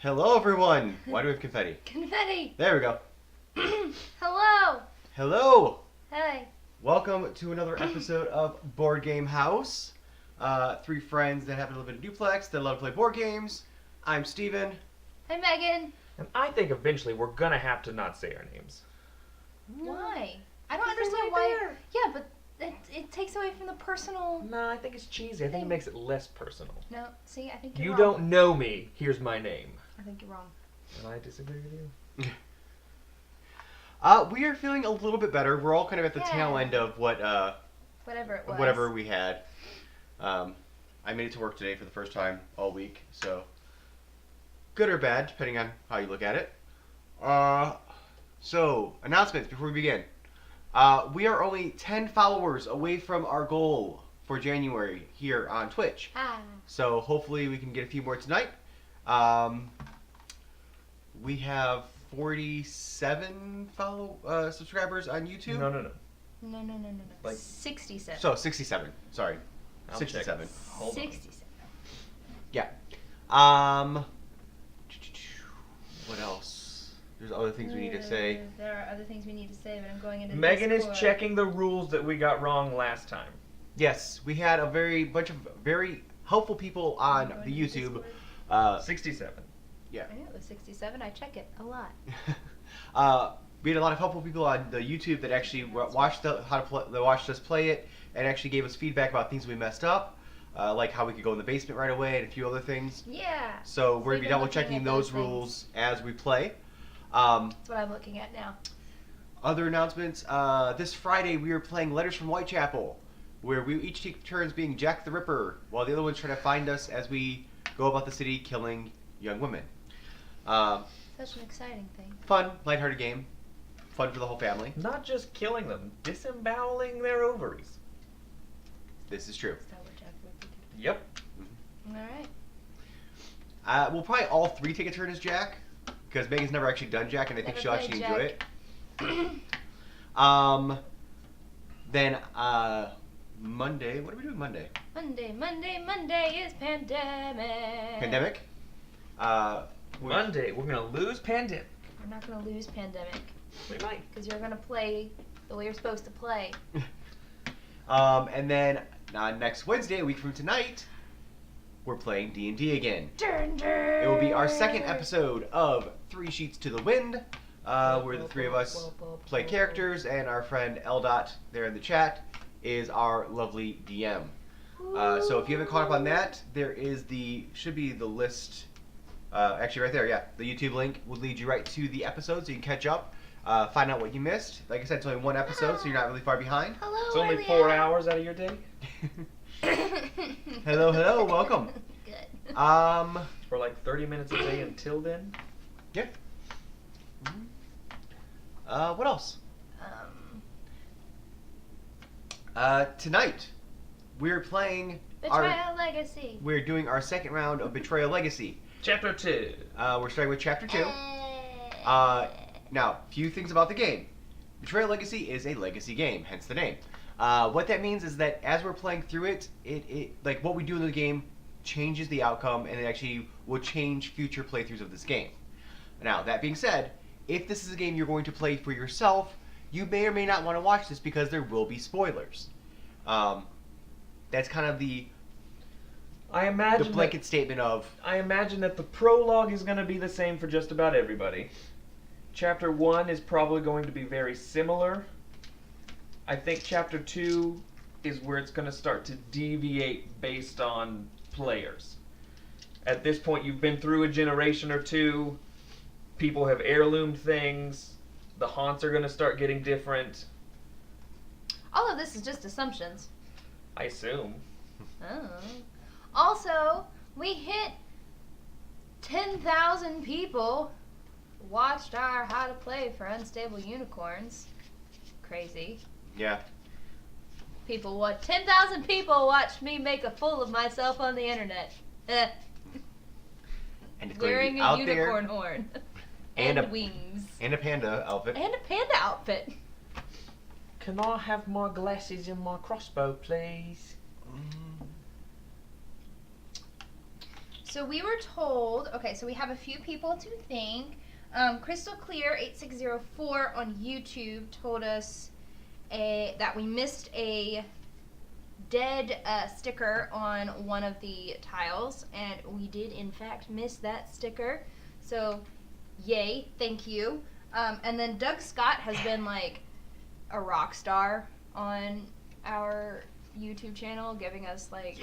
Hello, everyone. Why do we have confetti? Confetti. There we go. Hello. Hello. Hey. Welcome to another episode of Board Game House. Three friends that happen to live in a duplex that love to play board games. I'm Steven. Hey, Megan. And I think eventually we're gonna have to not say our names. Why? I don't Because they're understand right why. there. Yeah, but it takes away from the personal. No, I think it's cheesy. I think it makes it less personal. No, see, I think you're You wrong. don't know me. Here's my name. I think you're wrong. And I disagree with you. We are feeling a little bit better. We're all kind of at the tail end of Whatever it was. whatever we had. I made it to work today for the first time all week, so good or bad, depending on how you look at it. So, announcements before we begin. We are only 10 followers away from our goal for January here on Twitch. Ah. So hopefully we can get a few more tonight. We have 47 subscribers on YouTube. No. No. Like- 67. So 67. Sorry, I'll 67. check. Hold on. 67. Yeah. What else? There's other things we need to say. There are other things we need to say, but I'm going into Megan is Discord. checking the rules that we got wrong last time. Yes, we had a bunch of very helpful people on I'm the going into YouTube. Discord. 67. Yeah. I knew it was 67. I check it a lot. We had a lot of helpful people on the YouTube that actually watched watched us play it and actually gave us feedback about things we messed up, like how we could go in the basement right away and a few other things. Yeah. So we're gonna be We've been double looking checking at those those rules as we play. That's what I'm looking at now. Other announcements. This Friday we are playing Letters from Whitechapel, where we each take turns being Jack the Ripper, while the other one's trying to find us as we go about the city killing young women. Such an exciting thing. Fun, lighthearted game. Fun for the whole family. Not just killing them, disemboweling their ovaries. This is true. Is that what Jack would do? Yep. Alright. We'll probably all three take a turn as Jack, because Megan's never actually done Jack, and I think Never she'll played actually Jack. enjoy it. Then Monday. What are we doing Monday? Monday is pandemic. Pandemic. Monday, we're gonna lose pandemic. We're not gonna lose pandemic We might. because you're gonna play the way you're supposed to play. And then next Wednesday, a week from tonight, we're playing D&D again. It will be our second episode of Three Sheets to the Wind, where the three of us play characters, and our friend L. there in the chat is our lovely DM. So if you haven't caught up on that, there is should be the list. Actually, right there, yeah. The YouTube link will lead you right to the episode, so you can catch up, find out what you missed. Like I said, it's only one episode, so you're not really far behind. Hello. It's only 4 hours out of your day. Hello, welcome. Good. For like 30 minutes a day until then. Yeah. What else? Tonight, we're playing Betrayal Legacy. We're doing our second round of Betrayal Legacy. Chapter 2. We're starting with Chapter 2. Now, few things about the game. Betrayal Legacy is a legacy game, hence the name. What that means is that as we're playing through it, like what we do in the game changes the outcome, and it actually will change future playthroughs of this game. Now, that being said, if this is a game you're going to play for yourself, you may or may not want to watch this because there will be spoilers. That's kind of the blanket statement of... I imagine that the prologue is going to be the same for just about everybody. Chapter 1 is probably going to be very similar. I think Chapter 2 is where it's going to start to deviate based on players. At this point, you've been through a generation or two. People have heirloomed things. The haunts are going to start getting different. All of this is just assumptions. I assume. Oh. Also, we hit 10,000 people watched our How to Play for Unstable Unicorns. Crazy. Yeah. 10,000 people watched me make a fool of myself on the internet. And it's going to Wearing be a out unicorn there. horn. And And a- wings. And a panda outfit. And a panda outfit. Can I have my glasses and my crossbow, please? So we were told, okay, so we have a few people to thank. Crystal Clear 8604 on YouTube told us that we missed a dead sticker on one of the tiles, and we did in fact miss that sticker. So, yay, thank you. And then Doug Scott has been like a rock star on our YouTube channel, giving us like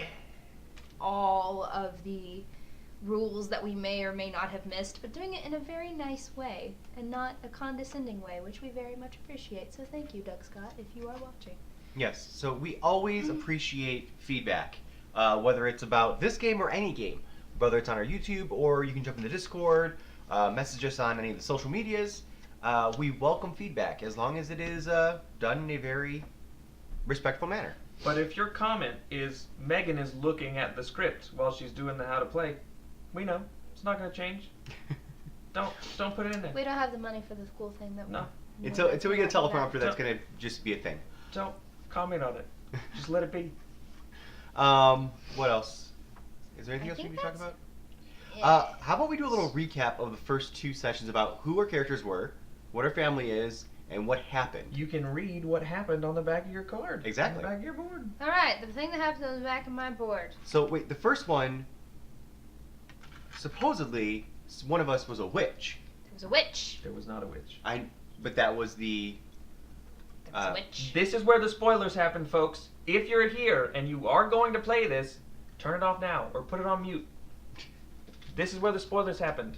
all of the rules that we may or may not have missed, but doing it in a very nice way and not a condescending way, which we very much appreciate. So thank you, Doug Scott, if you are watching. Yes, so we always appreciate feedback, whether it's about this game or any game, whether it's on our YouTube or you can jump in the Discord, message us on any of the social medias. We welcome feedback as long as it is done in a very respectful manner. But if your comment is Megan is looking at the script while she's doing the how to play, we know it's not going to change. Don't put it in there. We don't have the money for the cool thing that No. Until we get a teleprompter, that's going to just be a thing. Don't comment on it. Just let it be. What else? Is there anything else we need to talk about? Yeah. How about we do a little recap of the first 2 sessions about who our characters were, what our family is, and what happened. You can read what happened on the back of your card. Exactly. On the back of your board. All right, the thing that happened on the back of my board. So wait, the first one, supposedly, one of us was a witch. There was a witch. There was not a witch. But that was the... There was a witch. This is where the spoilers happen, folks. If you're here and you are going to play this, turn it off now or put it on mute. This is where the spoilers happened.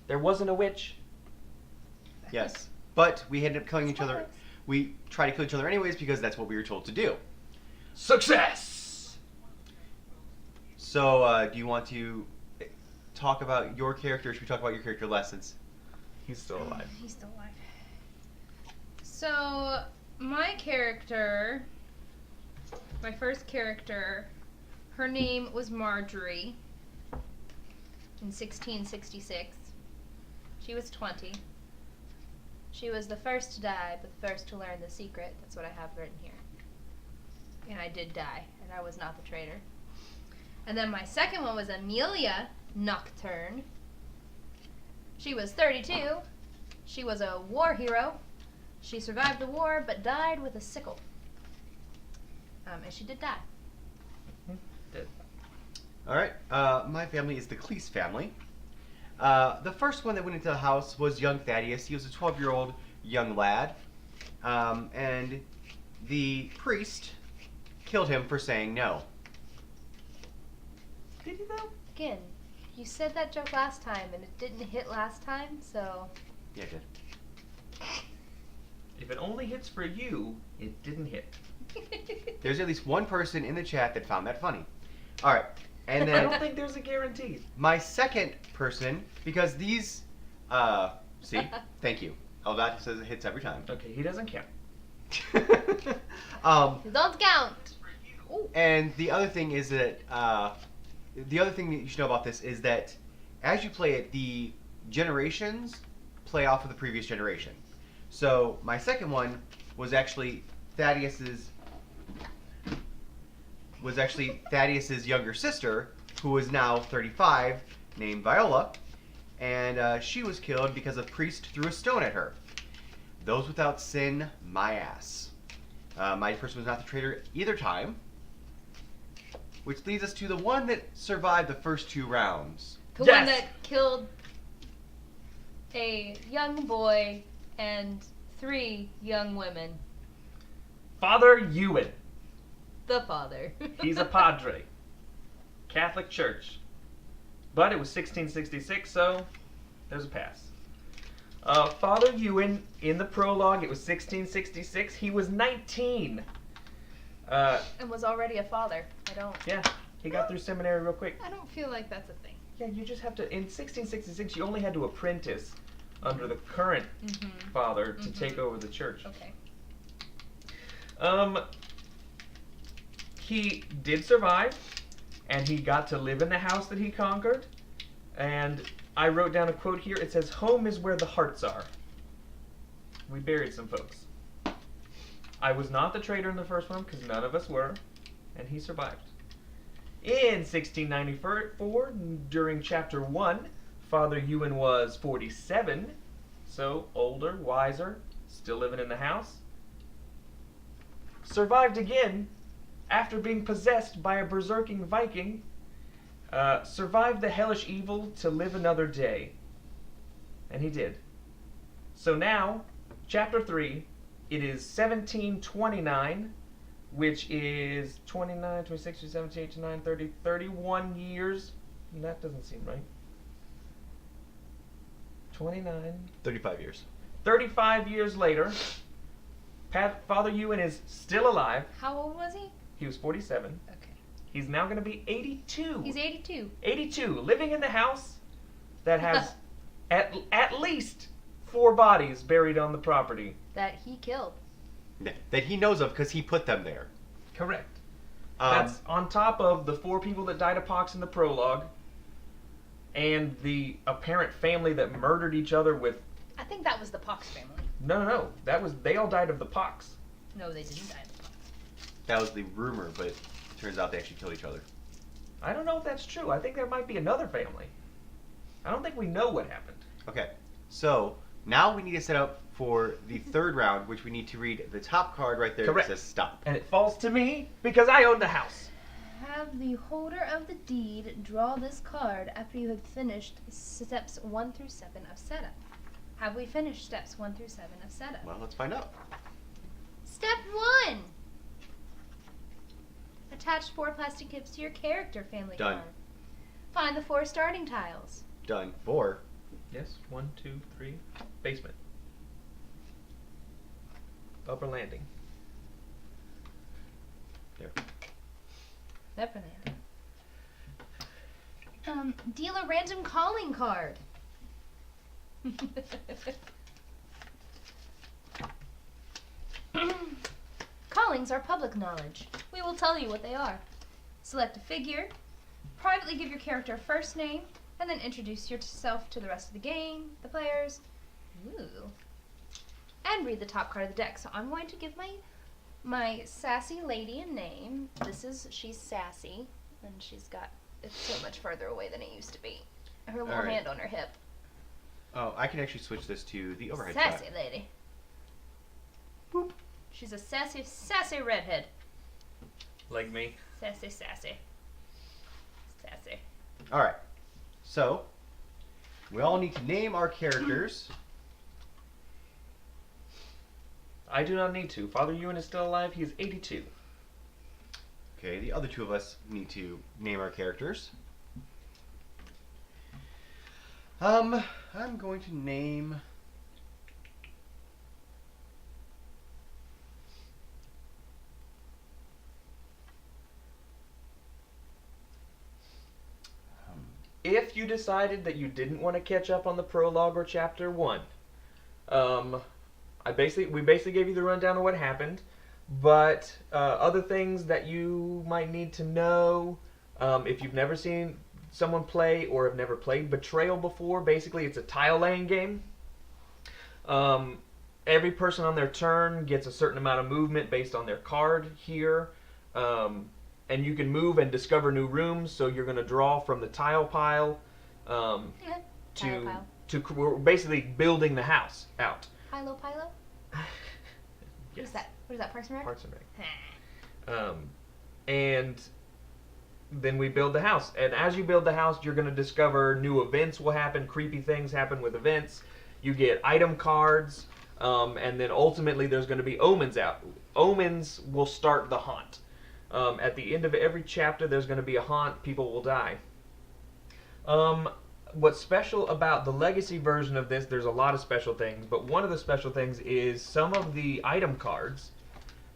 There wasn't a witch. Yes. But we ended up killing each other. We tried to kill each other anyways because that's what we were told to do. Success! So, do you want to talk about your character? Or should we talk about your character lessons? He's still alive. He's still alive. So, my character, my first character, her name was Marjorie in 1666. She was 20. She was the first to die, but the first to learn the secret. That's what I have written here. And I did die, and I was not the traitor. And then my second one was Amelia Nocturne. She was 32. She was a war hero. She survived the war, but died with a sickle. And she did die. Did. All right. My family is the Cleese family. The first one that went into the house was young Thaddeus. He was a 12-year-old young lad. And the priest killed him for saying no. Did he though? Again, you said that joke last time, and it didn't hit last time, so... Yeah, it did. If it only hits for you, it didn't hit. There's at least one person in the chat that found that funny. All right. And I don't then think there's a guarantee. my second person, because these... see? Thank you. Eldad says it hits every time. Okay, he doesn't count. Don't count! Ooh. And the other thing is that the other thing that you should know about this is that as you play it, the generations play off of the previous generation. So my second one was actually Thaddeus's younger sister, who is now 35, named Viola, and she was killed because a priest threw a stone at her. Those without sin, my ass. My person was not the traitor either time. Which leads us to the one that survived the first 2 rounds. The Yes. one that killed a young boy and 3 young women. Father Ewan. The father. He's a padre. Catholic Church. But it was 1666, so there's a pass. Father Ewan, in the prologue, it was 1666. He was 19. And was already a father. Yeah, he got through seminary real quick. I don't feel like that's a thing. Yeah, you just have to, in 1666, you only had to apprentice under the current father to take over the church. Okay. He did survive, and he got to live in the house that he conquered. And I wrote down a quote here. It says, "Home is where the hearts are." We buried some folks. I was not the traitor in the first one, because none of us were, and he survived. In 1694, during Chapter 1, Father Ewan was 47, so older, wiser, still living in the house. Survived again after being possessed by a berserking Viking. Survived the hellish evil to live another day. And he did. So now, Chapter 3, it is 1729, which is 29, 26, 27, 28, 29, 30, 31 years. That doesn't seem right. 29. 35 years. 35 years later, Father Ewan is still alive. How old was he? He was 47. Okay. He's now going to be 82. He's 82. 82, living in the house that has at least 4 bodies buried on the property. That he killed. That he knows of because he put them there. Correct. That's on top of the 4 people that died of pox in the prologue, and the apparent family that murdered each other with... I think that was the Pox family. No. They all died of the pox. No, they didn't die of the Pox. That was the rumor, but it turns out they actually killed each other. I don't know if that's true. I think there might be another family. I don't think we know what happened. Okay, so now we need to set up for the third round, which we need to read the top card right there Correct. that says stop. And it falls to me because I own the house. Have the holder of the deed draw this card after you have finished steps 1 through 7 of setup. Have we finished steps 1 through 7 of setup? Well, let's find out. Step 1! Attach 4 plastic tips to your character family Done. card. Find the 4 starting tiles. Done. 4. Yes, 1, 2, 3. Basement. Upper landing. There. Neverland. Deal a random calling card. Callings are public knowledge. We will tell you what they are. Select a figure, privately give your character a first name, and then introduce yourself to the rest of the game, the players. Ooh. And read the top card of the deck. So I'm going to give my sassy lady a name. She's sassy, and it's so much further away than it used to be. Her little Alright. hand on her hip. Oh, I can actually switch this to the overhead Sassy shot. lady. Boop. She's a sassy redhead. Like me. Sassy. Alright, so we all need to name our characters. I do not need to. Father Ewan is still alive. He is 82. Okay, the other 2 of us need to name our characters. I'm going to name... If you decided that you didn't want to catch up on the prologue or chapter 1, we basically gave you the rundown of what happened, but other things that you might need to know, if you've never seen someone play or have never played Betrayal before, basically it's a tile laying game. Every person on their turn gets a certain amount of movement based on their card here. And you can move and discover new rooms, so you're going to draw from the tile pile we're basically building the house out. Pilo? Yes. What is that, Parks and Rec? Parks and Rec. And then we build the house. And as you build the house, you're going to discover new events will happen, creepy things happen with events. You get item cards, and then ultimately there's going to be omens out. Omens will start the haunt. At the end of every chapter, there's going to be a haunt. People will die. What's special about the legacy version of this, there's a lot of special things, but one of the special things is some of the item cards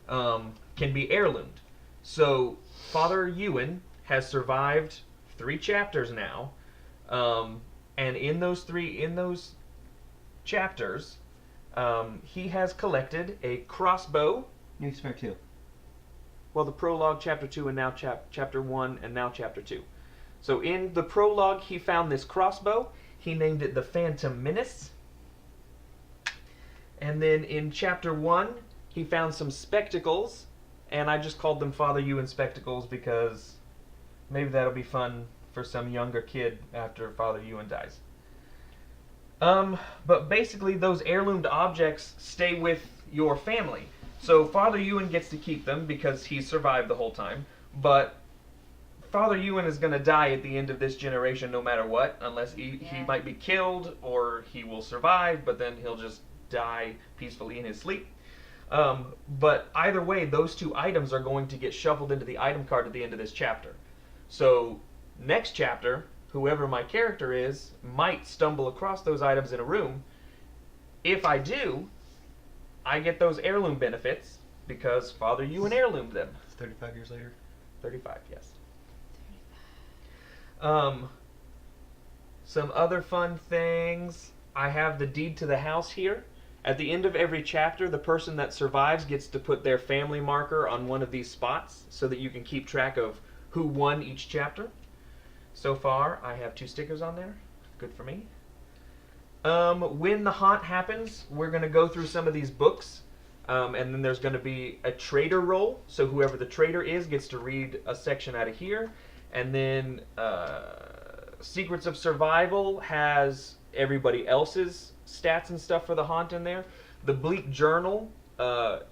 can be heirloomed. So Father Ewan has survived 3 chapters now, and in those chapters, he has collected a crossbow. You spare 2. Well, the prologue, chapter 2, and now chapter 1, and now chapter 2. So in the prologue, he found this crossbow. He named it the Phantom Menace. And then in chapter 1, he found some spectacles, and I just called them Father Ewan spectacles because Maybe that'll be fun for some younger kid after Father Ewan dies. But basically those heirloomed objects stay with your family. So Father Ewan gets to keep them because he survived the whole time, but Father Ewan is going to die at the end of this generation no matter what, unless he might be killed or he will survive, but then he'll just die peacefully in his sleep. But either way, those two items are going to get shuffled into the item card at the end of this chapter. So next chapter, whoever my character is might stumble across those items in a room. If I do, I get those heirloom benefits because Father Ewan heirloomed them. 35 years later? 35, yes. Some other fun things. I have the deed to the house here. At the end of every chapter, the person that survives gets to put their family marker on one of these spots so that you can keep track of who won each chapter. So far, I have 2 stickers on there. Good for me. When the haunt happens, we're going to go through some of these books. And then there's going to be a traitor roll. So whoever the traitor is gets to read a section out of here. And then Secrets of Survival has everybody else's stats and stuff for the haunt in there. The Bleak Journal,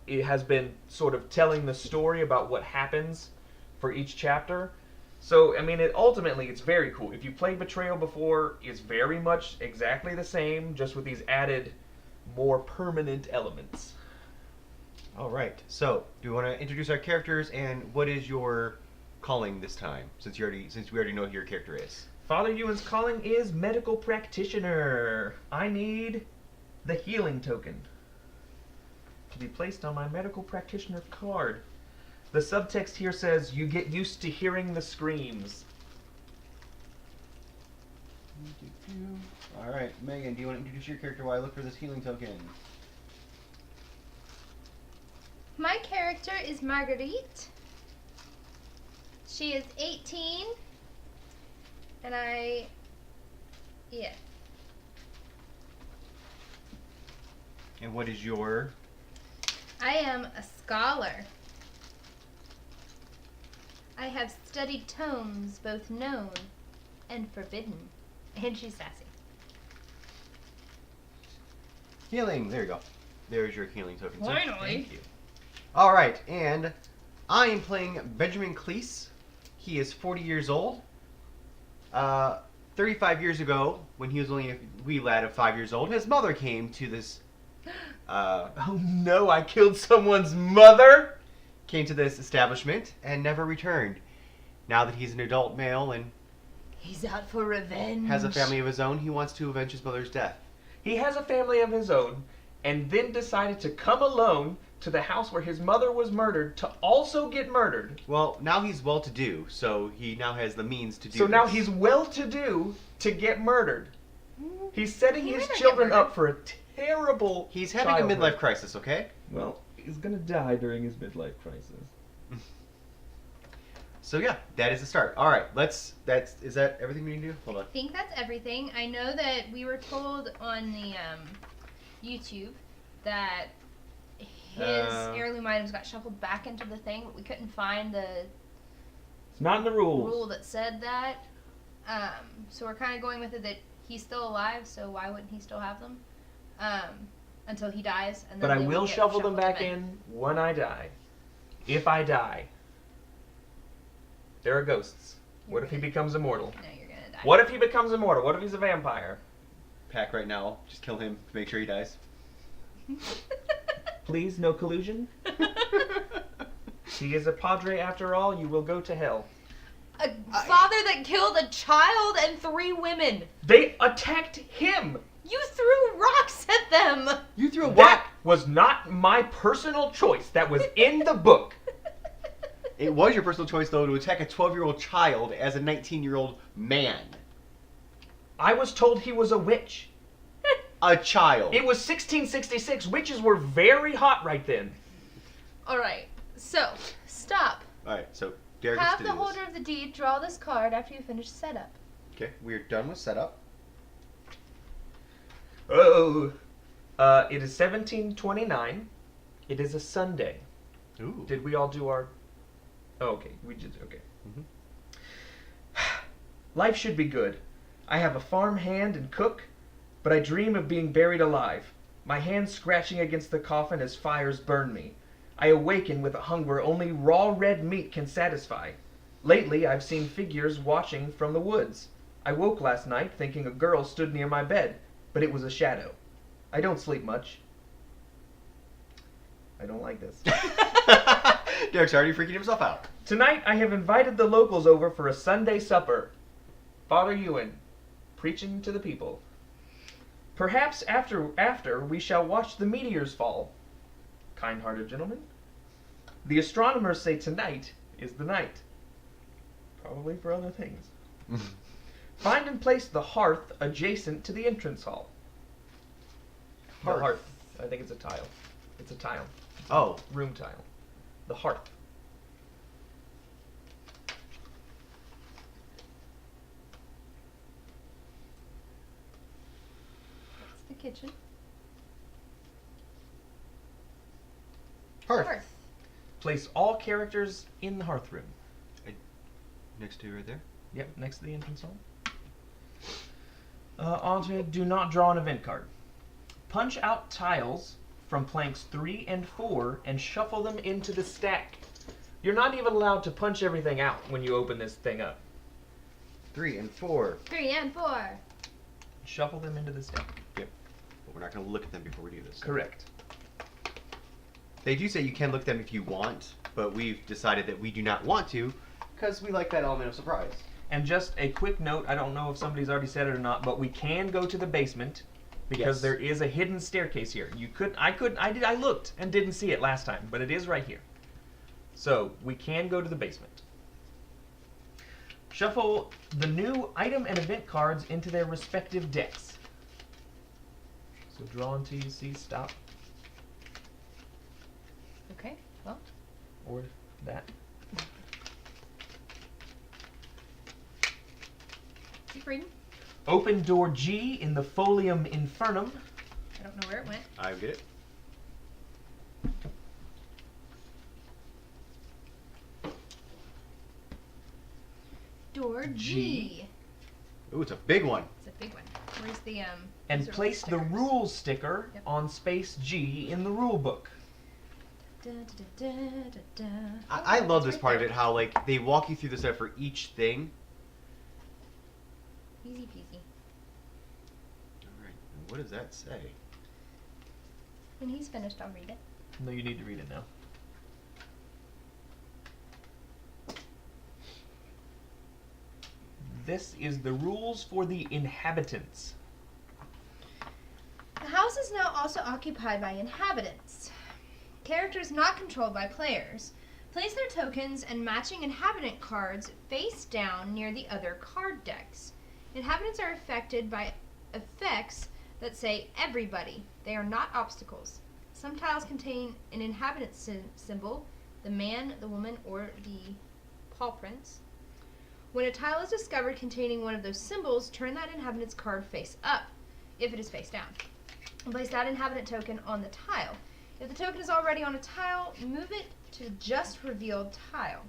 it has been sort of telling the story about what happens for each chapter. So, I mean, ultimately, it's very cool. If you played Betrayal before, it's very much exactly the same, just with these added, more permanent elements. All right. So, do we want to introduce our characters, and what is your calling this time? Since we already know who your character is. Father Ewan's calling is Medical Practitioner. I need the healing token to be placed on my Medical Practitioner card. The subtext here says, you get used to hearing the screams. All right, Megan, do you want to introduce your character while I look for this healing token? My character is Marguerite. She is 18. And And what is your... I am a scholar. I have studied tomes, both known and forbidden. And she's sassy. Healing, there you go. There's your healing token. sir. Finally. Thank you. All right, and I am playing Benjamin Cleese. He is 40 years old. 35 years ago, when he was only a wee lad of 5 years old, his mother came to this... oh no, I killed someone's mother! Came to this establishment and never returned. Now that he's an adult male and... He's out for revenge. Has a family of his own, he wants to avenge his mother's death. He has a family of his own, and then decided to come alone to the house where his mother was murdered to also get murdered. Well, now he's well-to-do, so he now has the means to do So now this. he's well-to-do to get murdered. He's setting He his might not children get up for a terrible He's having a childhood. midlife crisis, okay? Well, he's gonna die during his midlife crisis. So yeah, that is the start. All right, is that everything we need to do? Hold on. I think that's everything. I know that we were told on the YouTube that his heirloom items got shuffled back into the thing, but we couldn't find the It's not in the rules. rule that said that. So we're kind of going with it that he's still alive, so why wouldn't he still have them? Until he dies. And then But I they will would get shuffle them shuffled back in when I die. If I die. There are ghosts. What if he becomes immortal? No, you're gonna die. What if he becomes immortal? What if he's a vampire? Pack right now. Just kill him to make sure he dies. Please, no collusion. He is a padre after all. You will go to hell. A father that killed a child and 3 women. They attacked him. You threw rocks at them. You threw a That was not my personal choice. That was in the book. It was your personal choice, though, to attack a 12-year-old child as a 19-year-old man. I was told he was a witch. A child. It was 1666. Witches were very hot right then. All right. So, stop. All right, so Derek gets Have to the do this. holder of the deed draw this card after you finish setup. Okay, we're done with setup. Oh. It is 1729. It is a Sunday. Ooh. Did we all do our... Oh, okay. We did. Okay. Mhm. Life should be good. I have a farm hand and cook, but I dream of being buried alive, my hands scratching against the coffin as fires burn me. I awaken with a hunger only raw red meat can satisfy. Lately, I've seen figures watching from the woods. I woke last night thinking a girl stood near my bed, but it was a shadow. I don't sleep much. I don't like this. Derek's already freaking himself out. Tonight, I have invited the locals over for a Sunday supper. Father Ewan, preaching to the people. Perhaps after we shall watch the meteors fall. Kind-hearted gentlemen. The astronomers say tonight is the night. Probably for other things. Find and place the hearth adjacent to the entrance hall. The hearth. I think it's a tile. It's a tile. Oh. Room tile. The hearth. That's the kitchen. Hearth. Place all characters in the hearth room. Next to right there? Yep, next to the entrance hall. Alternate, do not draw an event card. Punch out tiles from planks 3 and 4 and shuffle them into the stack. You're not even allowed to punch everything out when you open this thing up. 3 and 4. 3 and 4. Shuffle them into the stack. Yep. But we're not going to look at them before we do this. Correct. They do say you can look at them if you want, but we've decided that we do not want to because we like that element of surprise. And just a quick note, I don't know if somebody's already said it or not, but we can go to the basement because there is a hidden staircase here. I looked and didn't see it last time, but it is right here. So we can go to the basement. Shuffle the new item and event cards into their respective decks. So draw until you see stop. Okay, well. Or that. Keep reading. Open door G in the Folium Infernum. I don't know where it went. I get it. Door G. Ooh, it's a big one. It's a big one. Where's the And these are place the stickers. rules sticker Yep. on space G in the rule book. Da, da, da, da, da, da. I Oh, love it's this right part there. of it, how like they walk you through the stuff for each thing. Easy peasy. Alright, and what does that say? When he's finished, I'll read it. No, you need to read it now. This is the rules for the inhabitants. The house is now also occupied by inhabitants. Characters not controlled by players. Place their tokens and matching inhabitant cards face down near the other card decks. Inhabitants are affected by effects that say everybody. They are not obstacles. Some tiles contain an inhabitant symbol, the man, the woman, or the paw prints. When a tile is discovered containing one of those symbols, turn that inhabitant's card face up, if it is face down, and place that inhabitant token on the tile. If the token is already on a tile, move it to the just revealed tile.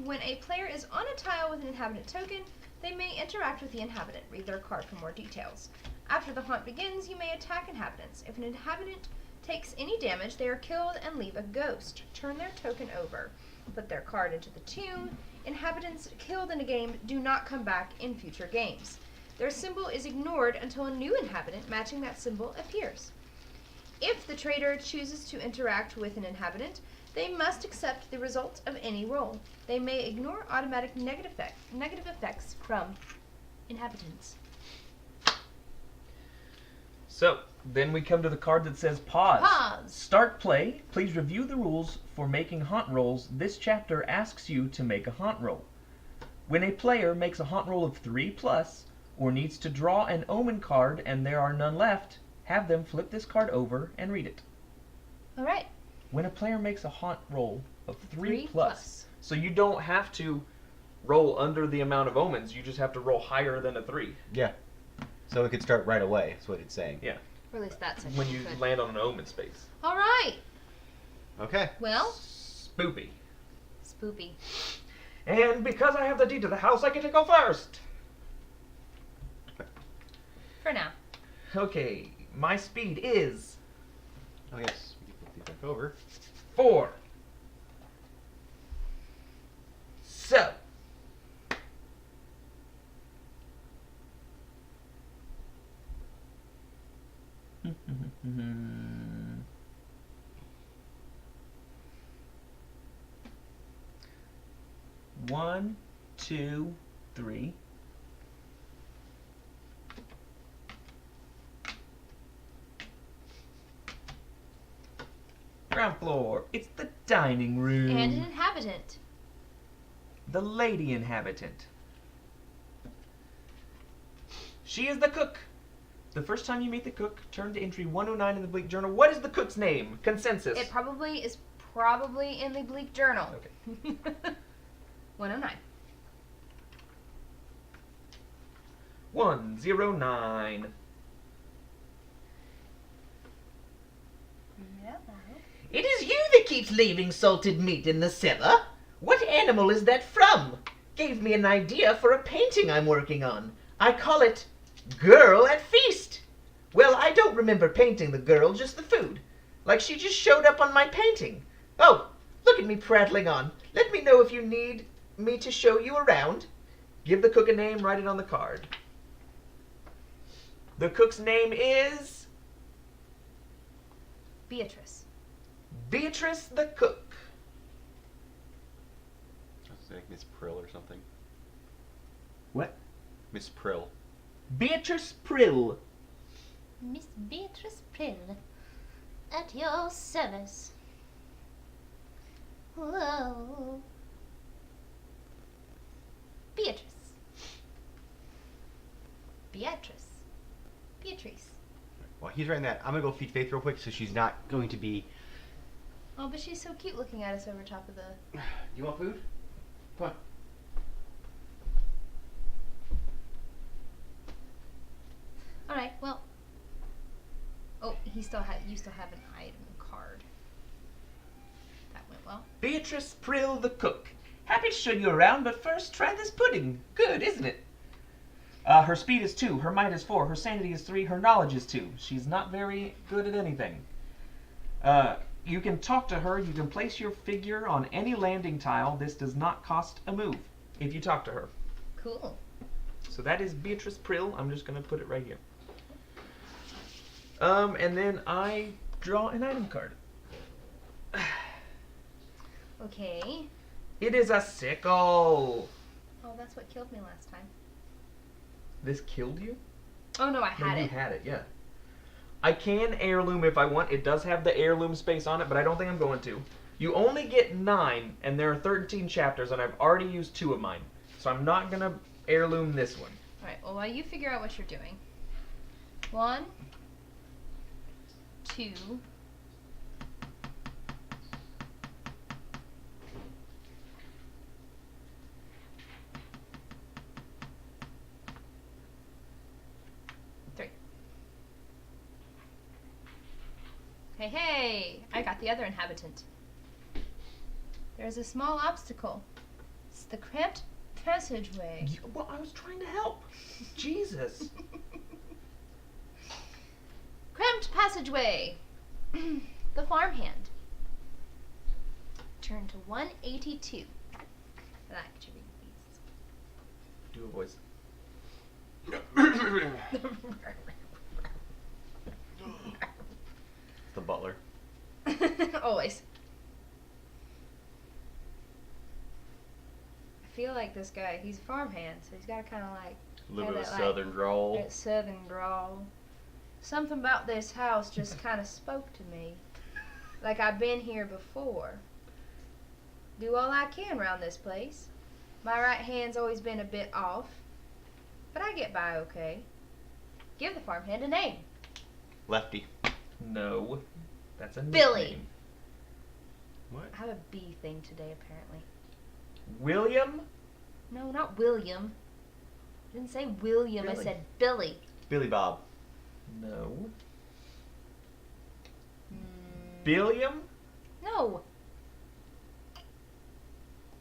When a player is on a tile with an inhabitant token, they may interact with the inhabitant. Read their card for more details. After the haunt begins, you may attack inhabitants. If an inhabitant takes any damage, they are killed and leave a ghost. Turn their token over. Put their card into the tomb. Inhabitants killed in a game do not come back in future games. Their symbol is ignored until a new inhabitant matching that symbol appears. If the traitor chooses to interact with an inhabitant, they must accept the result of any roll. They may ignore automatic negative effects from inhabitants. So, then we come to the card that says pause. Pause. Start play. Please review the rules for making haunt rolls. This chapter asks you to make a haunt roll. When a player makes a haunt roll of 3+, or needs to draw an omen card and there are none left, have them flip this card over and read it. All right. When a player makes a haunt roll of 3+, 3+. so you don't have to roll under the amount of omens, you just have to roll higher than a 3. Yeah. So it could start right away, is what it's saying. Yeah. Or at least that's When you land on an omen space. All right. Okay. Well, Spoopy. spoopy. And because I have the deed to the house, I get to go first. For now. Okay, my speed is Oh yes, we can flip these back over. 4. So. One, 2, 3. Ground floor. It's the dining room. And an inhabitant. The lady inhabitant. She is the cook. The first time you meet the cook, turn to entry 109 in the Bleak Journal. What is the cook's name? Consensus. It probably is probably in the Bleak Journal. Okay. 109. 109. It is you that keeps leaving salted meat in the cellar. What animal is that from? Gave me an idea for a painting I'm working on. I call it Girl at Feast. Well, I don't remember painting the girl, just the food. Like she just showed up on my painting. Oh, look at me prattling on. Let me know if you need me to show you around. Give the cook a name, write it on the card. The cook's name is Beatrice. Beatrice the cook. That's like Miss Prill or something. What? Miss Prill. Beatrice Prill. Miss Beatrice Prill, at your service. Whoa. Beatrice. Beatrice. Beatrice. While he's writing that, I'm gonna go feed Faith real quick so she's not going to be. Oh, but she's so cute looking at us over top of the... You want food? Come on. Alright, well... Oh, you still have an item card. That went well. Beatrice Prill the cook. Happy to show you around, but first try this pudding. Good, isn't it? Her speed is 2, her might is 4, her sanity is 3, her knowledge is 2. She's not very good at anything. You can talk to her, you can place your figure on any landing tile. This does not cost a move if you talk to her. Cool. So that is Beatrice Prill. I'm just going to put it right here. And then I draw an item card. Okay. It is a sickle. Oh, that's what killed me last time. This killed you? Oh, no, I had You it. had it, yeah. I can heirloom if I want. It does have the heirloom space on it, but I don't think I'm going to. You only get 9, and there are 13 chapters, and I've already used 2 of mine. So I'm not going to heirloom this one. Alright, well, while you figure out what you're doing. 1, 2, 3. Hey, hey! I got the other inhabitant. There's a small obstacle. It's the cramped passageway. Well, I was trying to help. Jesus. Cramped passageway. The farmhand. Turn to 182. And I get to read Do a voice. The butler. these. Always. I feel like this guy, he's a farmhand, so he's got to kind of like A little bit of that, like, southern drawl. that southern drawl. Something about this house just kind of spoke to me. Like I've been here before. Do all I can around this place. My right hand's always been a bit off, but I get by okay. Give the farmhand a name. Lefty. No. That's a Billy. nickname. What? I have a B thing today, apparently. William? No, not William. I didn't say William, Billy. I said Billy. Billy Bob. No. Mm, Billiam? no.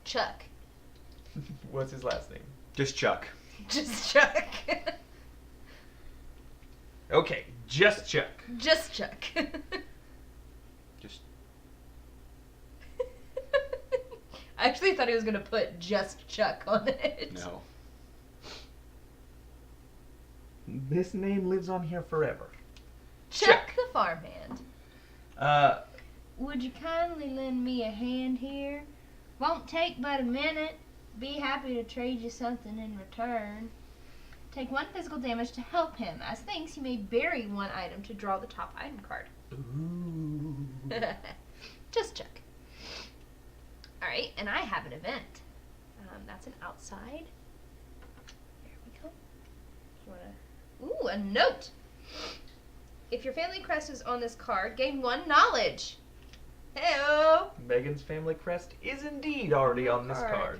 Chuck. What's his last name? Just Chuck. Just Chuck. Okay, just Chuck. Just Chuck. Just. I actually thought he was gonna put just Chuck on it. No. This name lives on here forever. Chuck the farmhand. Uh, Would you kindly lend me a hand here? Won't take but a minute. Be happy to trade you something in return. Take 1 physical damage to help him. As thanks, you may bury 1 item to draw the top item card. ooh. Just Chuck. Alright, and I have an event. That's an outside. There we go. You wanna... Ooh, a note! If your family crest is on this card, gain 1 knowledge. Heyo! Megan's family crest is indeed already on this card.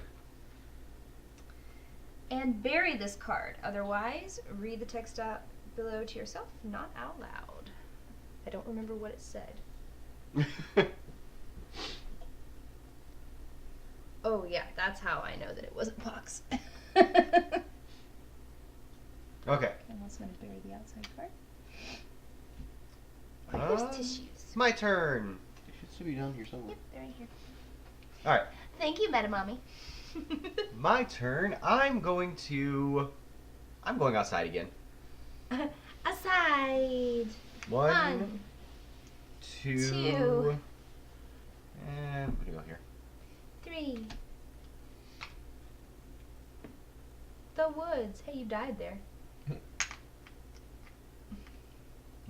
And bury this card. Otherwise, read the text out below to yourself, not out loud. I don't remember what it said. Oh yeah, that's how I know that it wasn't box. Okay. I'm also going to bury the outside card. Here's tissues. My turn. It should still be down here somewhere. Yep, they're right here. All right. Thank you, Meta Mommy. My turn. I'm going outside again. Aside. 1, 2, 2. and I'm gonna go here. 3. The woods. Hey, you died there.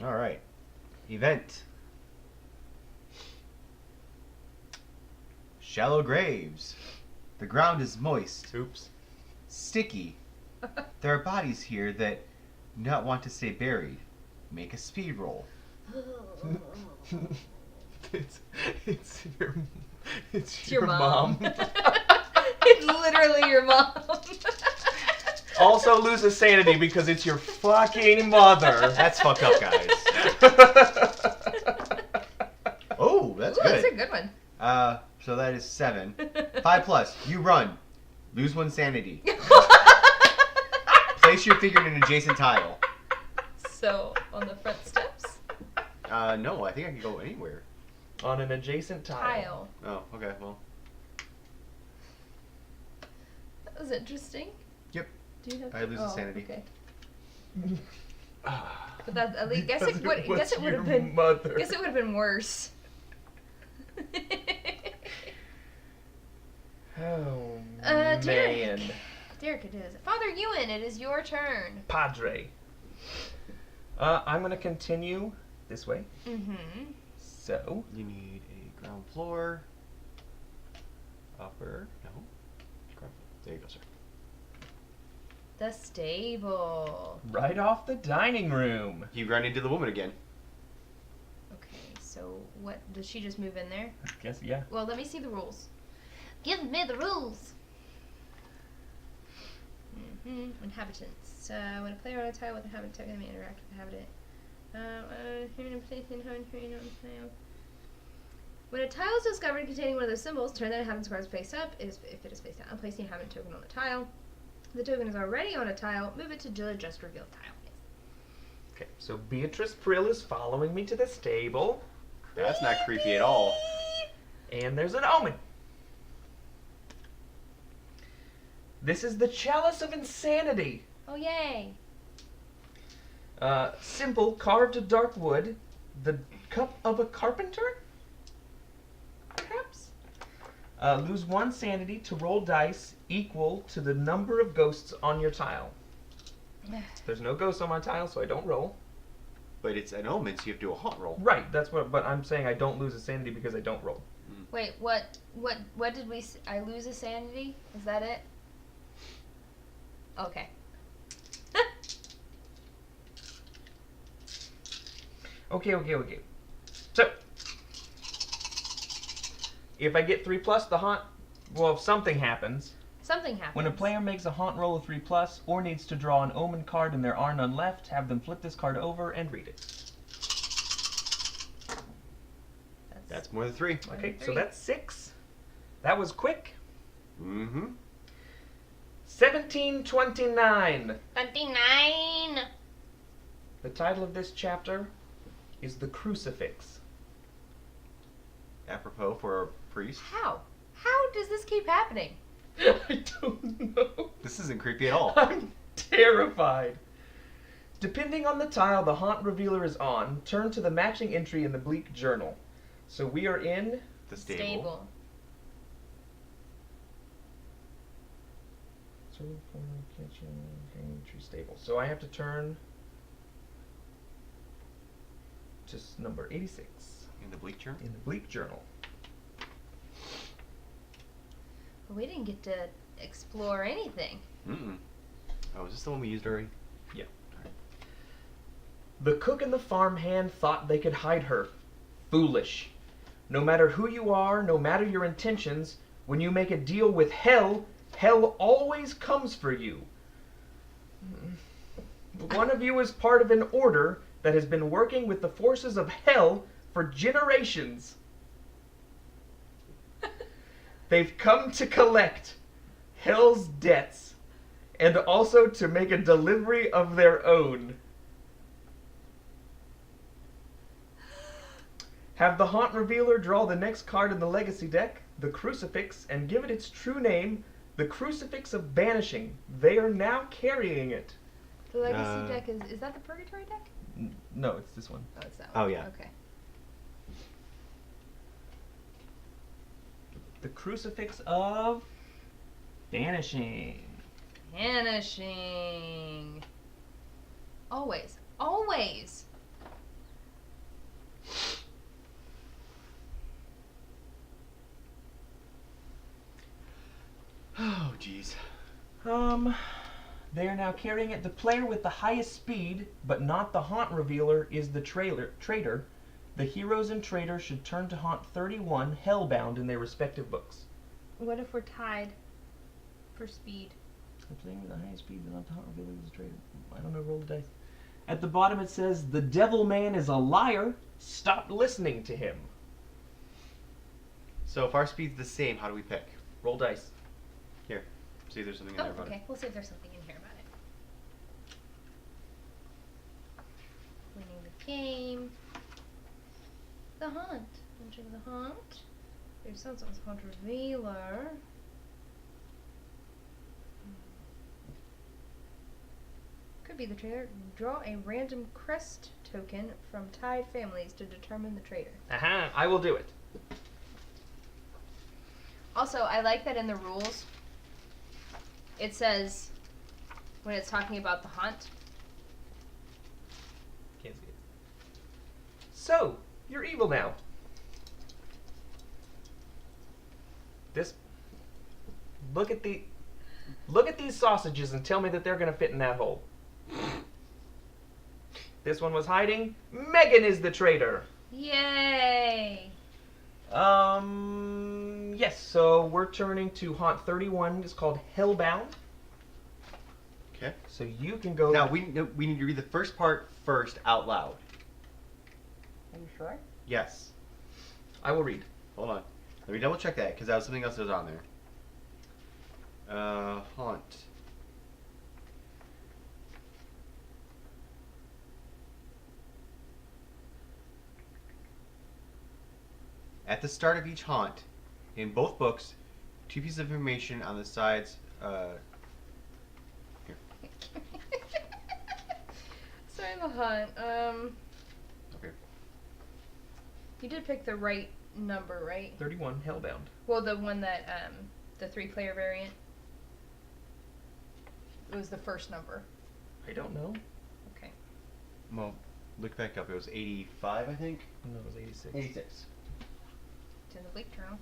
All right. Event. Shallow graves. The ground is moist. Oops. Sticky. There are bodies here that do not want to stay buried. Make a speed roll. It's Your mom. It's literally your mom. Also lose a sanity because it's your fucking mother. That's fucked up, guys. Oh, that's Ooh, good. that's a good one. So that is 7. 5 plus. You run. Lose 1 sanity. Place your figure in an adjacent tile. So, on the front steps? No, I think I can go anywhere. On an adjacent tile. Oh, okay, well. That was interesting. Yep. Do you have I lose a sanity. Okay. Ah, But that at least guess because it would was guess it would have your been mother. guess it would have been worse. Oh Derek. man. Derek, it is. Father Ewan, it is your turn. Padre. I'm gonna continue this way. Mm-hmm. So You need a ground floor. Upper. No. Ground floor. There you go, sir. The stable. right off the dining room. You run into the woman again. Okay, so what does she just move in there? I guess yeah. Well, let me see the rules. Give me the rules. Inhabitants. When a player on a tile with an inhabitant token may interact with the inhabitant. When a tile is discovered containing one of those symbols, turn the inhabitant's cards face up. If it is face down, place the inhabitant token on the tile. If the token is already on a tile, move it to the just revealed tile. Okay, so Beatrice Prill is following me to the stable, That's not creepy at all. and there's an omen. This is the Chalice of Insanity. Oh, yay. Simple, carved dark wood. The cup of a carpenter? Perhaps? Lose 1 sanity to roll dice equal to the number of ghosts on your tile. There's no ghosts on my tile, so I don't roll. But it's an omen, so you have to do a haunt roll. Right, that's what. But I'm saying I don't lose a sanity because I don't roll. Wait, what did we I lose a sanity? Is that it? Okay. Okay. So, if I get 3+, the haunt. Well, if something happens. Something happens. When a player makes a haunt roll of 3+ or needs to draw an omen card and there are none left, have them flip this card over and read it. That's more than 3. Okay, so 3. that's 6. That was quick. Mm-hmm. 1729. 29. The title of this chapter is The Crucifix. Apropos for a priest. How? How does this keep happening? I don't know. This isn't creepy at all. I'm terrified. Depending on the tile the haunt revealer is on, turn to the matching entry in the bleak journal. So we are in The stable. Kitchen, entry stable. So I have to turn to number 86 In the bleak journal? in the bleak journal. We didn't get to explore anything. Mm-mm. Oh, is this the one we used already? Yeah. The cook and the farmhand thought they could hide her. Foolish. No matter who you are, no matter your intentions, when you make a deal with hell, hell always comes for you. One of you is part of an order that has been working with the forces of hell for generations. They've come to collect hell's debts and also to make a delivery of their own. Have the haunt revealer draw the next card in the legacy deck, the crucifix, and give it its true name, the Crucifix of Banishing. They are now carrying it. The legacy deck is that the purgatory deck? No, it's this one. Oh, it's that one. Oh, yeah. Okay. The Crucifix of Banishing. Vanishing. Always. Always. Oh, jeez. They are now carrying it. The player with the highest speed, but not the haunt revealer, is the traitor. The heroes and traitor should turn to haunt 31, hellbound, in their respective books. What if we're tied for speed? The player with the highest speed, but not the haunt revealer, is the traitor. I don't know, roll the dice. At the bottom it says, the devil man is a liar. Stop listening to him. So if our speed's the same, how do we pick? Roll dice. Here. See if there's something in Oh, there about okay. We'll see if there's something in here about it. Winning the game. The haunt. Entering the haunt. Your son's haunt revealer. Could be the traitor. Draw a random crest token from tied families to determine the traitor. Aha, I will do it. Also, I like that in the rules, it says, when it's talking about the haunt, Can't see it. So, you're evil now. Look at these sausages and tell me that they're gonna fit in that hole. This one was hiding. Megan is the traitor. yay! Yes, so we're turning to haunt 31. It's called Hellbound. Okay. So you can go. Now, we need to read the first part first out loud. Are you sure? Yes. I will read. Hold on. Let me double check that, because that was something else that was on there. Haunt. At the start of each haunt, in both books, 2 pieces of information on the sides. Here. Sorry, the haunt. Okay. You did pick the right number, right? 31, Hellbound. Well, the one that, the 3-player variant. It was the first number. I don't know. Okay. Well, look back up. It was 85, I think. No, it was 86. 86. It's in the bleak journal.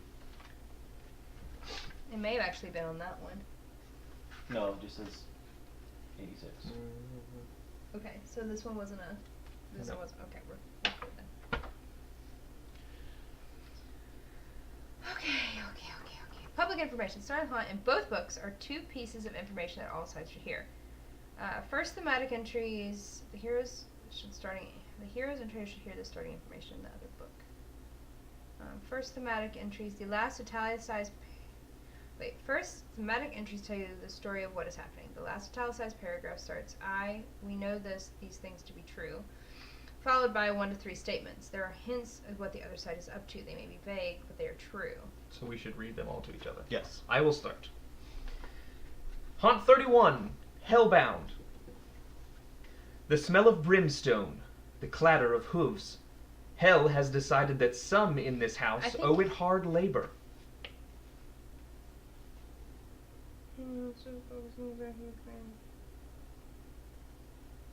It may have actually been on that one. No, it just says 86. Okay, so this one wasn't a. This No. one wasn't. Okay, we're good then. Okay. Public information. Starting haunt in both books are 2 pieces of information that all sides should hear. First thematic entries. The heroes and traders should hear the starting information in the other book. First thematic entries. The last italicized Wait, first, thematic entries tell you the story of what is happening. The last italicized paragraph starts, we know these things to be true, followed by 1 to 3 statements. There are hints of what the other side is up to. They may be vague, but they are true. So we should read them all to each other. Yes. I will start. Haunt 31, Hellbound. The smell of brimstone, the clatter of hooves. Hell has decided that some in this house owe it hard labor.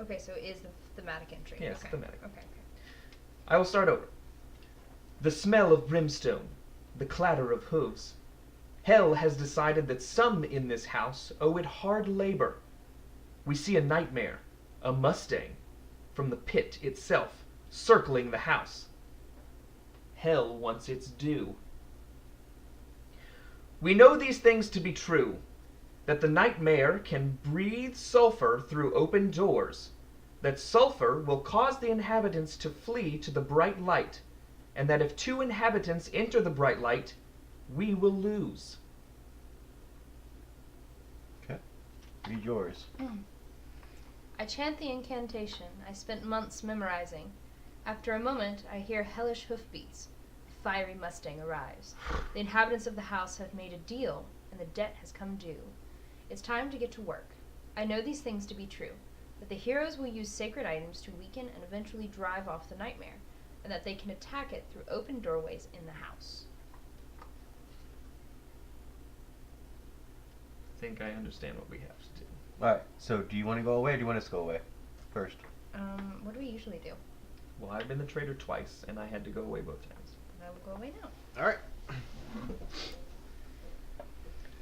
Okay, so it is the thematic entry. Yes, okay. thematic. Okay. I will start over. The smell of brimstone, the clatter of hooves. Hell has decided that some in this house owe it hard labor. We see a nightmare, a Mustang, from the pit itself, circling the house. Hell wants its due. We know these things to be true, that the nightmare can breathe sulfur through open doors, that sulfur will cause the inhabitants to flee to the bright light, and that if 2 inhabitants enter the bright light, we will lose. Okay. Read yours. I chant the incantation I spent months memorizing. After a moment, I hear hellish hoofbeats. A fiery Mustang arrives. The inhabitants of the house have made a deal, and the debt has come due. It's time to get to work. I know these things to be true, that the heroes will use sacred items to weaken and eventually drive off the nightmare, and that they can attack it through open doorways in the house. I think I understand what we have to do. Alright, so do you want to go away or do you want us to go away first? What do we usually do? Well, I've been the traitor twice, and I had to go away both times. I will go away now. Alright.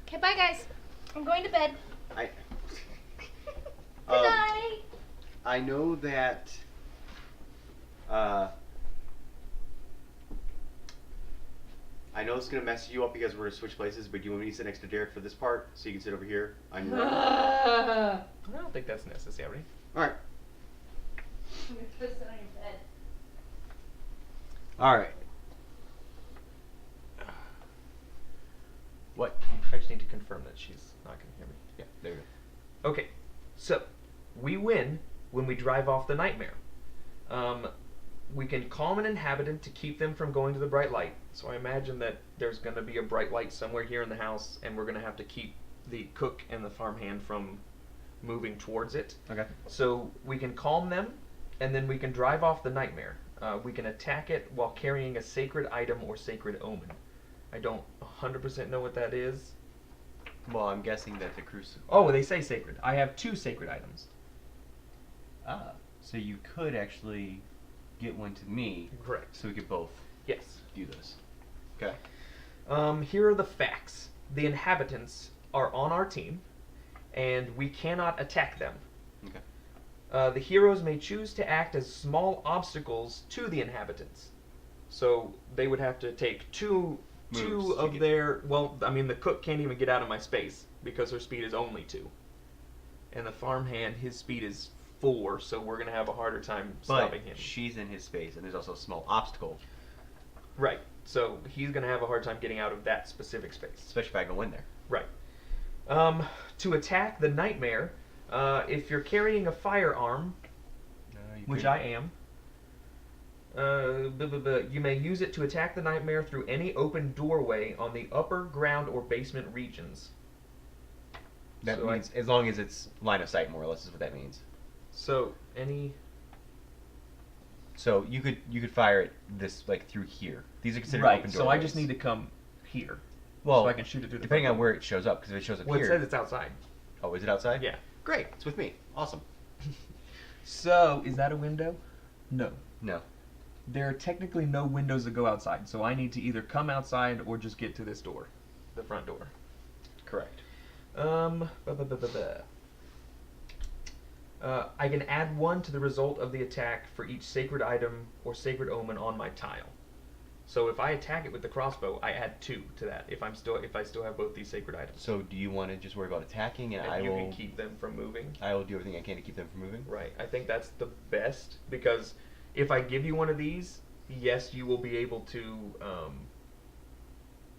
Okay, bye guys. I'm going to bed. Good night. I know that I know it's gonna mess you up because we're gonna switch places, but do you want me to sit next to Derek for this part so you can sit over here on your own? I don't think that's necessary. Alright. I'm going to sit on your bed. Alright. What? I just need to confirm that she's not going to hear me. Yeah, there you go. Okay, so we win when we drive off the nightmare. We can calm an inhabitant to keep them from going to the bright light. So I imagine that there's going to be a bright light somewhere here in the house, and we're going to have to keep the cook and the farmhand from moving towards it. Okay. So we can calm them, and then we can drive off the nightmare. We can attack it while carrying a sacred item or sacred omen. I don't 100% know what that is. Well, I'm guessing that the crucifix. Oh, they say sacred. I have 2 sacred items. Ah, so you could actually get one to me. Correct. So we could both Yes. do this. Okay. Here are the facts. The inhabitants are on our team, and we cannot attack them. Okay. The heroes may choose to act as small obstacles to the inhabitants. So they would have to take two Moves to of get- their... Well, I mean, the cook can't even get out of my space because her speed is only 2. And the farmhand, his speed is 4, so we're going to have a harder time But stopping him. she's in his space, and there's also a small obstacle, Right. So he's going to have a hard time getting out of that specific space. especially if I go in there. Right. To attack the nightmare, if you're carrying a firearm, which I am, you may use it to attack the nightmare through any open doorway on the upper ground or basement regions. That So means as long as it's line of sight, more or less, is what that means. So any... So you could fire it this like through here. These are considered Right, open so doorways. I just need to come here. well, so I can shoot it through the depending front on where it shows up, because if it shows up Well, here. it says it's outside. Oh, is it outside? Yeah. Great, it's with me. Awesome. So, is that a window? No. No. There are technically no windows that go outside, so I need to either come outside or just get to this door. The front door. Correct. I can add 1 to the result of the attack for each sacred item or sacred omen on my tile. So if I attack it with the crossbow, I add 2 to that. If I still have both these sacred items, So do you want to just worry about attacking, and and you can keep them from moving. I will do everything I can to keep them from moving? Right. I think that's the best, because if I give you one of these, yes, you will be able to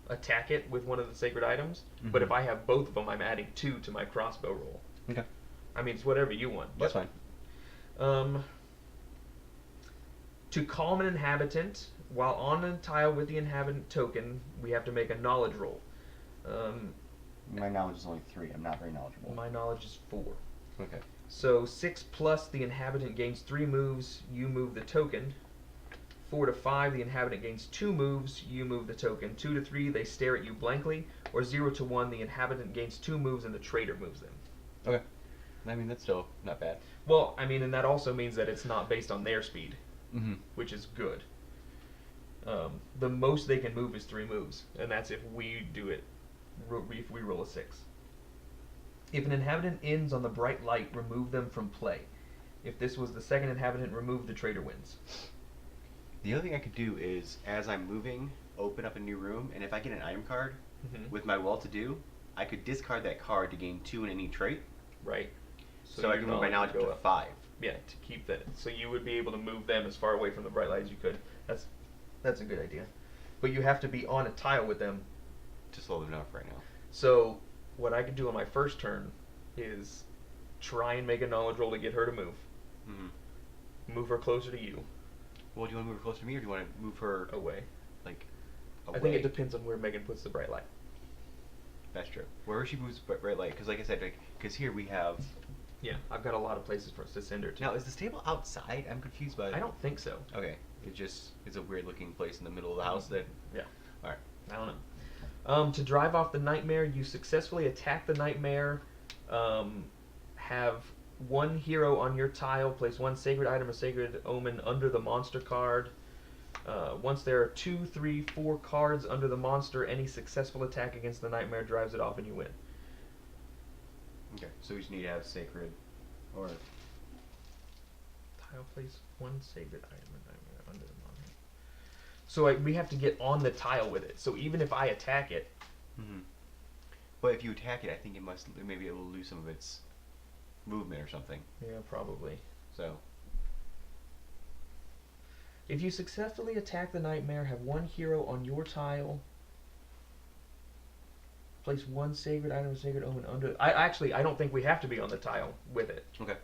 attack it with one of the sacred items. Mhm. But if I have both of them, I'm adding 2 to my crossbow roll. Okay. I mean, it's whatever you want. That's fine. To calm an inhabitant, while on a tile with the inhabitant token, we have to make a knowledge roll. My knowledge is only 3. I'm not very knowledgeable. My knowledge is 4. Okay. So 6 plus the inhabitant gains 3 moves, you move the token. 4 to 5, the inhabitant gains 2 moves, you move the token. 2 to 3, they stare at you blankly. Or 0 to 1, the inhabitant gains 2 moves and the traitor moves them. Okay. I mean, that's still not bad. Well, I mean, and that also means that it's not based on their speed, Mm-hmm. which is good. The most they can move is 3 moves, and that's if we do it, if we roll a 6. If an inhabitant ends on the bright light, remove them from play. If this was the second inhabitant, remove the traitor wins. The other thing I could do is, as I'm moving, open up a new room, and if I get an item card with my well-to-do, I could discard that card to gain 2 in any trait. Right. So I can move my knowledge up to 5. Yeah, to keep that. So you would be able to move them as far away from the bright light as you could. That's a good idea. But you have to be on a tile with them. To slow them down for right now. So what I could do on my first turn is try and make a knowledge roll to get her to move. Mm-hmm. Move her closer to you. Well, do you want to move her closer to me, or do you want to move her Away. like I think it depends on where Megan puts the bright light. That's true. Wherever she moves bright light, because like I said, because here we have. Yeah, I've got a lot of places for us to send her to. Now, is this table outside? I'm confused by. I don't think so. Okay, it's a weird looking place in the middle of the house. That. Yeah. All right. I don't know. To drive off the nightmare, you successfully attack the nightmare. Have 1 hero on your tile. Place 1 sacred item or sacred omen under the monster card. Once there are 2, 3, 4 cards under the monster, any successful attack against the nightmare drives it off and you win. Okay, so we just need to have sacred, or. Tile place 1 sacred item or nightmare under the monster. So we have to get on the tile with it. So even if I attack it. Mm-hmm. But if you attack it, I think maybe it will lose some of its movement or something. Yeah, probably. So. If you successfully attack the nightmare, have 1 hero on your tile. Place 1 sacred item or sacred omen under. I don't think we have to be on the tile with it. Okay.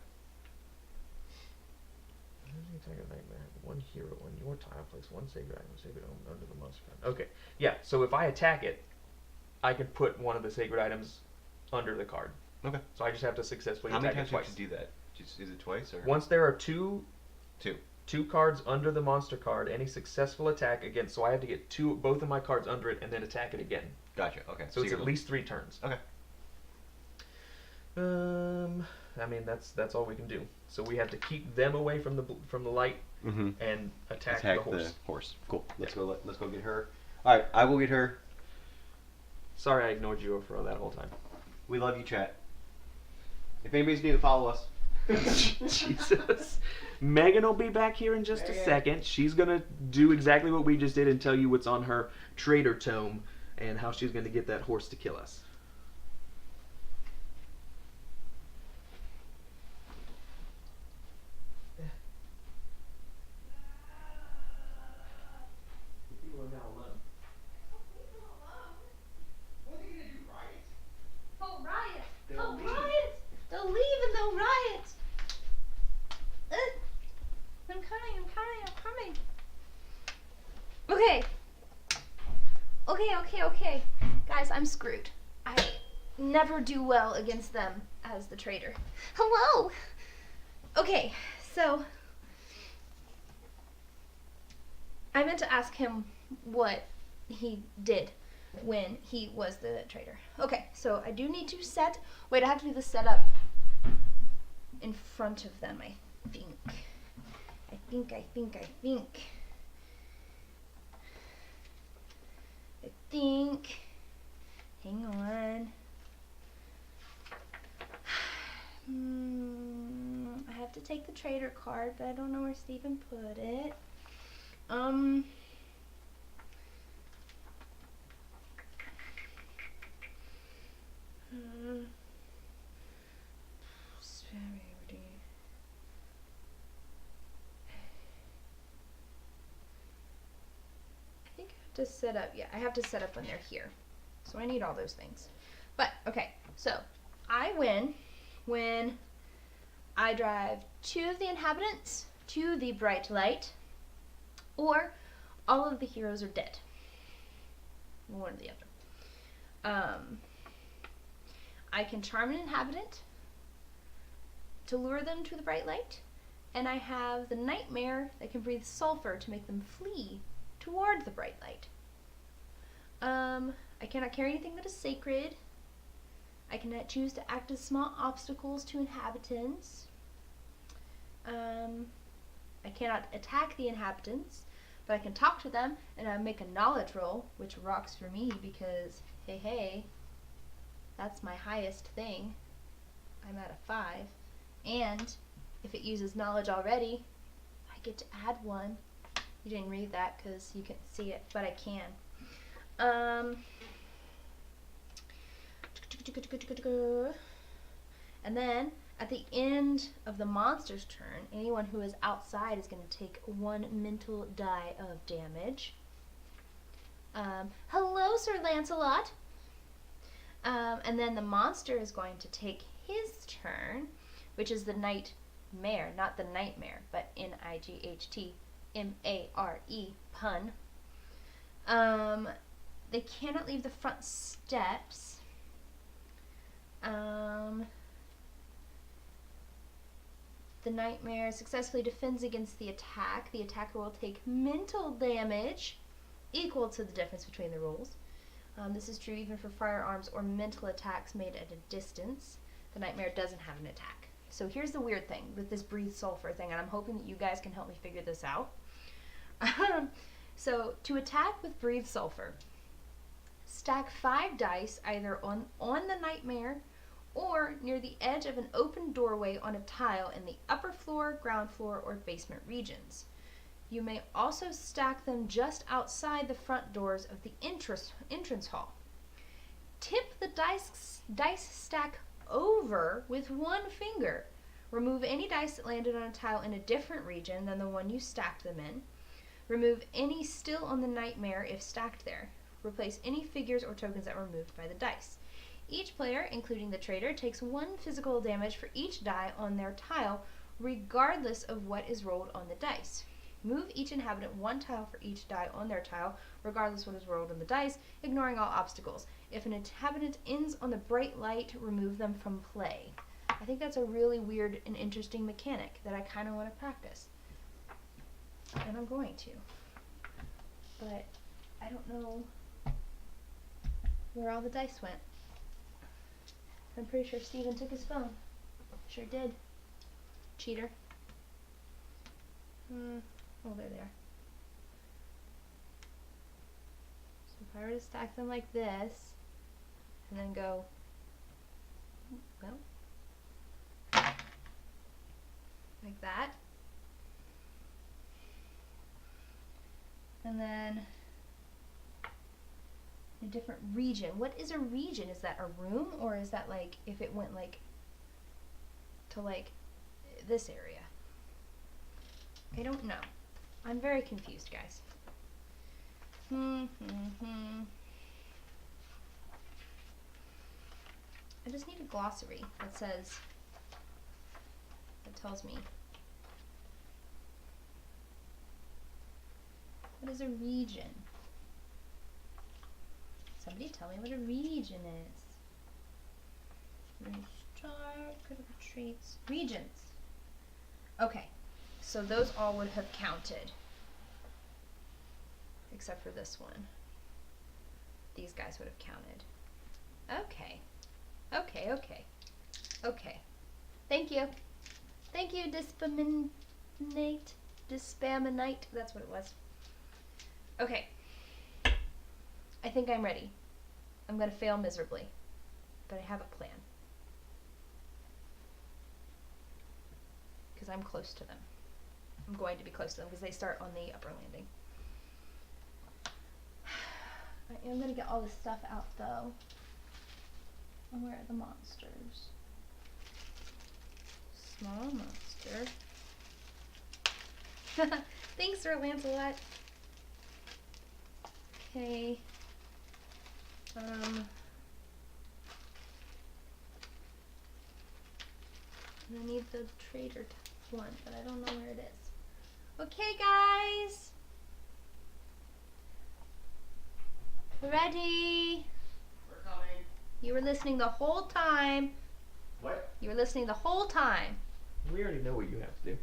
Attack a nightmare, have 1 hero on your tile. Place 1 sacred item or sacred omen under the monster card. Okay. Yeah. So if I attack it, I can put one of the sacred items under the card. Okay. So I just have to successfully How many attack times it do you twice. have to do that? Is it twice or? Once there are 2 2 cards under the monster card, any successful attack against. So I have to get both of my cards under it and then attack it again. Gotcha. Okay. So it's at least 3 turns. Okay. I mean that's all we can do. So we have to keep them away from the light and attack the horse. Cool. Let's go get her. All right, I will get her. Sorry, I ignored you for that whole time. We love you, chat. If anybody's new, follow us. Jesus. Megan will be back here in just a second. She's going to do exactly what we just did and tell you what's on her Traitor tome and how she's going to get that horse to kill us. People are now alone. What are they gonna do, riot? Oh, riot! They'll Oh, leave. riot! They'll leave and they'll riot! I'm coming. Okay. Okay. Guys, I'm screwed. I never do well against them as the traitor. Hello! Okay, so I meant to ask him what he did when he was the traitor. Okay, so I do need to I have to do the setup in front of them, I think. Hang on. I have to take the traitor card, but I don't know where Steven put it. I think I have to set up. Yeah, I have to set up when they're here. So I need all those things. But, okay, so I win when I drive 2 of the inhabitants to the bright light, or all of the heroes are dead. One or the other. I can charm an inhabitant to lure them to the bright light, and I have the nightmare that can breathe sulfur to make them flee toward the bright light. I cannot carry anything that is sacred. I cannot choose to act as small obstacles to inhabitants. I cannot attack the inhabitants, but I can talk to them, and I make a knowledge roll, which rocks for me because, hey, that's my highest thing. I'm at a 5. And if it uses knowledge already, I get to add 1. You didn't read that because you can't see it, but I can. And then at the end of the monster's turn, anyone who is outside is going to take 1 mental die of damage. Hello, Sir Lancelot. And then the monster is going to take his turn, which is the nightmare, not the nightmare, but N-I-G-H-T-M-A-R-E, pun. They cannot leave the front steps. The nightmare successfully defends against the attack. The attacker will take mental damage equal to the difference between the rolls. This is true even for firearms or mental attacks made at a distance. The nightmare doesn't have an attack. So here's the weird thing with this breathe sulfur thing, and I'm hoping that you guys can help me figure this out. So to attack with breathe sulfur, stack 5 dice either on the nightmare or near the edge of an open doorway on a tile in the upper floor, ground floor, or basement regions. You may also stack them just outside the front doors of the entrance hall. Tip the dice stack over with 1 finger. Remove any dice that landed on a tile in a different region than the one you stacked them in. Remove any still on the nightmare if stacked there. Replace any figures or tokens that were moved by the dice. Each player, including the traitor, takes 1 physical damage for each die on their tile, regardless of what is rolled on the dice. Move each inhabitant 1 tile for each die on their tile, regardless of what is rolled on the dice, ignoring all obstacles. If an inhabitant ends on the bright light, remove them from play. I think that's a really weird and interesting mechanic that I kind of want to practice. And I'm going to. But I don't know where all the dice went. I'm pretty sure Steven took his phone. Sure did. Cheater. Oh, they're there. So if I were to stack them like this, and then go, well, like that. And then a different region. What is a region? Is that a room, or is that like if it went like to like this area? I don't know. I'm very confused, guys. I just need a glossary that tells me. What is a region? Somebody tell me what a region is. Restart, critical traits, regions. Okay, so those all would have counted. Except for this one. These guys would have counted. Okay. Okay. Thank you. Thank you, Dispaminite. That's what it was. Okay. I think I'm ready. I'm going to fail miserably. But I have a plan. Because I'm close to them. I'm going to be close to them because they start on the upper landing. I am going to get all this stuff out though. And where are the monsters? Small monster. Thanks, Sir Lancelot. Okay. I need the Traitor one, but I don't know where it is. Okay, guys. Ready? We're coming. You were listening the whole time. What? You were listening the whole time. We already know what you have to do.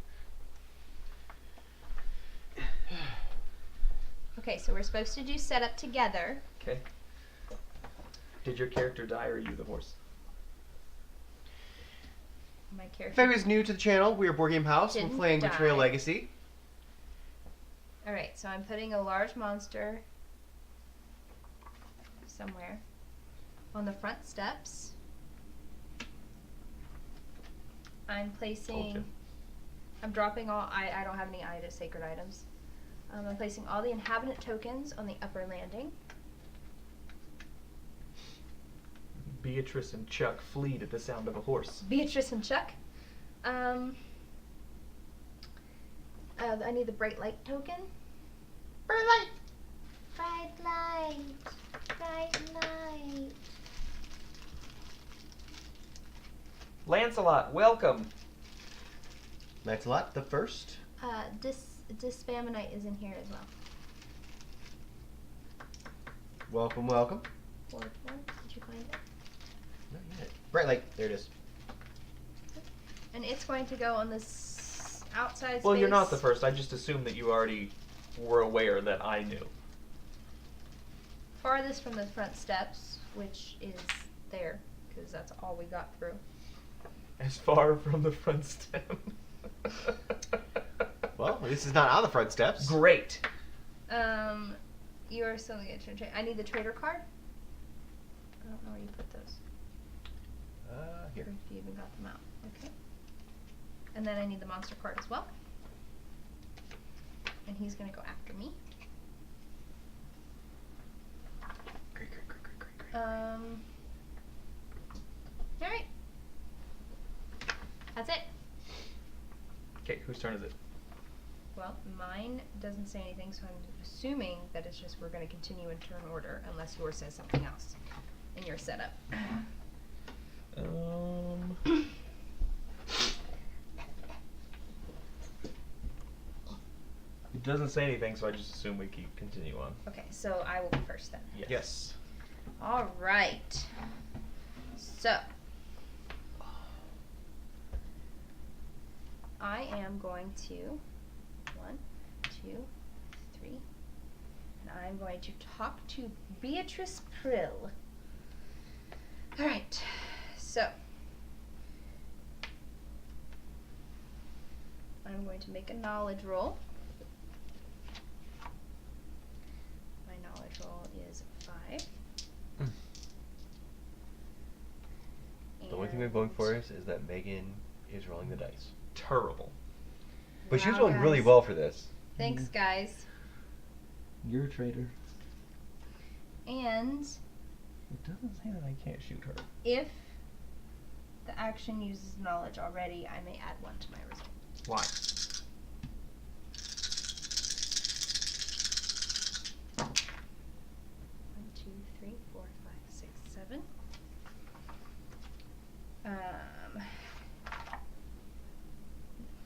Okay, so we're supposed to do setup together. Okay. Did your character die, or are you the horse? My If character. anybody's new to the channel, we are Board Game House. We're Didn't playing Betrayal die. Legacy. Alright, so I'm putting a large monster somewhere on the front steps. I'm placing. Okay. I'm dropping all. I don't have any sacred items. I'm placing all the inhabitant tokens on the upper landing. Beatrice and Chuck fleed at the sound of a horse. Beatrice and Chuck. I need the bright light token. Bright light. Bright light. Bright light. Lancelot, welcome. Lancelot, the first. Dispamonite is in here as well. Welcome, welcome. 4. Did you find it? Not yet. Bright light. There it is. And it's going to go on this outside Well, space. you're not the first. I just assumed that you already were aware that I knew. Farthest from the front steps, which is there, because that's all we got through. As far from the front step. Well, this is not on the front steps. Great. You are still the I need the Traitor card. I don't know where you put those. Here. Or if you even got them out. Okay. And then I need the monster card as well. And he's gonna go after me. Great. Alright. That's it. Okay, whose turn is it? Well, mine doesn't say anything, so I'm assuming that it's just we're going to continue in turn order unless yours says something else in your setup. It doesn't say anything, so I just assume we continue on. Okay, so I will be first then. Yes. All right. So I am going to 1, 2, 3, and I'm going to talk to Beatrice Prill. All right. So I'm going to make a knowledge roll. My knowledge roll is 5. The only thing I'm going for is that Megan is rolling the dice. Terrible. But she's Wow, rolling really guys. well for this. Thanks, guys. You're a traitor. And It doesn't say that I can't shoot her. if the action uses knowledge already, I may add 1 to my result. Why? One, 2, 3, 4, 5, 6, 7.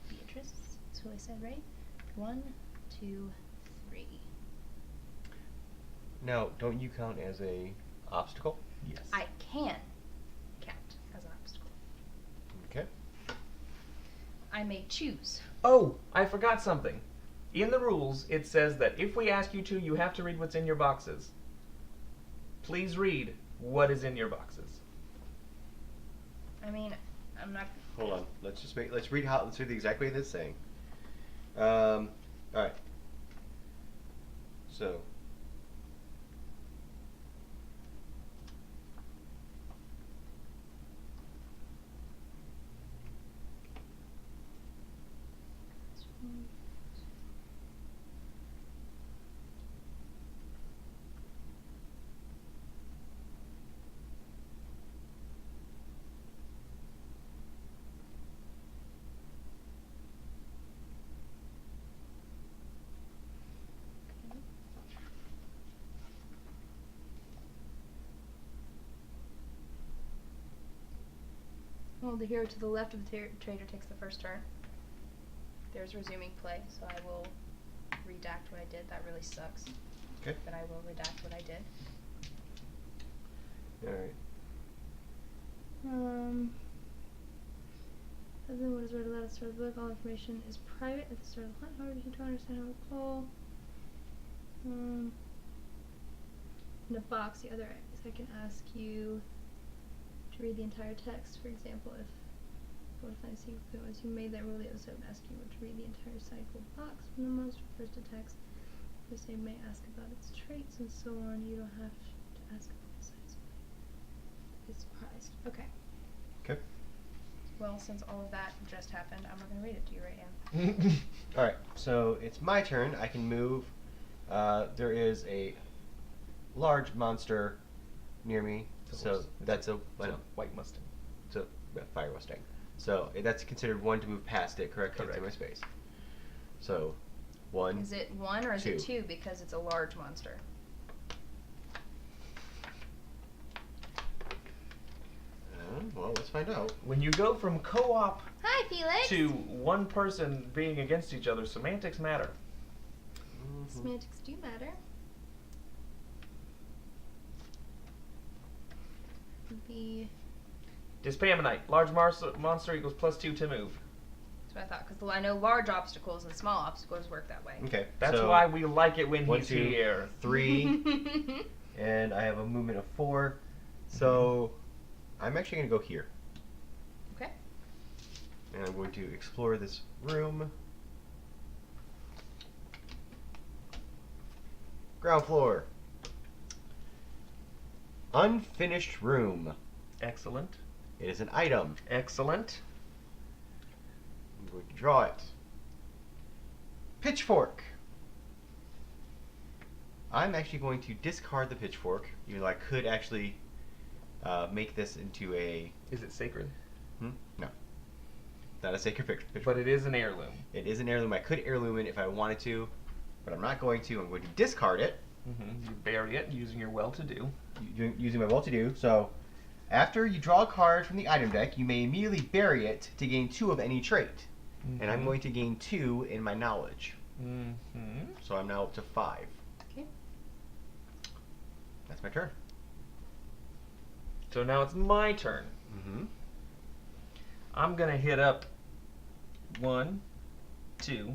Beatrice, that's who I said, right? 1, 2, 3. Now, don't you count as a obstacle? Yes. I can count as an obstacle. Okay. I may choose. Oh, I forgot something. In the rules, it says that if we ask you to, you have to read what's in your boxes. Please read what is in your boxes. I mean, I'm not. Hold on. Let's read the exact way that's saying. All right. So. Well, the hero to the left of the traitor takes the first turn. There's resuming play, so I will redact what I did. That really sucks. Okay. But I will redact what I did. Alright. Other than what is read aloud at the start of the book, all information is private at the start of the hunt. However, you don't understand how to call. In the box, the other is I can ask you to read the entire text. For example, if you want to find a secret clue, as you made that rule, the episode would ask you to read the entire cycle box from the most refers to text. First, they may ask about its traits and so on. You don't have to ask about the size. It's surprised. Okay. Okay. Well, since all of that just happened, I'm not going to read it to you right now. Alright, so it's my turn. I can move. There is a large monster near me. So that's a White Mustang. So Fire Mustang. So that's considered one to move past it, correct? Correct. Into my space. So 1. Is it 1 or is it 2? 2 because it's a large monster? Well, let's find out. When you go from co-op Hi, Felix! to one person being against each other, semantics matter. Semantics do matter. The Dispaminite. Large monster equals +2 to move. That's what I thought, because I know large obstacles and small obstacles work that way. Okay. That's so why we like it when 1, he's 2, here. 3, and I have a movement of 4. So I'm actually going to go here. Okay. And I'm going to explore this room. Ground floor. Unfinished room. Excellent. It is an item. Excellent. I'm going to draw it. Pitchfork. I'm actually going to discard the pitchfork, even though I could actually make this into a... Is it sacred? No. Not a sacred pitchfork. But it is an heirloom. It is an heirloom. I could heirloom it if I wanted to, but I'm not going to. I'm going to discard it. You bury it using your well-to-do. Using my well-to-do. So, after you draw a card from the item deck, you may immediately bury it to gain 2 of any trait. And I'm going to gain 2 in my knowledge. So I'm now up to 5. Okay. That's my turn. So now it's my turn. I'm gonna hit up 1, 2.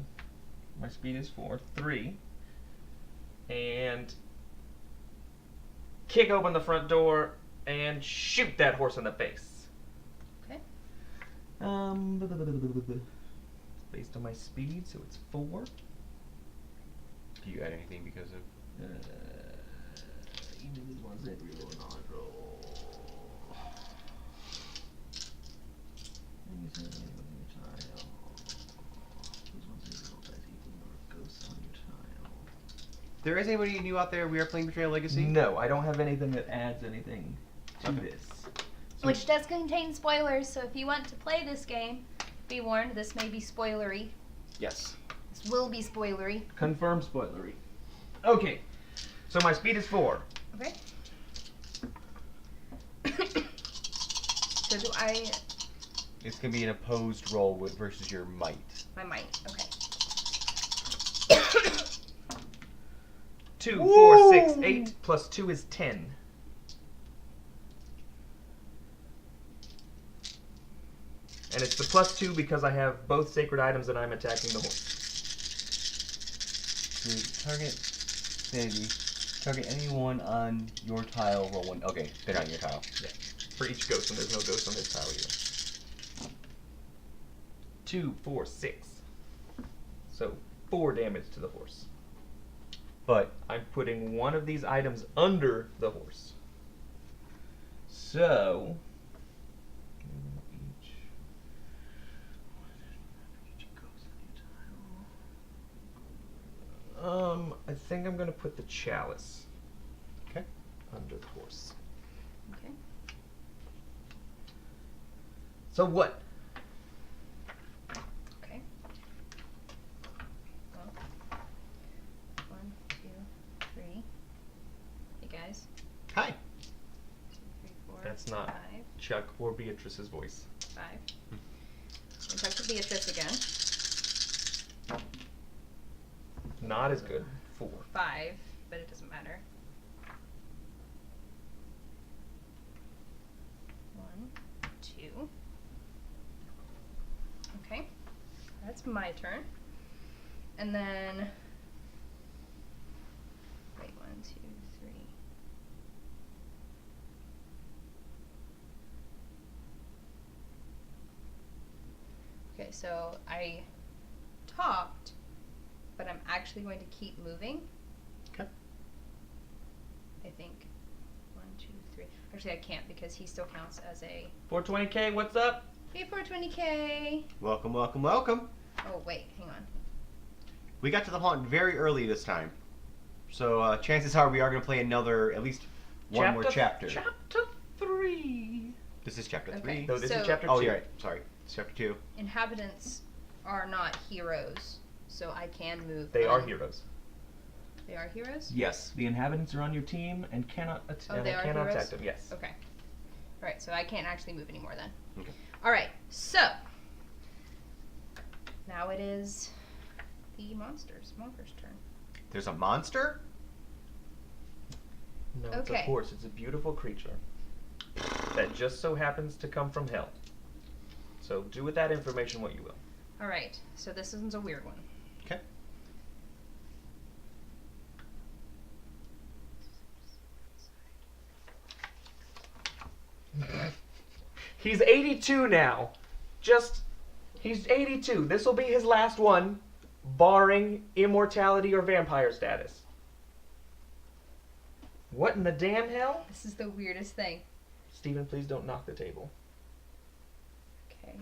My speed is 4, 3, and kick open the front door and shoot that horse in the face. Okay. Based on my speed, so it's 4. Do you add anything because of... There is anybody new out there? We are playing Betrayal Legacy? No, I don't have anything that adds anything to this. So Which does contain spoilers, so if you want to play this game, be warned, this may be spoilery. Yes. This will be spoilery. confirmed spoilery. Okay, so my speed is 4. Okay. So do I... It's going to be an opposed roll versus your might. My might, okay. 2, 4, 6, 8 plus 2 is 10. And it's the +2 because I have both sacred items and I'm attacking the horse. So target sanity. Target anyone on your tile. Roll 1. Okay, they're not on your tile. Yeah. For each ghost, and there's no ghost on this tile either. 2, 4, 6. So 4 damage to the horse. But I'm putting one of these items under the horse. So I think I'm gonna put the chalice under the horse. Okay. So what? Okay. Well, 1, 2, 3. Hey guys. hi. 2, 3, 4. That's not 5. Chuck or Beatrice's voice. 5. Beatrice again. Not as good. 4. 5, but it doesn't matter. 1, 2. Okay, that's my turn. And then, wait, 1, 2, 3. Okay, so I talked, but I'm actually going to keep moving. Okay. I think 1, 2, 3. Actually, I can't because he still counts as a 420k, what's up? Hey, 420k. Welcome, welcome, welcome. Oh wait, hang on. We got to the haunt very early this time. So chances are we are going to play another, at least one more chapter. Chapter 3. This is chapter Okay. 3. No, this So- is chapter 2. Oh, you're right. Sorry. It's chapter 2. Inhabitants are not heroes, so I can move. They are them. heroes. They are heroes. Yes, the inhabitants are on your team and cannot Oh, they are cannot heroes? attack them. Yes. Okay. All right, so I can't actually move anymore then. Okay. All right, so now it is the monster's turn. There's a monster? No, it's a Okay. horse. It's a beautiful creature that just so happens to come from hell. So do with that information what you will. All right, so this one's a weird one. Okay. He's 82 now. He's 82. This will be his last one, barring immortality or vampire status. What in the damn hell? This is the weirdest thing. Steven, please don't knock the table. Okay.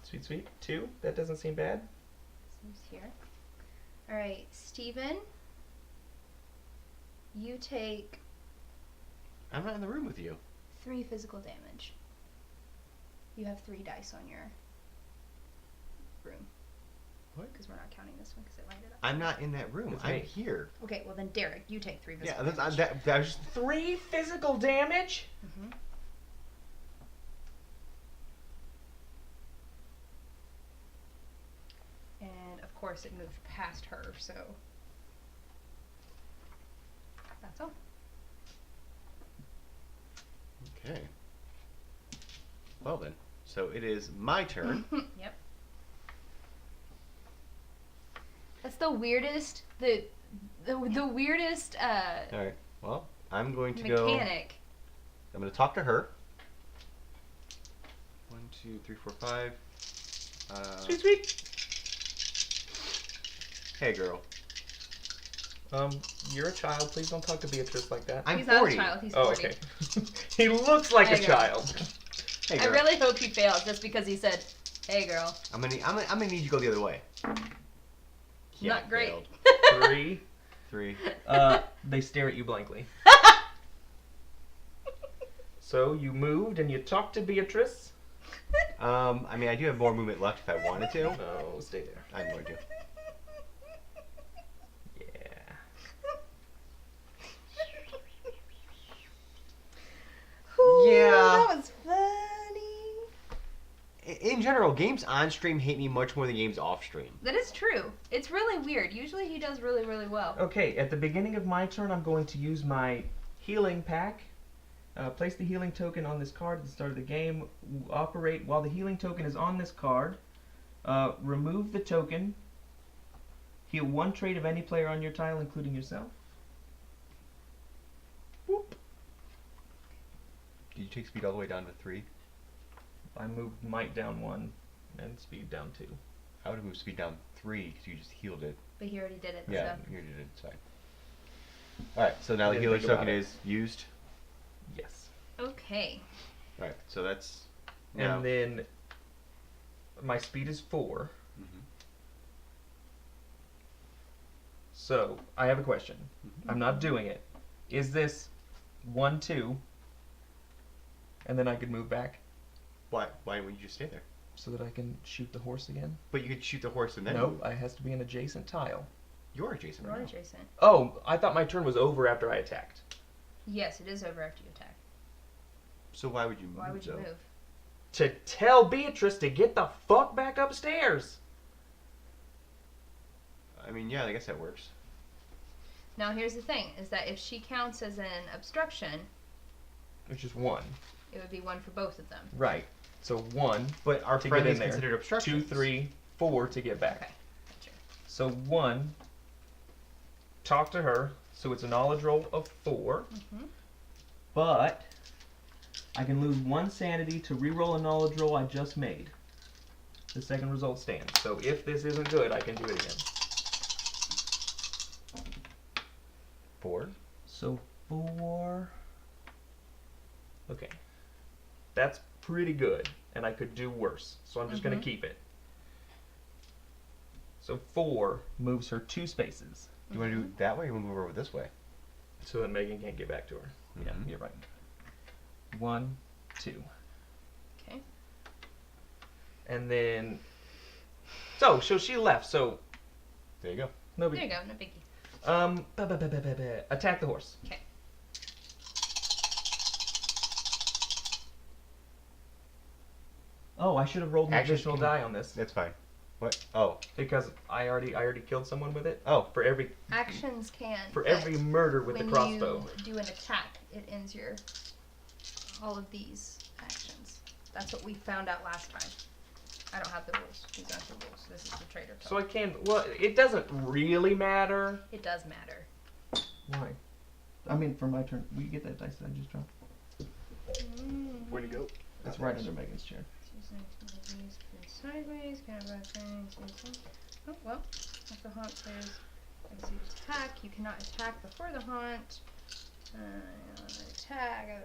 Sweet, sweet. 2? That doesn't seem bad. Seems here. All right, Steven, you take I'm not in the room with you. 3 physical damage. You have 3 dice on your room. What? Because we're not counting this one because it lighted up. I'm not in that room. It's I'm me. here. Okay, well then Derek, you take 3 Yeah, physical that's, damage. that was just... 3 physical damage? Mhm. And of course it moved past her, so that's all. Okay. Well then, so it is my turn. Yep. That's the weirdest, the weirdest All right. Well, I'm going to go. mechanic. I'm going to talk to her. 1, 2, 3, 4, 5. Sweet, sweet. Hey, girl. You're a child. Please don't talk to Beatrice like that. I'm He's 40. not a child, he's Oh, 40. okay. He looks like There a you go. child. Hey, I girl. really hope he fails just because he said, "Hey, girl." I'm gonna need you to go the other way. Yeah, Not great. failed. 3. 3. They stare at you blankly. So you moved and you talked to Beatrice. I mean, I do have more movement left if I wanted to. No, stay there. I'm going to. Yeah. Ooh, Yeah. That was funny. In general, games on stream hate me much more than games off stream. That is true. It's really weird. Usually he does really, really well. Okay, at the beginning of my turn, I'm going to use my healing pack. Place the healing token on this card at the start of the game. Operate while the healing token is on this card. Remove the token. Heal 1 trait of any player on your tile, including yourself. Whoop. Did you take speed all the way down to 3? I moved might down 1 and speed down 2. I would have moved speed down 3 because you just healed it. But he already did it. Yeah, So. you did it. Sorry. Alright, so now I the didn't healer's think about token it. is used. Yes. Okay. Alright, so that's. Now. And then my speed is 4. Mhm. So I have a question. Mhm. I'm not doing it. Is this 1, 2, and then I could move back Why would you just stay there? so that I can shoot the horse again? But you could shoot the horse and then No, move. it has to be an adjacent tile. You're adjacent You're right now. adjacent. Oh, I thought my turn was over after I attacked. Yes, it is over after you attack. So why would you move? Why would you though? move? To tell Beatrice to get the fuck back upstairs. I mean, yeah, I guess that works. Now here's the thing: is that if she counts as an obstruction, Which is 1. it would be 1 for both of them. Right. So 1 But our to friend get is in there. considered obstruction. 2, 3, 4 to get back. Okay, gotcha. So 1. Talk to her. So it's a knowledge roll of 4. Mm-hmm. But I can lose 1 sanity to re-roll a knowledge roll I just made. The second result stands. So if this isn't good, I can do it again. 4. So 4. Okay. That's pretty good, and I could do worse. So I'm just going to keep it. So 4 moves her 2 spaces. Do you want to do it that way or move her over this way? So that Megan can't get back to her. Yeah, Mhm. you're right. 1, 2. Okay. And then... So she left, so... There you go. No There big... you go, no biggie. Attack the horse. Okay. Oh, I should have rolled an Actually, additional die on this. That's fine. What? Oh. Because I already killed someone with it. Oh. For every Actions can. but every murder with the when crossbow. you do an attack, it ends your all of these actions. That's what we found out last time. I don't have the rules. These aren't the rules. This is the traitor code. So I can. Well, it doesn't really matter. It does matter. Why? I mean, for my turn, will you get that dice that I just dropped? Where'd it go? It's right under Megan's chair. Sideways, oh well. If the haunt says execute attack, you cannot attack before the haunt.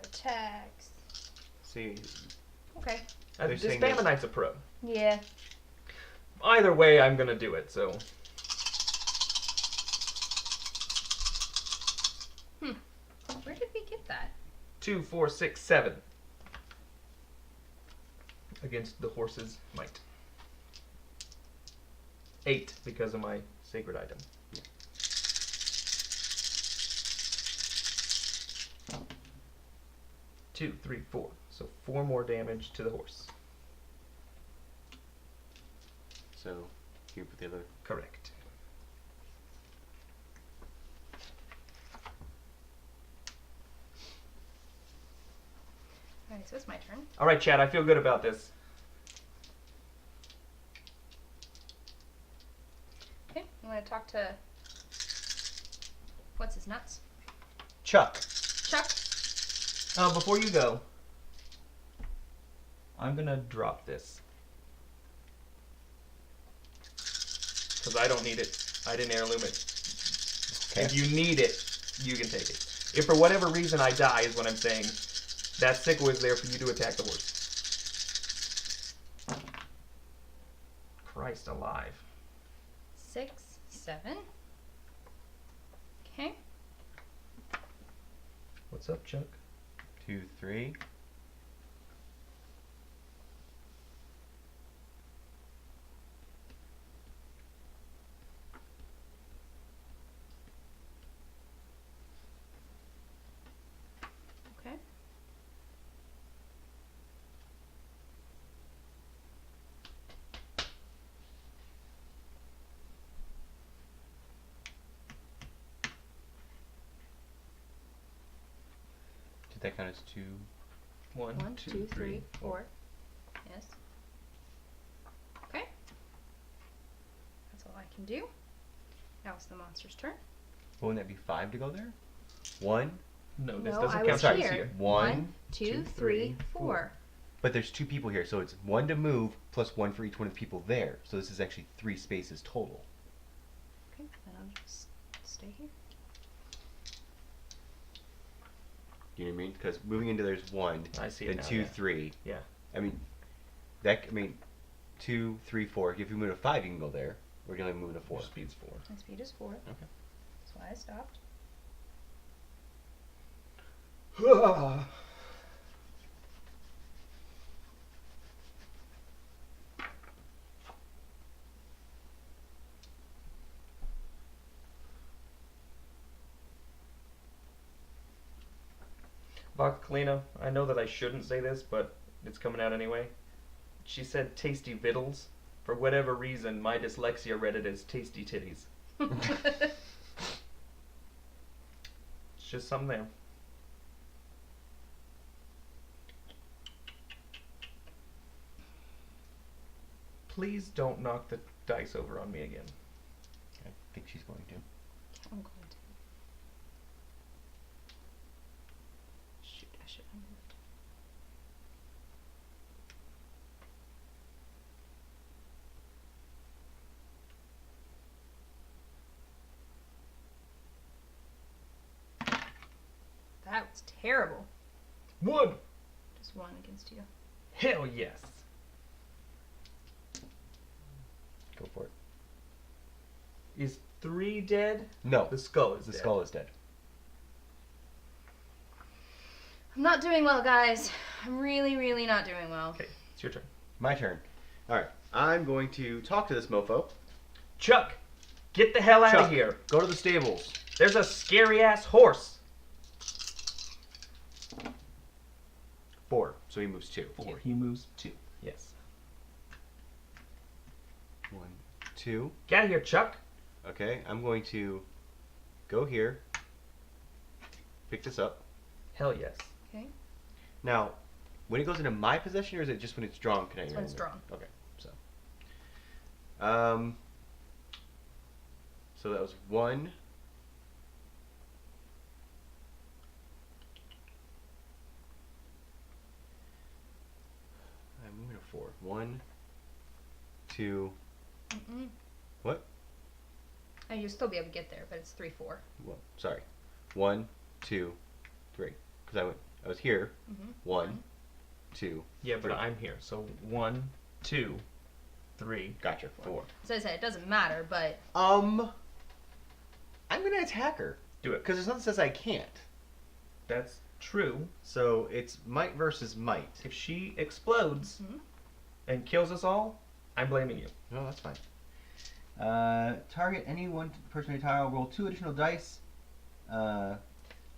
Attacks. See, Okay. They're This saying Spammer that- Knight's a pro. Yeah. Either way, I'm gonna do it. So Where did we get that? 2, 4, 6, 7 against the horse's might. 8 because of my sacred item. Two, 3, 4. So 4 more damage to the horse. so you put the other. Correct. Alright, so it's my turn. All right, Chad. I feel good about this. Okay, I'm gonna talk to what's his nuts? Chuck. Chuck. Before you go, I'm gonna drop this because I don't need it. I didn't heirloom it. Okay. If you need it, you can take it. If for whatever reason I die, is what I'm saying. That sickle is there for you to attack the horse. Christ alive. 6, 7. Okay. What's up, Chuck? 2, 3. Okay. Did that count as 2? 1, 1, 2, 3, 4. Yes. Okay. That's all I can do. Now it's the monster's turn. Wouldn't that be 5 to go there? 1. No, this No, doesn't I count. was Chuck's here. here. 1. 2, 3, 4. But there's 2 people here, so it's 1 to move plus 1 for each one of the people there. So this is actually 3 spaces total. Okay, then I'll just stay here. You know what I mean? Because moving into there's 1, I see it then now, 2, yeah. 3. Yeah. I mean, 2, 3, 4. If you move to 5, you can go there. We're gonna move to 4. Your speed's 4. My speed is 4. Okay. That's why I stopped. Kalina, I know that I shouldn't say this, but it's coming out anyway. She said tasty vittles. For whatever reason, my dyslexia read it as tasty titties. It's just something there. Please don't knock the dice over on me again. I think she's going to. I'm going to. Shoot, I should have moved. That was terrible. 1. Just one against you. Hell yes. Go for it. Is 3 dead? No. The skull is The dead. skull is dead. I'm not doing well, guys. I'm really, really not doing well. Okay, it's your turn. My turn. Alright. I'm going to talk to this mofo. Chuck, get the hell out Chuck, of here. Go to the stables. There's a scary ass horse. 4. So he moves 2. 4. He moves 2. Yes. 1, 2. Get out of here, Chuck. Okay. I'm going to go here. Pick this up. Hell yes. Okay. Now, when it goes into my possession, or is it just when it's drawn? Can I? It's when it's drawn. Okay. So. So that was 1. I'm moving to 4. 1, 2. Mm-mm. What? Oh, you'll still be able to get there, but it's 3, 4. Well, sorry. 1, 2, 3. Because I was here. Mm-hmm. 1, 2. Yeah, but 3. I'm here. So 1, 2, 3. Gotcha. 4. As I said, it doesn't matter, but I'm gonna attack her. Do it. Because there's nothing that says I can't. That's true. So it's might versus might. If she explodes Mhm. and kills us all, I'm blaming you. No, that's fine. Target any one person in a tile. Roll 2 additional dice.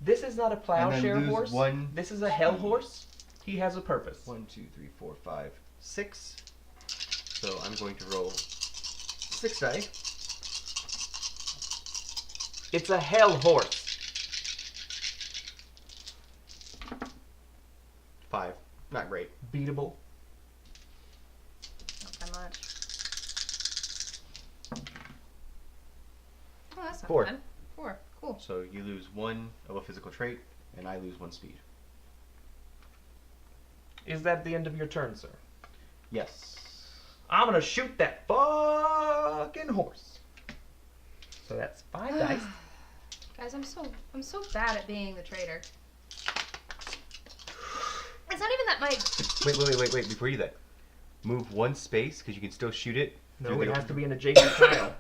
This is not a And then plowshare lose horse. 1. This is a hell horse. He has a purpose. 1, 2, 3, 4, 5, 6. So I'm going to roll 6 dice. It's a hell horse. 5. Not great. Beatable. not that much. Oh, that's not 4. bad. 4. Cool. So you lose 1 of a physical trait, and I lose 1 speed. Is that the end of your turn, sir? Yes. I'm gonna shoot that fucking horse. So that's 5 dice. Guys, I'm so bad at being the traitor. It's not even that my Wait. Before you do that, move 1 space because you can still shoot it. No, through it the has open- to be an adjacent tile.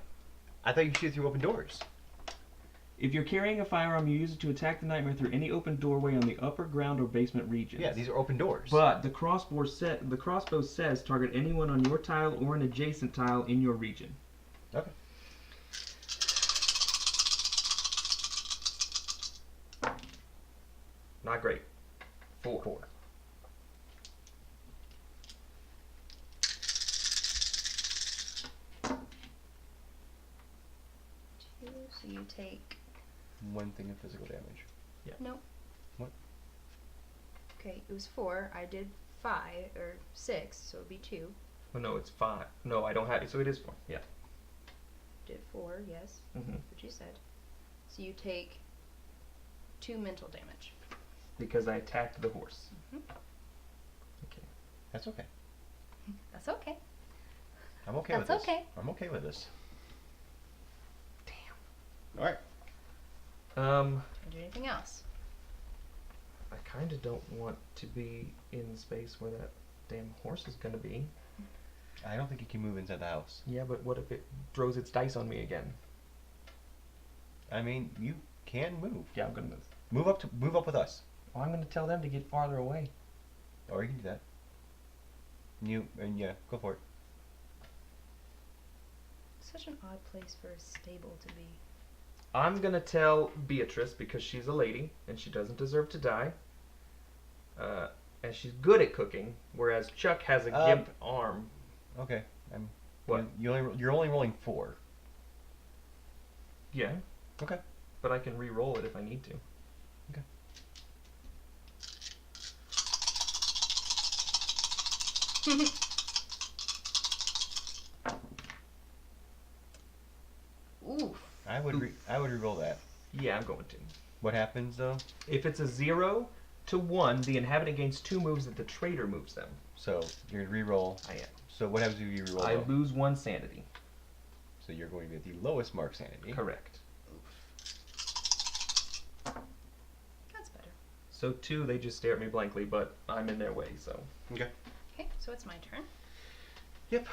I thought you could shoot it through open doors. If you're carrying a firearm, you use it to attack the nightmare through any open doorway on the upper ground or basement regions. Yeah, these are open doors. But the crossbow says target anyone on your tile or an adjacent tile in your region. Okay. Not great. 4. 4. So you take 1 thing of physical damage. no. What? Okay, it was 4. I did 5 or 6, so it'd be 2. Oh, no, it's 5. No, I don't have it. So it is 4. Yeah. Did 4, yes. Mm-hmm. That's what you said. So you take 2 mental damage. Because I attacked the horse. Mhm. Okay. That's okay. That's okay. I'm okay with That's this. okay. I'm okay with this. Damn. All right. Can do anything else? I kind of don't want to be in the space where that damn horse is going to be. I don't think you can move inside the house. Yeah, but what if it throws its dice on me again? I mean, you can move. Yeah, I'm going to move. Move up with us. Well, I'm going to tell them to get farther away. Or you can do that. Yeah, go for it. Such an odd place for a stable to be. I'm going to tell Beatrice, because she's a lady and she doesn't deserve to die, as she's good at cooking, whereas Chuck has a gimp arm. Okay. What? You're only rolling 4. Yeah. Okay. But I can re-roll it if I need to. Okay. Oof. I would re-roll that. Yeah, I'm going to. What happens though? If it's a 0 to 1, the inhabitant gains 2 moves that the traitor moves them. So you're gonna re-roll. I am. So what happens if you re-roll? I though? lose 1 sanity. So you're going to get the lowest mark sanity. Correct. That's better. So 2, they just stare at me blankly, but I'm in their way, so. Okay. Okay, so it's my turn. Yep.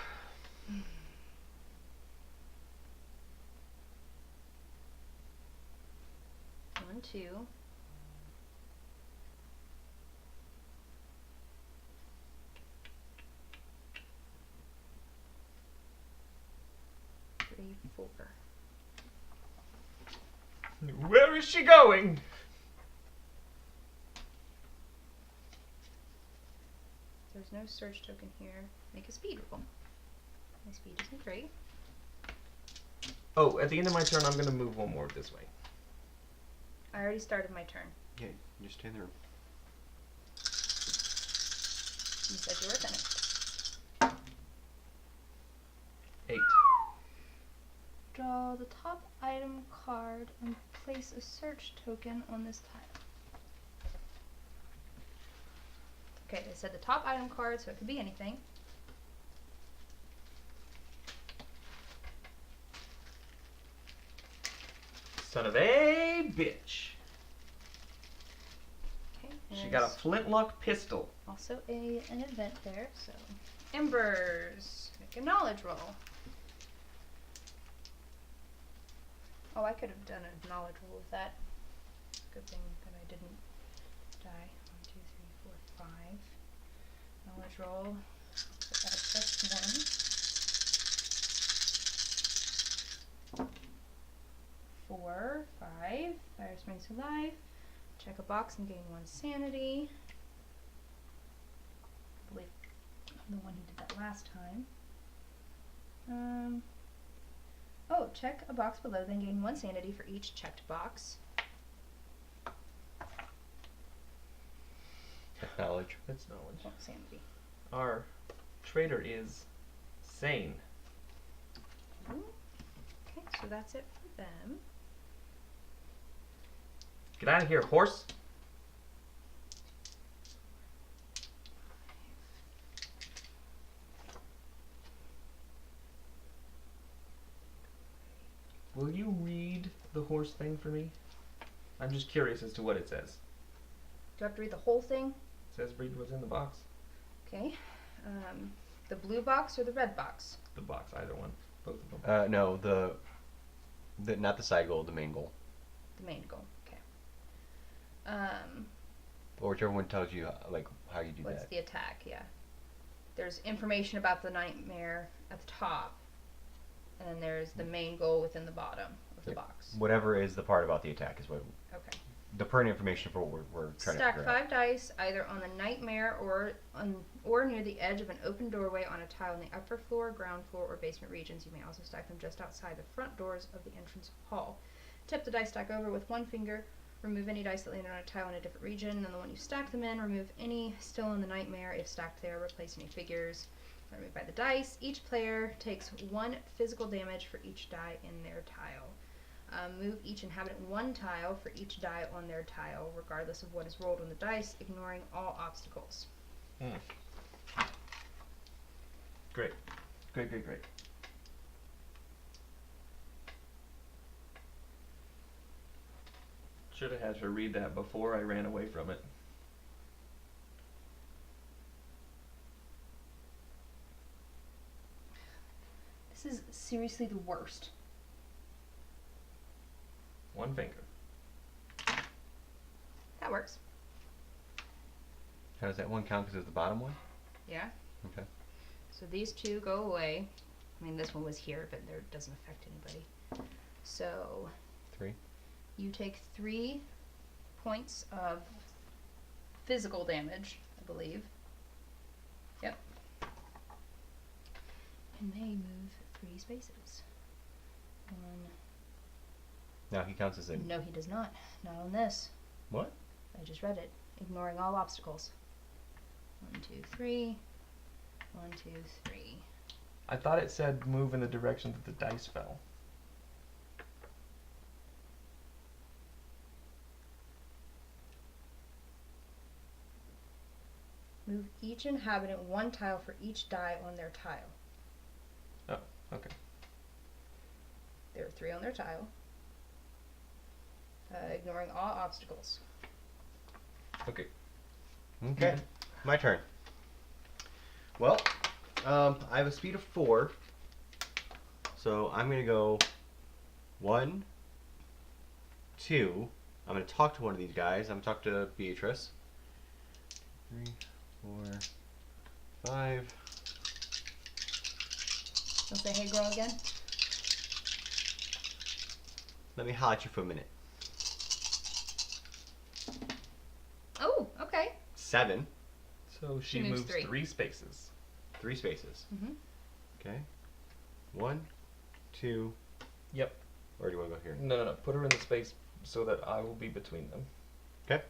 One, 2. 3, 4. Where is she going? There's no search token here. Make a speed roll. My speed isn't great. Oh, at the end of my turn, I'm going to move 1 more this way. I already started my turn. Yeah, you stand there. You said you were finished. 8. Draw the top item card and place a search token on this tile. Okay, they said the top item card, so it could be anything. Son of a bitch. Okay, She got a flintlock pistol. also an event there, so embers. Make a knowledge roll. Oh, I could have done a knowledge roll with that. Good thing that I didn't die. 1, 2, 3, 4, 5. Knowledge roll. Put that at +1. 4, 5. Fire springs to life. Check a box and gain 1 sanity. I believe I'm the one who did that last time. Oh, check a box below, then gain 1 sanity for each checked box. That's knowledge. That's knowledge. Oh, sanity. Our traitor is sane. Ooh. Okay, so that's it for them. Get out of here, horse. Will you read the horse thing for me? I'm just curious as to what it says. Do I have to read the whole thing? It says read what's in the box. Okay. The blue box or the red box? The box, either one. Both of them. No, the not the side goal, the main goal. The main goal. Okay. Or whichever one tells you like how you do What's that. the attack? Yeah. There's information about the nightmare at the top, and then there's the main goal within the bottom of the box. Whatever is the part about the attack is what Okay. the pertinent information for what we're trying Stack to figure 5 dice either on the nightmare or near the edge of an open doorway on a tile in the upper floor, ground floor, or basement regions. You may also stack them just outside the front doors of the entrance hall. Tip the dice stack over with 1 finger. Remove any dice that landed on a tile in a different region, and the one you stack them in. Remove any still in the nightmare if stacked there. Replace any figures removed by the dice. Each player takes 1 physical damage for each die in their tile. Move each inhabitant 1 tile for each die on their tile, regardless of what is rolled on the dice, ignoring all obstacles. Great. Great. Should have had her read that before I ran away from it. This is seriously the worst. 1 finger. That works. How does that one count because it's the bottom one? Yeah? Okay. So these 2 go away. I mean, this one was here, but it doesn't affect anybody. So 3. you take 3 points of physical damage, I believe. Yep. And they move 3 spaces. 1. Now he counts as in. No, he does not. Not on this. What? I just read it. Ignoring all obstacles. 1, 2, 3. 1, 2, 3. I thought it said move in the direction that the dice fell. Move each inhabitant 1 tile for each die on their tile. Oh, okay. There are 3 on their tile. Ignoring all obstacles. Okay. Okay. My turn. Well, I have a speed of 4. So I'm going to go 1, 2. I'm going to talk to one of these guys. I'm going to talk to Beatrice. 3, 4, 5. Don't say hey girl again. Let me holler at you for a minute. Oh, okay. 7. So She she moves moves 3. 3 spaces. 3 spaces. Mm-hmm. Okay. 1, 2. Yep. Or do you want to go here? No. Put her in the space so that I will be between them. Okay.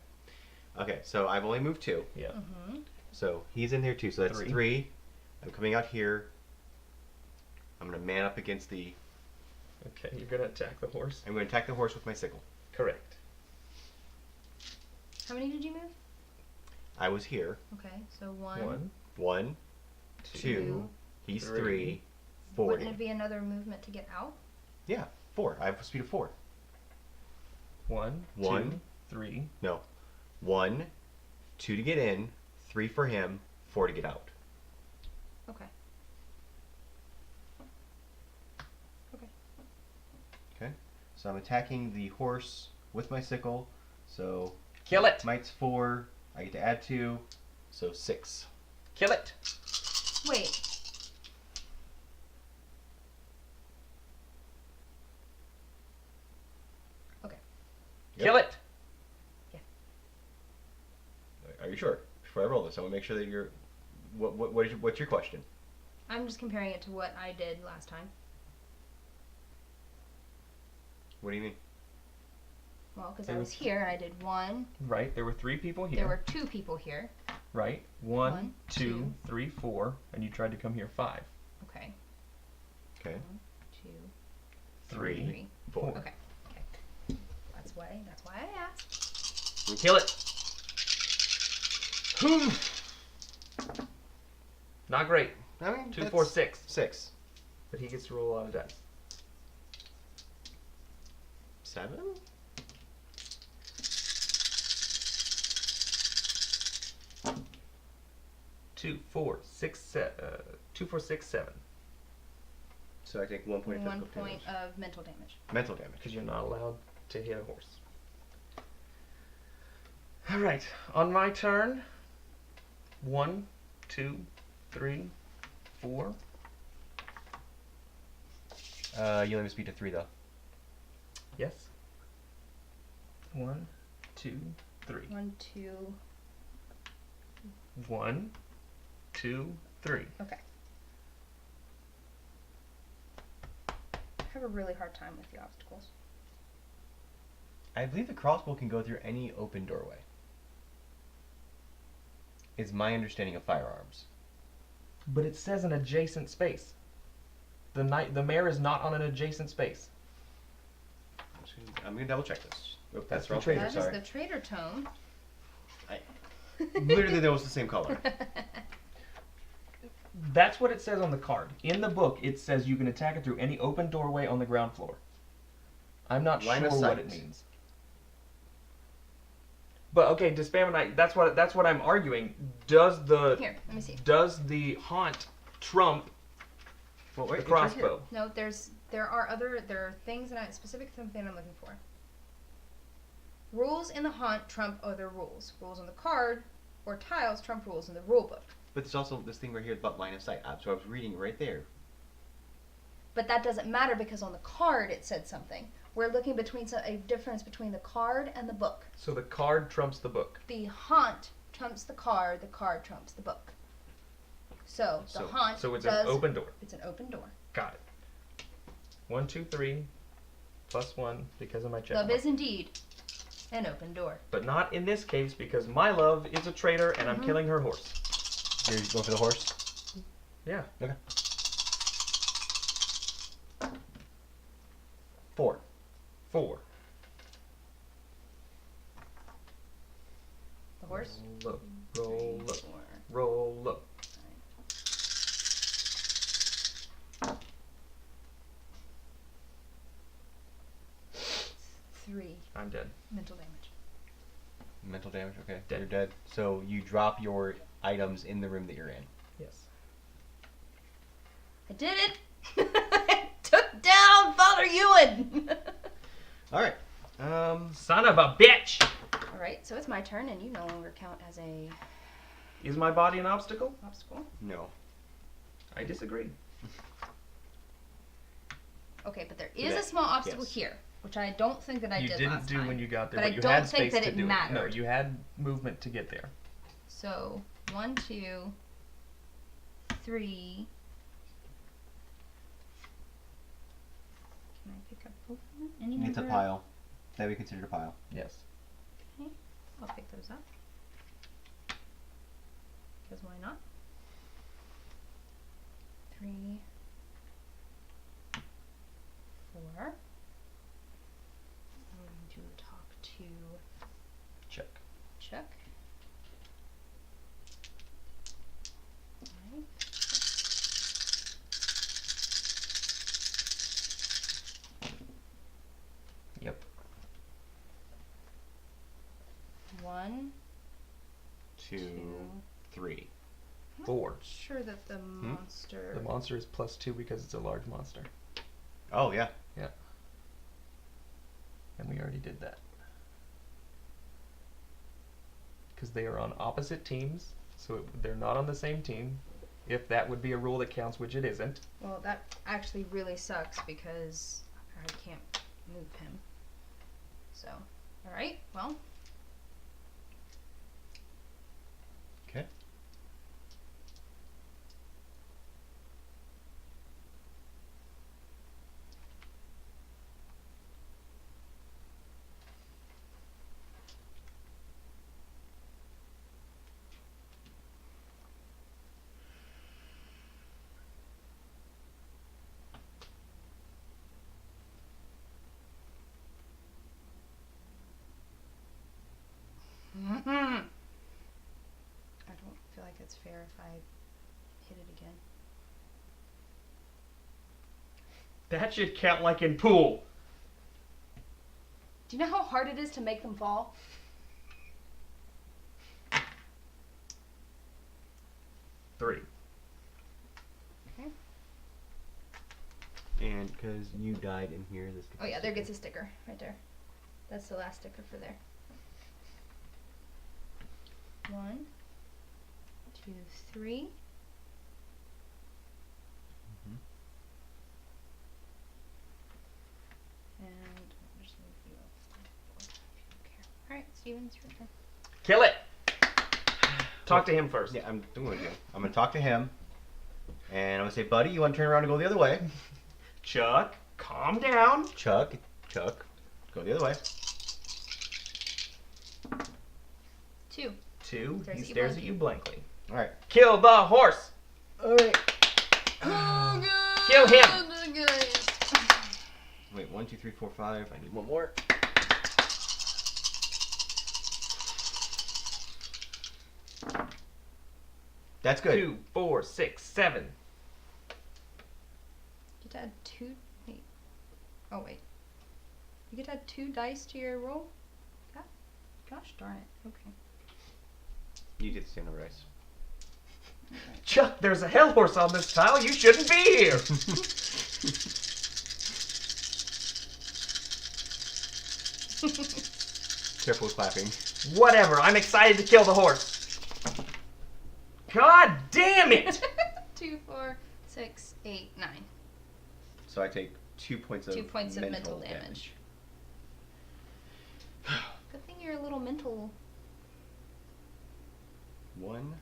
Okay, so I've only moved 2. Yeah. Mm-hmm. So he's in here too. So that's 3. 3. I'm coming out here. I'm going to man up against the... Okay, you're gonna attack the horse. I'm going to attack the horse with my sickle. Correct. How many did you move? I was here. Okay, so 1. 1, 2. Two, He's 3, 3. 40. Wouldn't it be another movement to get out? Yeah, 4. I have a speed of 4. 1, 1. 2, 3. No. 1, 2 to get in, 3 for him, 4 to get out. Okay. Okay. So I'm attacking the horse with my sickle. So Kill it. might's 4. I get to add 2. So 6. Kill it. Wait. Yep. Kill it. Are you sure? Before I roll this, I want to make sure that you're... What's your question? I'm just comparing it to what I did last time. What do you mean? Well, because There I was- was here and I did 1. Right. There were 3 people here. There were 2 people here. Right. 1, One, 2, two. 3, 4, and you tried to come here 5. Okay. Okay. 2, 3. 3. 4. Okay. Okay. That's why I asked. Kill it. Not great. I mean, 2, 4, 6. 6. But he gets to roll a lot of dice. 7? Two, 4, 6, 7. So I take 1 point of 1 physical point damage. of mental damage. Mental damage. Because you're not allowed to hit a horse. Alright, on my turn. 1, 2, 3, 4. You only have a speed of 3 though. Yes. 1, 2, 3. 1, 2. 1, 2, 3. Okay. I have a really hard time with the obstacles. I believe the crossbow can go through any open doorway. Is my understanding of firearms. But it says an adjacent space. The mayor is not on an adjacent space. I'm gonna double check this. Oh, That's the wrong traitor, page, That is sorry. the traitor tome. Literally, that was the same color. That's what it says on the card. In the book, it says you can attack it through any open doorway on the ground floor. I'm not Line of sure what sight. it means. But okay, Dispamonite, that's what I'm arguing. Does the Here, let me see. haunt trump Well, the wait, it's right here. crossbow? No, there are things that specific something I'm looking for. Rules in the haunt trump other rules. Rules on the card or tiles trump rules in the rule book. But there's also this thing right here about line of sight. So I was reading right there. But that doesn't matter because on the card it said something. We're looking between a difference between the card and the book. So the card trumps the book. The haunt trumps the card trumps the book. So the haunt So it's does, an open door. It's an open door. Got it. 1, 2, 3, +1 because of my check. Love is indeed an open door. But not in this case because my love is a traitor and I'm killing her horse. You're going for the horse? Yeah. Okay. 4. 4. The horse? Roll up. Roll up. 4. Roll up. 3. I'm dead. Mental damage. Mental damage, okay. Dead. You're dead. So you drop your items in the room that you're in. Yes. I did it! Took down Father Ewan! Alright. Son of a bitch! Alright, so it's my turn, and you no longer count as a Is my body an obstacle? obstacle. No. I disagree. Okay, but there is Yeah, a small obstacle yes. here, which I don't think that I You did didn't last do time. when you got there, But I you don't had think space that to it do mattered. it. No, you had movement to get there. So, 1, 2, 3. Can I pick up both of them? Any It's a number? pile. That would be considered a pile. Yes. I'll pick those up. Because why not? 3, 4. I'm going to talk to Check. Chuck. 5. Yep. 1, 2, 3. 4. Sure that the monster. The monster is +2 because it's a large monster. Oh, yeah. And we already did that. Because they are on opposite teams, so they're not on the same team. If that would be a rule that counts, which it isn't. Well, that actually really sucks because I can't move him. So, alright, well. Okay. I don't feel like it's fair if I hit it again. That should count like in pool. Do you know how hard it is to make them fall? Three. Okay. And because you died in here, this. Oh yeah, there gets a sticker right there. That's the last sticker for there. 1, 2, 3. And I'll just move you off the board if you don't care. Alright, Steven, it's your turn. Kill it. Talk to him first. Yeah, I'm doing it. I'm gonna talk to him, and I'm gonna say, buddy, you want to turn around and go the other way? Chuck, calm down. Chuck, go the other way. 2. 2. Stares He at you stares at you blankly. All right. Kill the horse. All right. Kill him. Wait, 1, 2, 3, 4, 5. I need one more. That's good. 2, 4, 6, 7. You get to add 2. Wait. Oh, wait. You get to add 2 dice to your roll? Gosh darn it. Okay. You get the same number of dice. Chuck, there's a hell horse on this tile. You shouldn't be here. Careful with clapping. Whatever. I'm excited to kill the horse. God damn it. 2, 4, 6, 8, 9. So I take 2 points of 2 points of mental damage. Good thing you're a little mental. 1,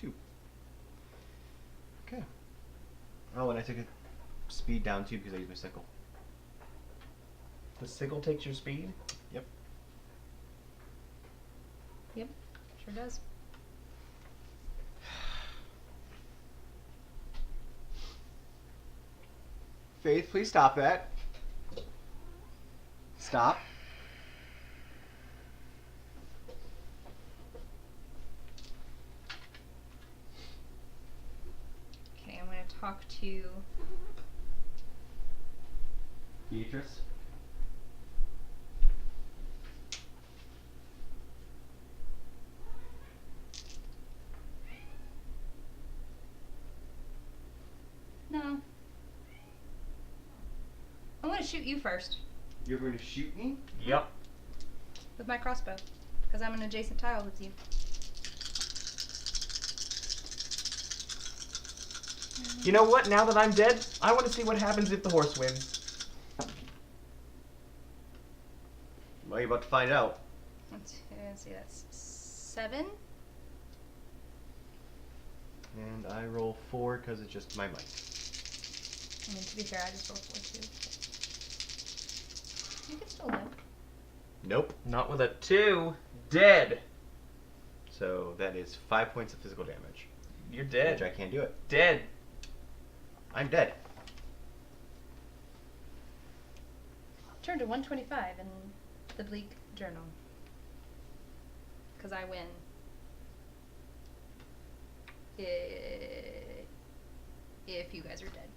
2. Okay. Oh, and I took a speed down too because I used my sickle. The sickle takes your speed? Yep. Yep, sure does. Faith, please stop that. Stop. Okay, I'm going to talk to Beatrice. No. I'm going to shoot you first You're going to shoot me? Yep. with my crossbow because I'm an adjacent tile with you. You know what? Now that I'm dead, I want to see what happens if the horse wins. Well, you're about to find out. Let's see, that's 7. And I roll 4 because it's just my might. I mean, to be fair, I just rolled 4 too. You can still live. Nope. Not with a 2. Dead. So that is 5 points of physical damage. You're Which dead. I can't do it. Dead. I'm dead. Turn to 125 in the Bleak Journal. Because I win. If you guys are dead.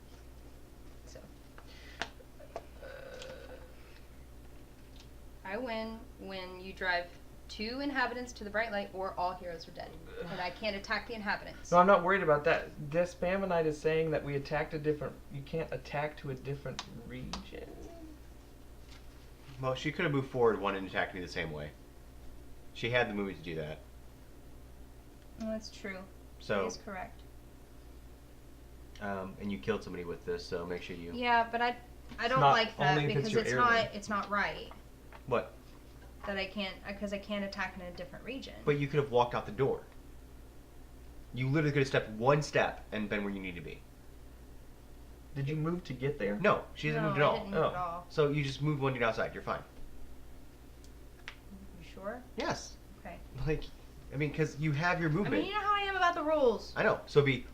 So. I win when you drive 2 inhabitants to the bright light or all heroes are dead. And I can't attack the inhabitants. No, I'm not worried about that. Despamonite is saying that we attacked a different... You can't attack to a different region. Well, she could have moved forward 1 and attacked me the same way. She had the movement to do that. Well, that's true. So, That is correct. and you killed somebody with this, so make sure you... Yeah, but I don't not like that only if it's because your it's heirloom. not right What? that I can't attack in a different region. But you could have walked out the door. You literally could have stepped 1 step and been where you need to be. Did you move to get there? No, she hasn't moved at I all. didn't move at Oh. all. So you just move 1 unit outside. You're fine. You sure? Yes. Okay. Like, I mean, because you have your I movement. mean, you know how I am about the rules. I know. So it'd be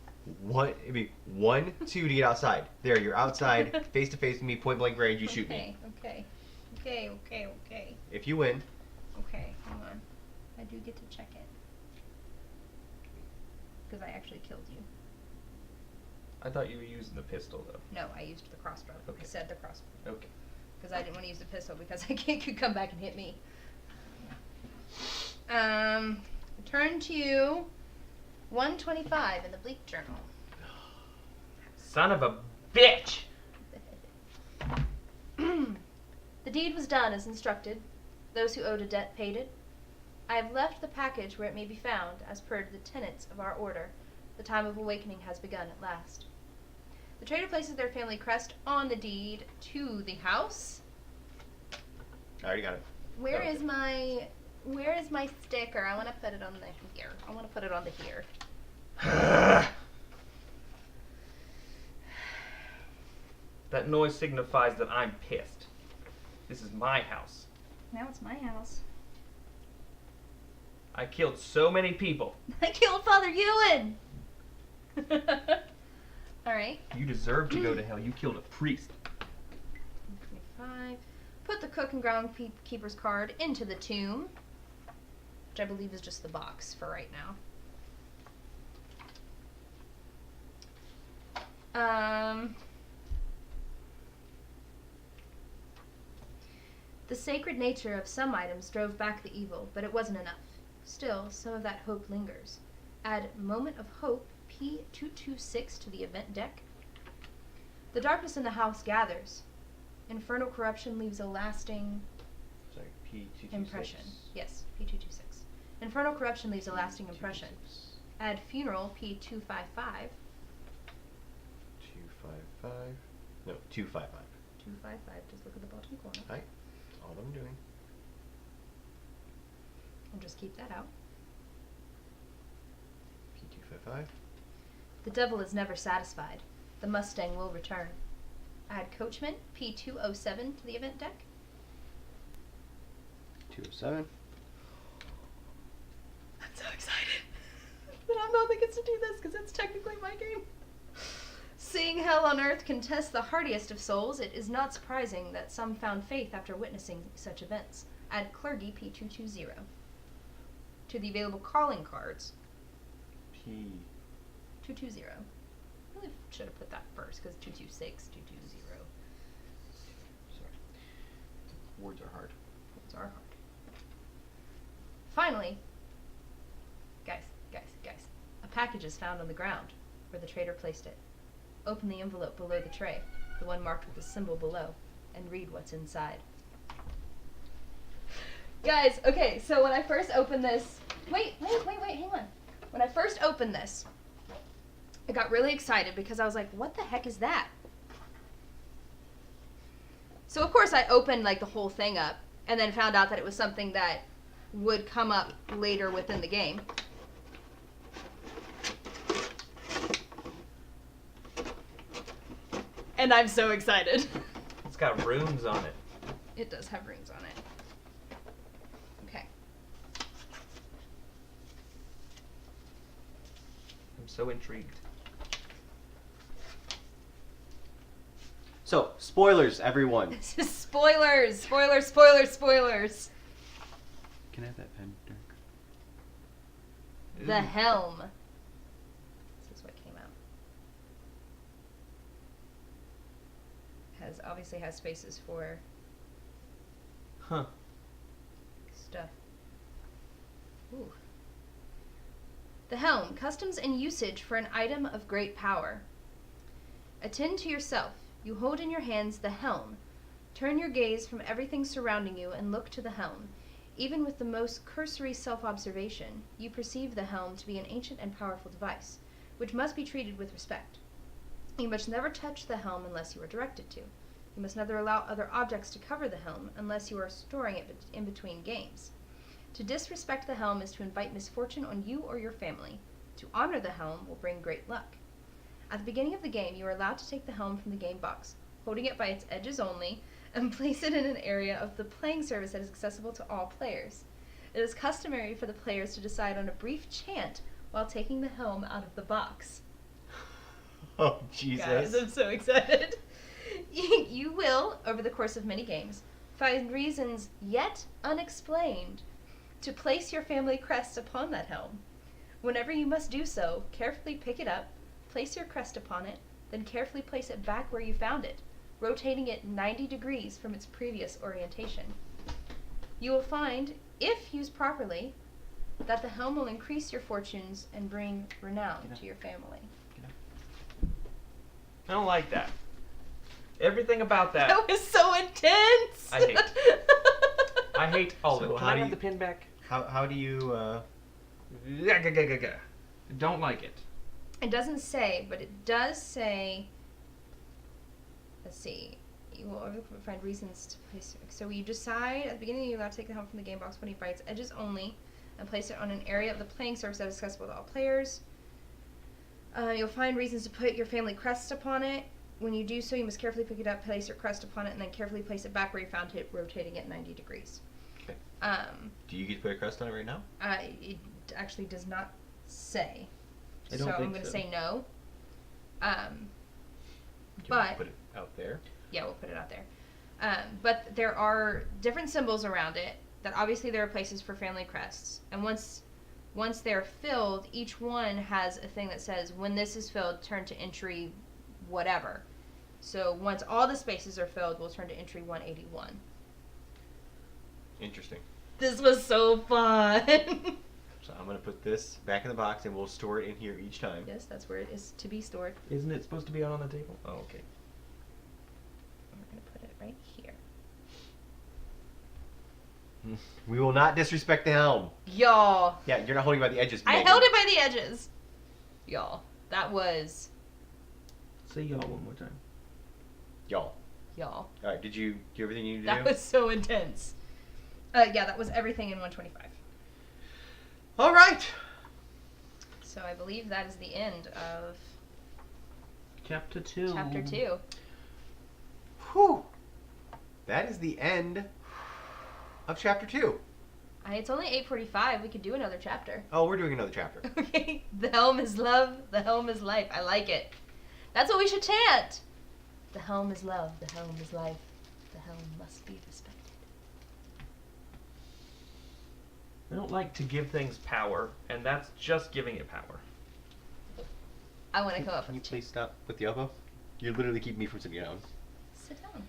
1, 2 to get outside. There, you're outside, face to face with me, point blank range. You shoot me. Okay. If you win, Okay, hang on. I do get to check it. Because I actually killed you. I thought you were using the pistol, though. No, I used the crossbow. Okay. I said the crossbow. Okay. Because I didn't want to use the pistol because I could come back and hit me. Turn to 125 in the Bleak Journal. Son of a bitch! The deed was done as instructed. Those who owed a debt paid it. I have left the package where it may be found, as per the tenets of our order. The time of awakening has begun at last. The traitor places their family crest on the deed to the house. I already got it. Where Okay. is my sticker? I want to put it on the here. I want to put it on the here. That noise signifies that I'm pissed. This is my house. Now it's my house. I killed so many people. I killed Father Ewan. All right. You deserve to go to hell. You killed a priest. 25. Put the cook and groundkeeper's card into the tomb, which I believe is just the box for right now. The sacred nature of some items drove back the evil, but it wasn't enough. Still, some of that hope lingers. Add Moment of Hope P226 to the event deck. The darkness in the house gathers. Infernal corruption leaves a lasting Sorry, P226. impression. Yes, P226. Infernal corruption leaves a lasting impression. Add Funeral P255. 255. No, 255. 255. Just look at the bottom corner. Hi. That's all I'm doing. And just keep that out. P255. The devil is never satisfied. The Mustang will return. Add Coachman P207 to the event deck. 207. I'm so excited that I'm the one that gets to do this because it's technically my game. Seeing hell on earth contest the hardiest of souls, it is not surprising that some found faith after witnessing such events. Add Clergy P220 to the available calling cards. P. 220. Really should have put that first because 226, 220. Sorry. Words are hard. Words are hard. Finally, guys, a package is found on the ground where the traitor placed it. Open the envelope below the tray, the one marked with the symbol below, and read what's inside. Guys, okay, so when I first opened this, wait, hang on. When I first opened this, I got really excited because I was like, what the heck is that? So of course I opened like the whole thing up and then found out that it was something that would come up later within the game. And I'm so excited. It's got runes on it. It does have runes on it. Okay. I'm so intrigued. So, spoilers, everyone. This is spoilers. Spoilers. Can I have that pen, Dirk? The helm. This is what came out. Obviously has spaces for Huh. stuff. Ooh. The helm, customs and usage for an item of great power. Attend to yourself. You hold in your hands the helm. Turn your gaze from everything surrounding you and look to the helm. Even with the most cursory self-observation, you perceive the helm to be an ancient and powerful device, which must be treated with respect. You must never touch the helm unless you are directed to. You must never allow other objects to cover the helm unless you are storing it in between games. To disrespect the helm is to invite misfortune on you or your family. To honor the helm will bring great luck. At the beginning of the game, you are allowed to take the helm from the game box, holding it by its edges only, and place it in an area of the playing surface that is accessible to all players. It is customary for the players to decide on a brief chant while taking the helm out of the box. Oh, Jesus. Guys, I'm so excited. You will, over the course of many games, find reasons yet unexplained to place your family crest upon that helm. Whenever you must do so, carefully pick it up, place your crest upon it, then carefully place it back where you found it, rotating it 90 degrees from its previous orientation. You will find, if used properly, that the helm will increase your fortunes and bring renown to your family. I don't like that. Everything about that. That was so intense! I hate. I hate all of So it. Can how I do have you- the pin back? How do you, Don't like it. It doesn't say, but it does say, let's see, you will find reasons to place it. So you decide, at the beginning you're allowed to take the helm from the game box when by its edges only, and place it on an area of the playing surface that is accessible to all players. You'll find reasons to put your family crest upon it. When you do so, you must carefully pick it up, place your crest upon it, and then carefully place it back where you found it, rotating it 90 degrees. Okay. Do you get to put a crest on it right now? It actually does not say. I don't so I'm think going to so. say no. Do you But want to put it out there? yeah, we'll put it out there. But there are different symbols around it. That obviously there are places for family crests, and once they're filled, each one has a thing that says, when this is filled, turn to entry whatever. So once all the spaces are filled, we'll turn to entry 181. Interesting. This was so fun. So I'm going to put this back in the box and we'll store it in here each time. Yes, that's where it is to be stored. Isn't it supposed to be out on the table? Oh, okay. And we're going to put it right here. We will not disrespect the helm. Y'all. Yeah, you're not holding by the edges. I Megan. held it by the edges. Y'all. That was Say y'all one more time. Y'all. y'all. All right, did you do everything you needed to That do? was so intense. Yeah, that was everything in 125. All right. So I believe that is the end of Chapter 2. chapter 2. Whew. That is the end of chapter 2. It's only 8:45. We could do another chapter. Oh, we're doing another chapter. Okay. The helm is love. The helm is life. I like it. That's what we should chant. The helm is love. The helm is life. The helm must be respected. I don't like to give things power, and that's just giving it power. I want to come up Can you with please stop with the elbow? You're literally keeping me from sitting down. Sit down.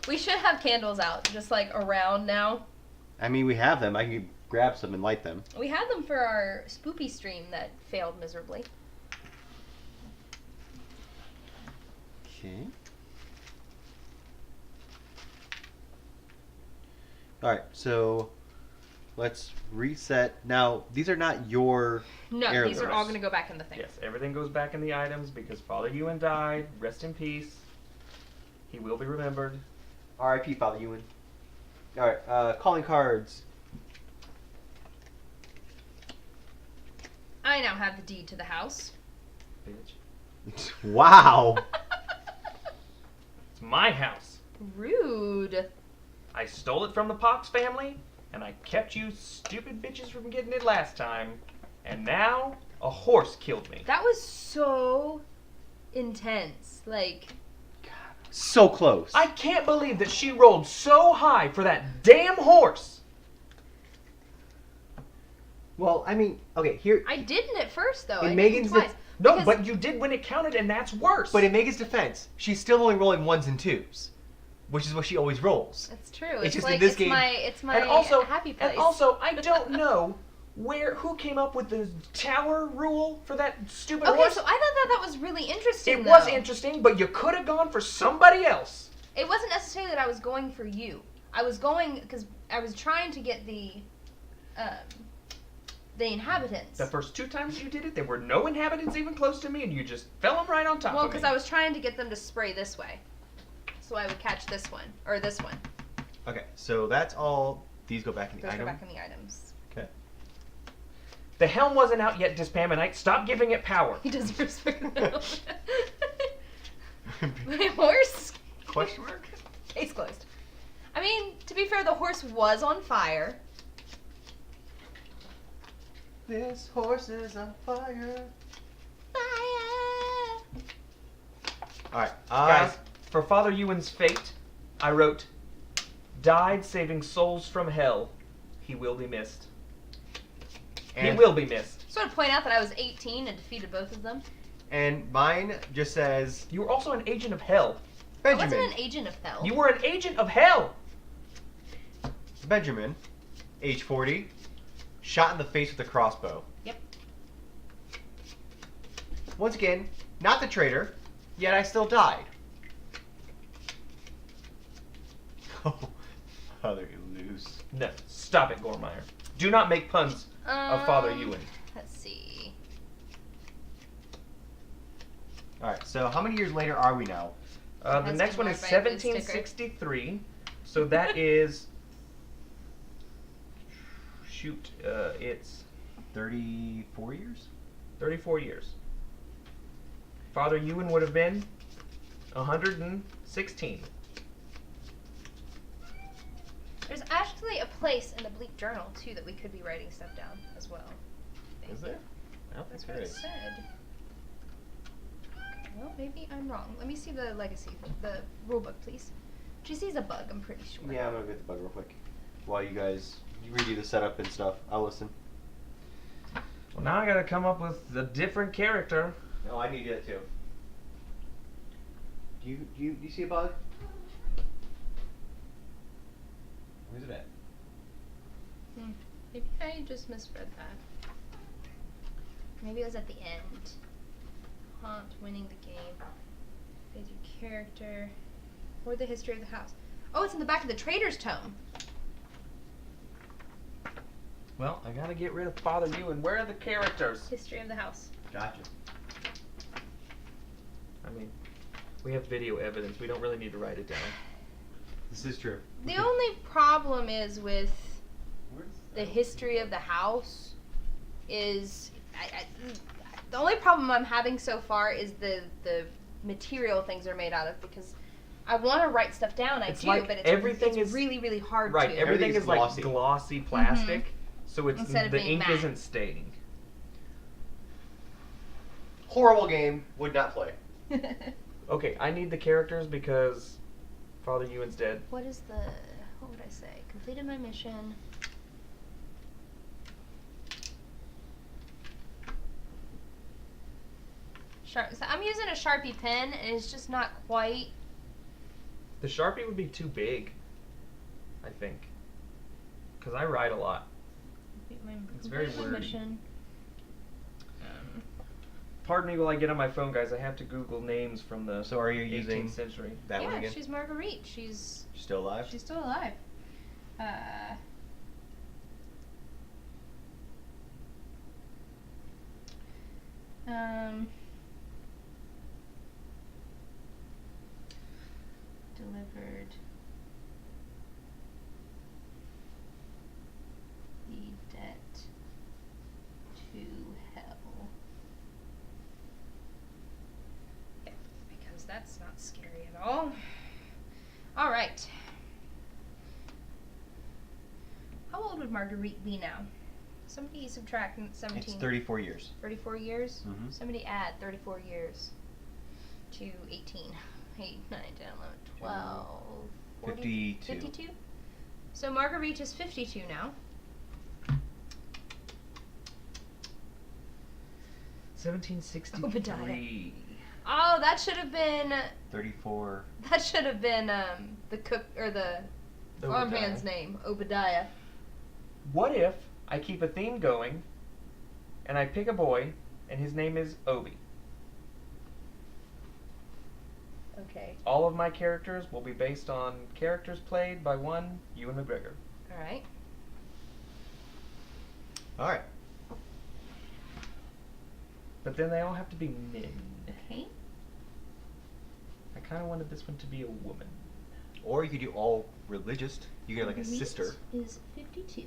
We should have candles out, just like around now. I mean, we have them. I can grab some and light them. We had them for our spoopy stream that failed miserably. Okay. Alright, so let's reset. Now, these are not your No, heirlooms. these are all going to go back in the thing. Yes, everything goes back in the items because Father Ewan died. Rest in peace. He will be remembered. R.I.P. Father Ewan. Alright, calling cards. I now have the deed to the house. Bitch. Wow! It's my house. Rude. I stole it from the Pox family, and I kept you stupid bitches from getting it last time. And now, a horse killed me. That was so intense. Like, So close. I can't believe that she rolled so high for that damn horse. Well, I mean, okay, here. I didn't at first, though. In I did Megan's twice. No, Because- but you did when it counted, and that's worse. But in Megan's defense, she's still only rolling 1s and 2s, which is what she always rolls. It's true. It's It's, just in like, this it's game- my and also, happy place. and also, I don't know who came up with the tower rule for that stupid Okay, horse. so I thought that was really interesting. It was though. interesting, but you could have gone for somebody else. It wasn't necessarily that I was going for you. I was going because I was trying to get the inhabitants. The first 2 times you did it, there were no inhabitants even close to me, and you just fell them right on top Well, of me. because I was trying to get them to spray this way, so I would catch this one or this one. Okay, so that's all. These go back in the Those go item. back in the items. Okay. The helm wasn't out yet, Dispamonite. Stop giving it power. He doesn't respect them. My horse. Question mark? Case closed. I mean, to be fair, the horse was on fire. This horse is on fire. Fire. Alright, Guys, for Father Ewan's fate, I wrote, died saving souls from hell. He will be missed. He will be missed. Just want to point out that I was 18 and defeated both of them. And mine just says You were also an agent of hell. I Benjamin. wasn't an agent of hell. You were an agent of hell. Benjamin, age 40, shot in the face with a crossbow. Yep. Once again, not the traitor, yet I still died. Oh, Father, you lose. No, stop it, Gormeyer. Do not make puns of Father Ewan. Let's see. Alright, so how many years later are we now? The Has next been one is marked by a blue sticker. 1763. So that is. Shoot, it's 34 years? 34 years. Father Ewan would have been 116. There's actually a place in the Bleak Journal, too, that we could be writing stuff down as well. Is there? I don't think That's there what it is. said. Well, maybe I'm wrong. Let me see the legacy, the rulebook, please. GC's a bug, I'm pretty sure. Yeah, I'm gonna get the bug real quick. While you guys redo the setup and stuff, I'll listen. Well, now I gotta come up with a different character. No, I need to do that too. Do you see a bug? Where's it at? Maybe I just misread that. Maybe it was at the end. Haunt, winning the game. Phase your character. Or the history of the house. Oh, it's in the back of the Traitor's Tome. Well, I gotta get rid of Father Ewan. Where are the characters? History of the house. Gotcha. I mean, We have video evidence. We don't really need to write it down. This is true. The only problem is with the history of the house is the only problem I'm having so far is the material things are made out of, because I want to write stuff down. It's do, like but it's everything is really, really hard Right, to. everything Everything is is like glossy. glossy plastic, so it's Instead of the being ink matte. isn't staining. Horrible game. Would not play. Okay, I need the characters because Father Ewan's dead. What would I say? Completed my mission. So I'm using a Sharpie pen, and it's just not quite. The Sharpie would be too big, I think, because I write a lot. It's very Complete my wordy. mission. Pardon me while I get on my phone, guys. I have to Google names from the So are you 18th using century. that one Yeah, again? she's Marguerite. She's Still alive? still alive. Delivered the debt to hell. Yeah, because that's not scary at all. All right. How old would Marguerite be now? Somebody subtract 17. It's 34 years. 34 years? Mhm. Somebody add 34 years to 18. 8, 9, 10, 11, 12, 40, 52. 52? So Marguerite is 52 now. 1763. Oh, that should have been 34. the cook or the farmhand's name, Obadiah. What if I keep a theme going, and I pick a boy, and his name is Obi? Okay. All of my characters will be based on characters played by one Ewan McGregor. All right. All right. But then they all have to be men. Okay. I kind of wanted this one to be a woman. Or you could do all religious. You get like a Marguerite sister. is 52.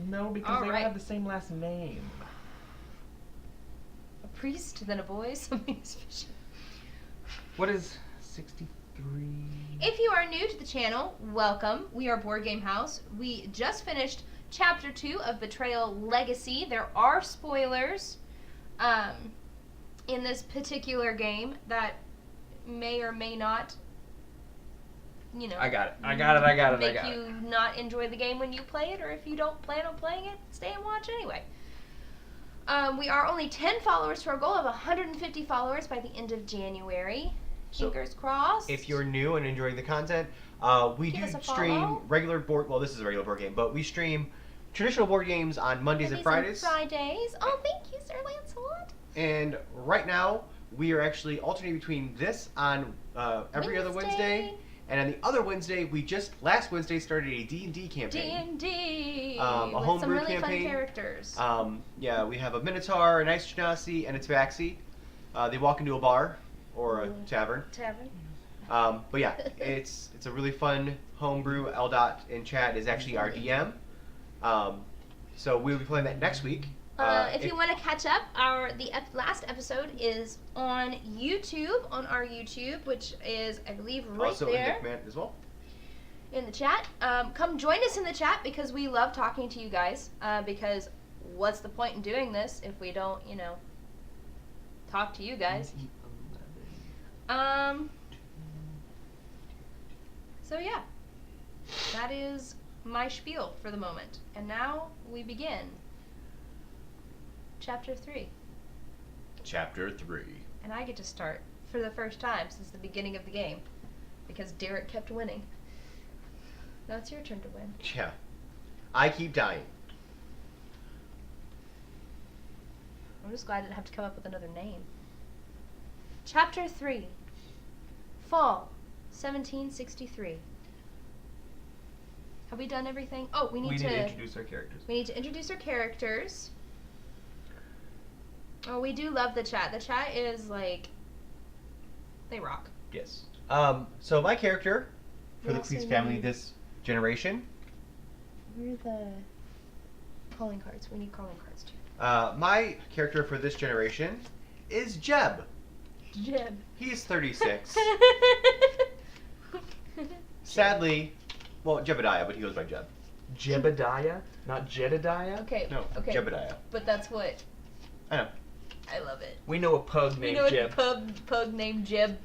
No, because All they all right. have the same last name. A priest, then a boy, something suspicious. What is 63? If you are new to the channel, welcome. We are Board Game House. We just finished Chapter 2 of Betrayal Legacy. There are spoilers in this particular game that may or may not, I got it. make you not enjoy the game when you play it, or if you don't plan on playing it, stay and watch anyway. We are only 10 followers to our goal of 150 followers by the end of January. So, Fingers crossed. If you're new and enjoying the content, we Give do us a stream follow. regular board. Well, this is a regular board game, but we stream traditional board games on Mondays and Fridays. Fridays. Oh, thank you, Sir Lancelot. And right now, we are actually alternating between this on every other Wednesday, and on the other Wednesday, last Wednesday started a D&D campaign. D&D. A with homebrew some really campaign. fun characters. Yeah, we have a Minotaur, an Ice Genasi, and a Tabaxi. They walk into a bar or a tavern. Tavern. But yeah, it's a really fun homebrew. Eldot in chat is actually our DM. So we'll be playing that next week. If you want to catch up, the last episode is on YouTube, on our YouTube, which is, I believe, right also there in Nickman as well. in the chat. Come join us in the chat because we love talking to you guys. Because what's the point in doing this if we don't, talk to you guys? So yeah, that is my spiel for the moment. And now we begin. Chapter 3. Chapter 3. And I get to start for the first time since the beginning of the game. Because Derek kept winning. Now it's your turn to win. Yeah. I keep dying. I'm just glad I didn't have to come up with another name. Chapter 3. Fall, 1763. Have we done everything? Oh, we need to introduce our characters. We need to introduce our characters. Oh, we do love the chat. The chat is like They rock. Yes. So my character for We the also Cleese family need- this generation, Where are the calling cards? We need calling cards too. my character for this generation is Jeb. Jeb. He's 36. Sadly, well, Jebediah, but he goes by Jeb. Jebediah, not Jedediah. Okay. No, Okay. Jebediah. But that's what. I know. I love it. We know a pug We named know Jeb. a pug named Jeb.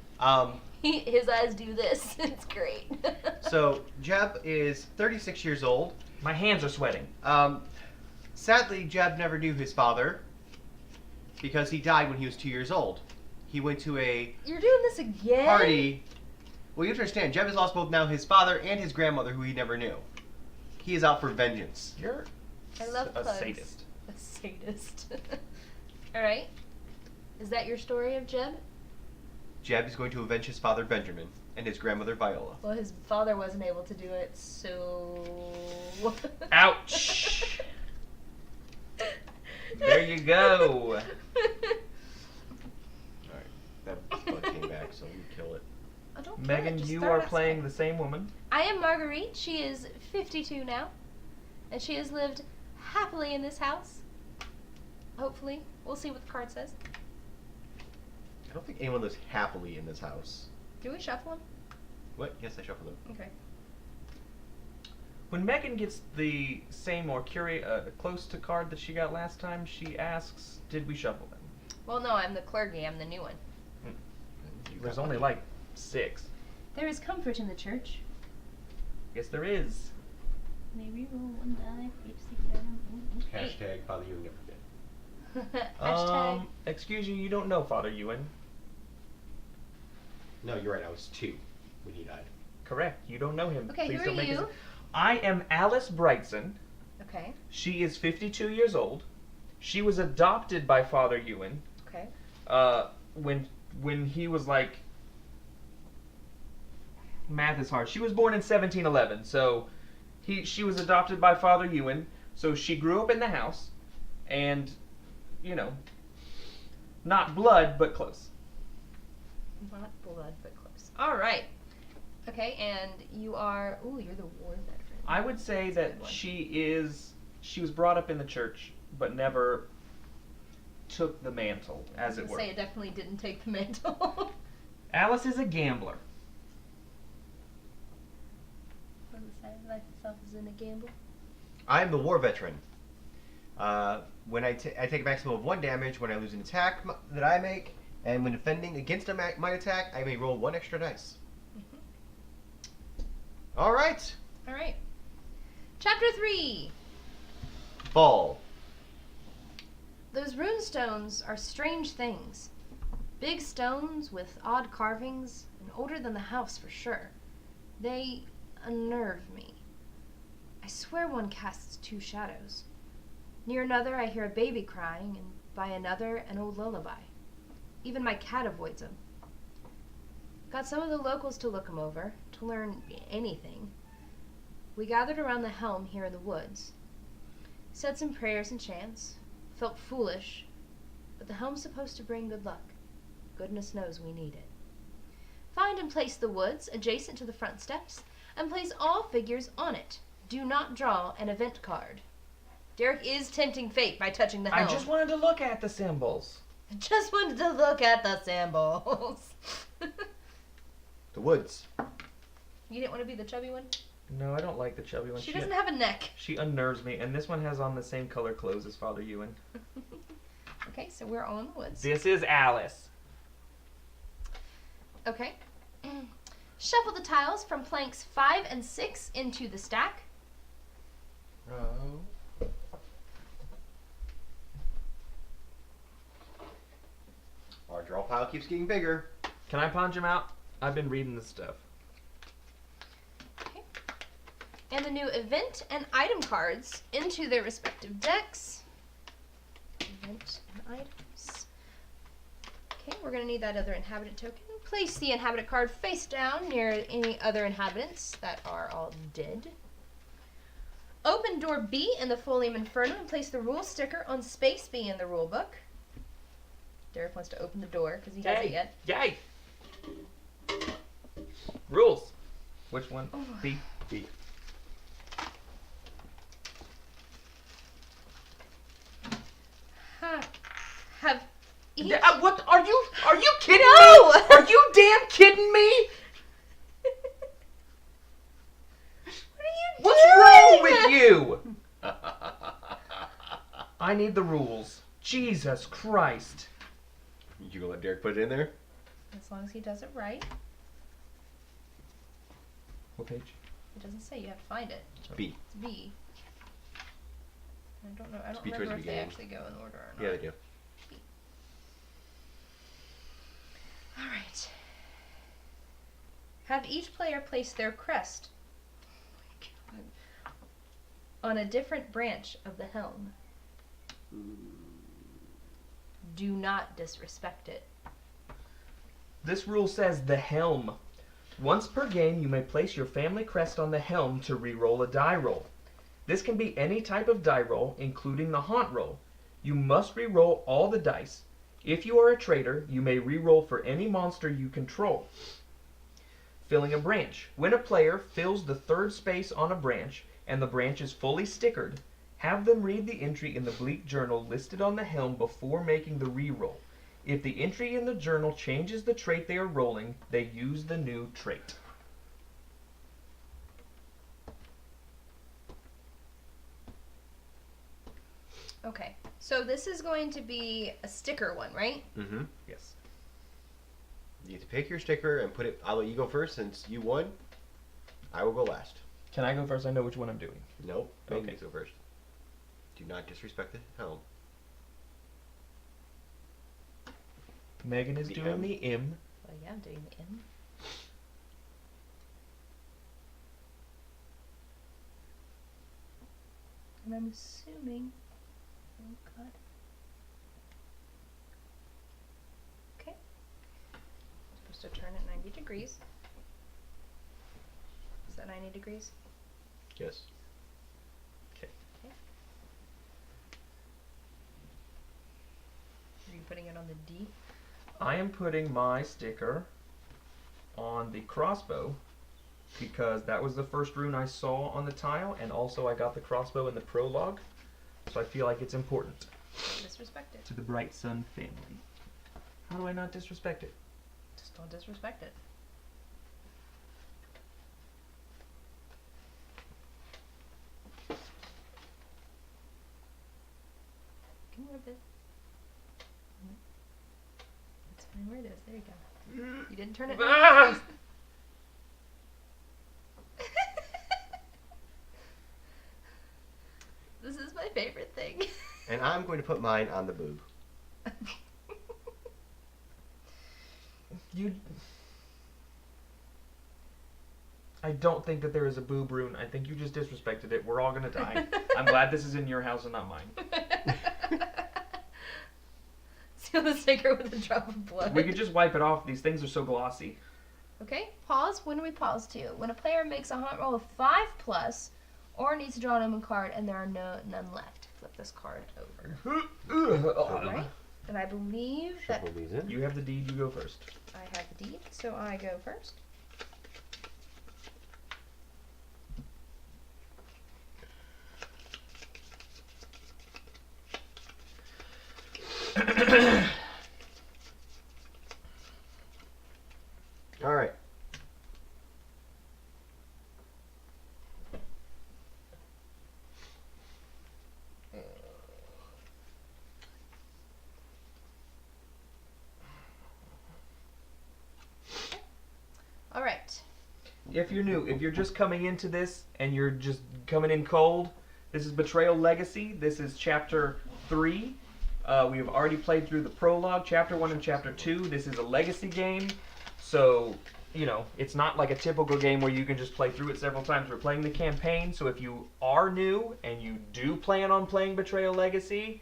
His eyes do this. It's great. So Jeb is 36 years old. My hands are sweating. Sadly, Jeb never knew his father because he died when he was 2 years old. He went to a You're doing this again? party. Well, you understand, Jeb has lost both now his father and his grandmother, who he never knew. He is out for vengeance. You're I love a pugs. sadist. A sadist. Alright. Is that your story of Jeb? Jeb is going to avenge his father Benjamin and his grandmother Viola. Well, his father wasn't able to do it, so. Ouch! There you go. Alright, that bug came back, so we kill it. Oh, don't kill it, Megan, just you throw are it outside. playing the same woman. I am Marguerite. She is 52 now. And she has lived happily in this house. Hopefully. We'll see what the card says. I don't think anyone lives happily in this house. Do we shuffle them? What? Yes, I shuffled them. Okay. When Megan gets the same or close to card that she got last time, she asks, "Did we shuffle them?" Well, no, I'm the clergy. I'm the new one. There's only like 6. There is comfort in the church. Yes, there is. Maybe roll 1 die, 8, 6, 7, 8. Hashtag Father Ewing never did. Hashtag. Excuse you don't know Father Ewan. No, you're right. I was 2 when he died. Correct. You don't know him. Okay, Please who don't are make you? us- I am Alice Brightson. Okay. She is 52 years old. She was adopted by Father Ewan. Okay. When he was like, math is hard. She was born in 1711, so she was adopted by Father Ewan. So she grew up in the house, and not blood but close. Not blood, but close. All right. Okay, and you are. Ooh, you're the war veteran. I would say That's a that good one. she was brought up in the church, but never took the mantle, as I it was were. gonna say it definitely didn't take the mantle. Alice is a gambler. On the side of life itself is in a gamble. I am the war veteran. When I take a maximum of 1 damage when I lose an attack that I make, and when defending against my attack, I may roll 1 extra dice. All right, All right. Chapter 3. ball. Those rune stones are strange things. Big stones with odd carvings, and older than the house for sure. They unnerve me. I swear one casts 2 shadows. Near another I hear a baby crying, and by another an old lullaby. Even my cat avoids them. Got some of the locals to look 'em over, to learn anything. We gathered around the helm here in the woods. Said some prayers and chants. Felt foolish, but the helm's supposed to bring good luck. Goodness knows we need it. Find and place the woods adjacent to the front steps, and place all figures on it. Do not draw an event card. Derek is tempting fate by touching the helm. I just wanted to look at the symbols. Just wanted to look at the symbols. The woods. You didn't want to be the chubby one? No, I don't like the chubby one. She doesn't have a neck. She unnerves me, and this one has on the same color clothes as Father Ewan. Okay, so we're all in the woods. This is Alice. Okay. Shuffle the tiles from planks 5 and 6 into the stack. Oh. Our draw pile keeps getting bigger. Can I punch him out? I've been reading this stuff. Okay. And the new event and item cards into their respective decks. Event and items. Okay, we're going to need that other inhabitant token. Place the inhabitant card face down near any other inhabitants that are all dead. Open door B in the Folium Inferno and place the rule sticker on space B in the rule book. Derek wants to open the door because he hasn't yet. Yay! Rules. Which one? Oh. B. B. Have each... What are you? Are you kidding No! me? Are you damn kidding me? What are you What's wrong with you? You I need the rules. Jesus Christ. gonna let Derek put it in there? As long as he does it right. What page? It doesn't say, you have to find it. It's B. It's B. I don't know. I don't B towards remember the if they beginning. actually go in order or not. Yeah, they do. All right. Have each player place their crest on a different branch of the helm. Do not disrespect it. This rule says the helm. Once per game, you may place your family crest on the helm to re-roll a die roll. This can be any type of die roll, including the haunt roll. You must re-roll all the dice. If you are a traitor, you may re-roll for any monster you control. Filling a branch. When a player fills the third space on a branch, and the branch is fully stickered, have them read the entry in the bleak journal listed on the helm before making the re-roll. If the entry in the journal changes the trait they are rolling, they use the new trait. Okay. So this is going to be a sticker one, right? Mm-hmm. Yes. You get to pick your sticker and put it. I'll let you go first since you won. I will go last. Can I go first? I know which one I'm doing. Nope. Megan Okay. gets to go first. Do not disrespect the helm. Megan is The doing M. the M. Oh yeah, I'm doing the M. And I'm assuming... Oh god. Okay. Supposed to turn it 90 degrees. Is that 90 degrees? Yes. Are you putting it on the D? I am putting my sticker on the crossbow because that was the first rune I saw on the tile, and also I got the crossbow in the prologue, so I feel like it's important. Disrespect it. To the Bright Sun family. How do I not disrespect it? Just don't disrespect it. Can you move it? It's fine where it is. There you go. You didn't turn it. Ah! This is my favorite thing. And I'm going to put mine on the boob. I don't think that there is a boob rune. I think you just disrespected it. We're all gonna die. I'm glad this is in your house and not mine. Seal the sticker with a drop of blood. We could just wipe it off. These things are so glossy. Okay, pause. When do we pause to? When a player makes a haunt roll of 5+, or needs to draw an omen card, and there are none left. Flip this card over. Right? And I believe that Shuffle these in. You have the deed. You go first. I have the deed, so I go first. All right. All right. If you're new, if you're just coming into this and you're just coming in cold, this is Betrayal Legacy. This is Chapter 3. We have already played through the prologue, Chapter 1 and Chapter 2. This is a legacy game, so, you know, it's not like a typical game where you can just play through it several times. We're playing the campaign, so if you are new and you do plan on playing Betrayal Legacy,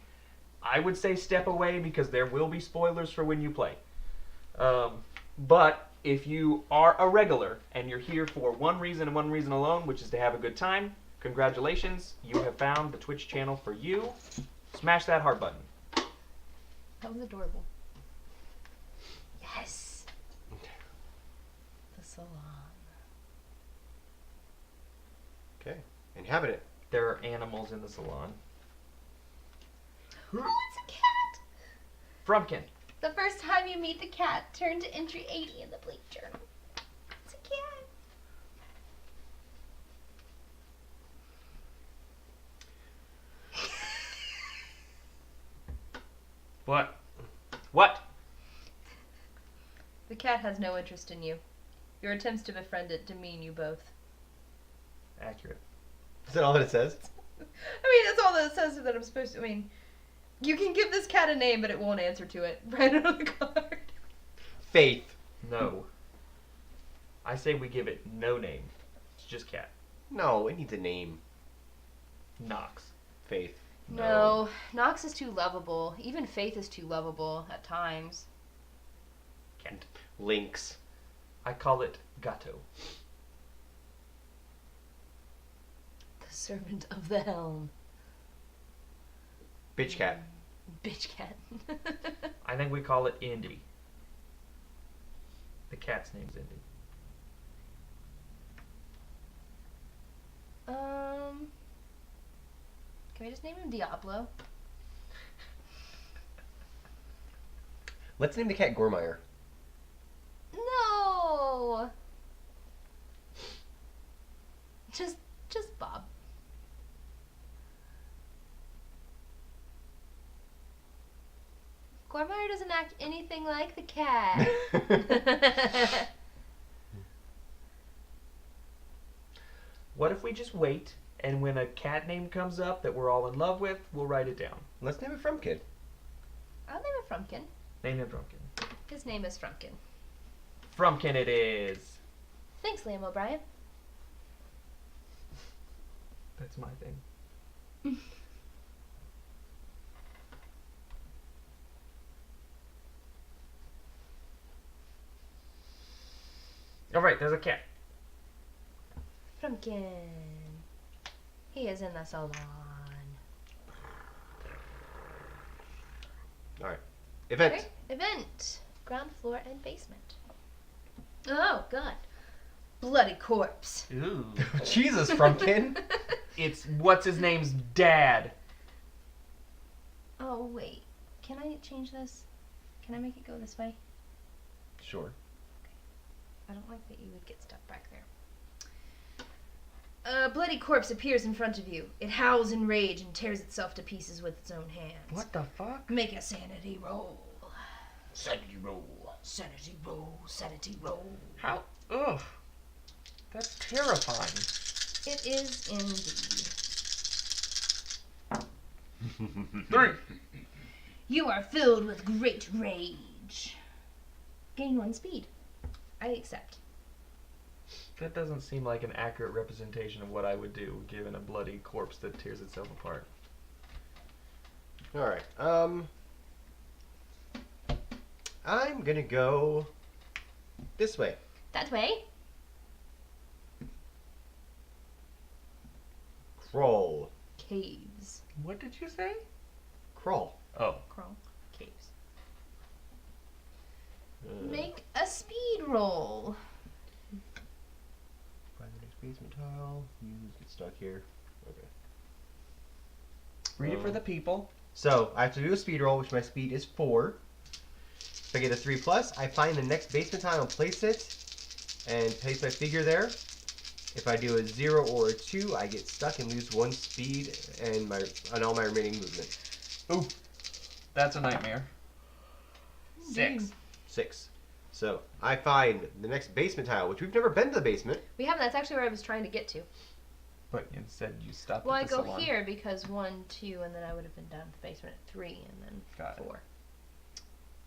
I would say step away because there will be spoilers for when you play. But if you are a regular and you're here for one reason and one reason alone, which is to have a good time, congratulations, you have found the Twitch channel for you. Smash that heart button. That was adorable. Yes. salon. Okay. Inhabitant. There are animals in the salon. Oh, it's a cat! Frumpkin. The first time you meet the cat, turn to entry 80 in the Bleak Journal. It's a cat. What? What? The cat has no interest in you. Your attempts to befriend it demean you both. Accurate. Is that all that it says? I mean, that's all that it says that I'm supposed to. I mean, you can give this cat a name, but it won't answer to it. Right on the card. Faith. No. I say we give it no name. It's just cat. No, it needs a name. Knox. Faith. No, Nox is too lovable. Even Faith is too lovable at times. Cat. Lynx. I call it Gato. The servant of the helm. Bitch cat. Bitch cat. I think we call it Indy. The cat's name's Indy. Can we just name him Diablo? Let's name the cat Gormire. No. Just Bob. Gormire doesn't act anything like the cat. What if we just wait, and when a cat name comes up that we're all in love with, we'll write it down. Let's name it Frumpkin. I'll name it Frumpkin. Name him Frumpkin. His name is Frumpkin. Frumpkin it is. Thanks, Liam O'Brien. That's my thing. Alright, there's a cat. Frumpkin. He is in the salon. Alright. Event. Okay, event. Ground floor and basement. Oh, God. Bloody corpse. Ooh. Jesus, Frumpkin. It's what's his name's dad. Oh, wait. Can I change this? Can I make it go this way? Sure. I don't like that you would get stuck back there. A bloody corpse appears in front of you. It howls in rage and tears itself to pieces with its own hands. What the fuck? Make a sanity roll. Sanity roll. Sanity roll. Sanity roll. How? Ugh. That's terrifying. It is indeed. 3. You are filled with great rage. Gain 1 speed. I accept. That doesn't seem like an accurate representation of what I would do given a bloody corpse that tears itself apart. Alright. I'm gonna go this way. That way. Crawl. Caves. What did you say? Crawl. Oh. Crawl. Caves. Make Make a speed roll. find the next basement tile. You get stuck here. Okay. Read it for the people. So I have to do a speed roll, which my speed is 4. If I get a 3+, I find the next basement tile and place it, and place my figure there. If I do a 0 or a 2, I get stuck and lose 1 speed and all my remaining movement. Ooh. That's a nightmare. 6. 6. So I find the next basement tile, which we've never been to the basement. We haven't. That's actually where I was trying to get to. But instead you stopped Well, I at the go salon. here because 1, 2, and then I would have been down to the basement at 3, and then Got it. 4.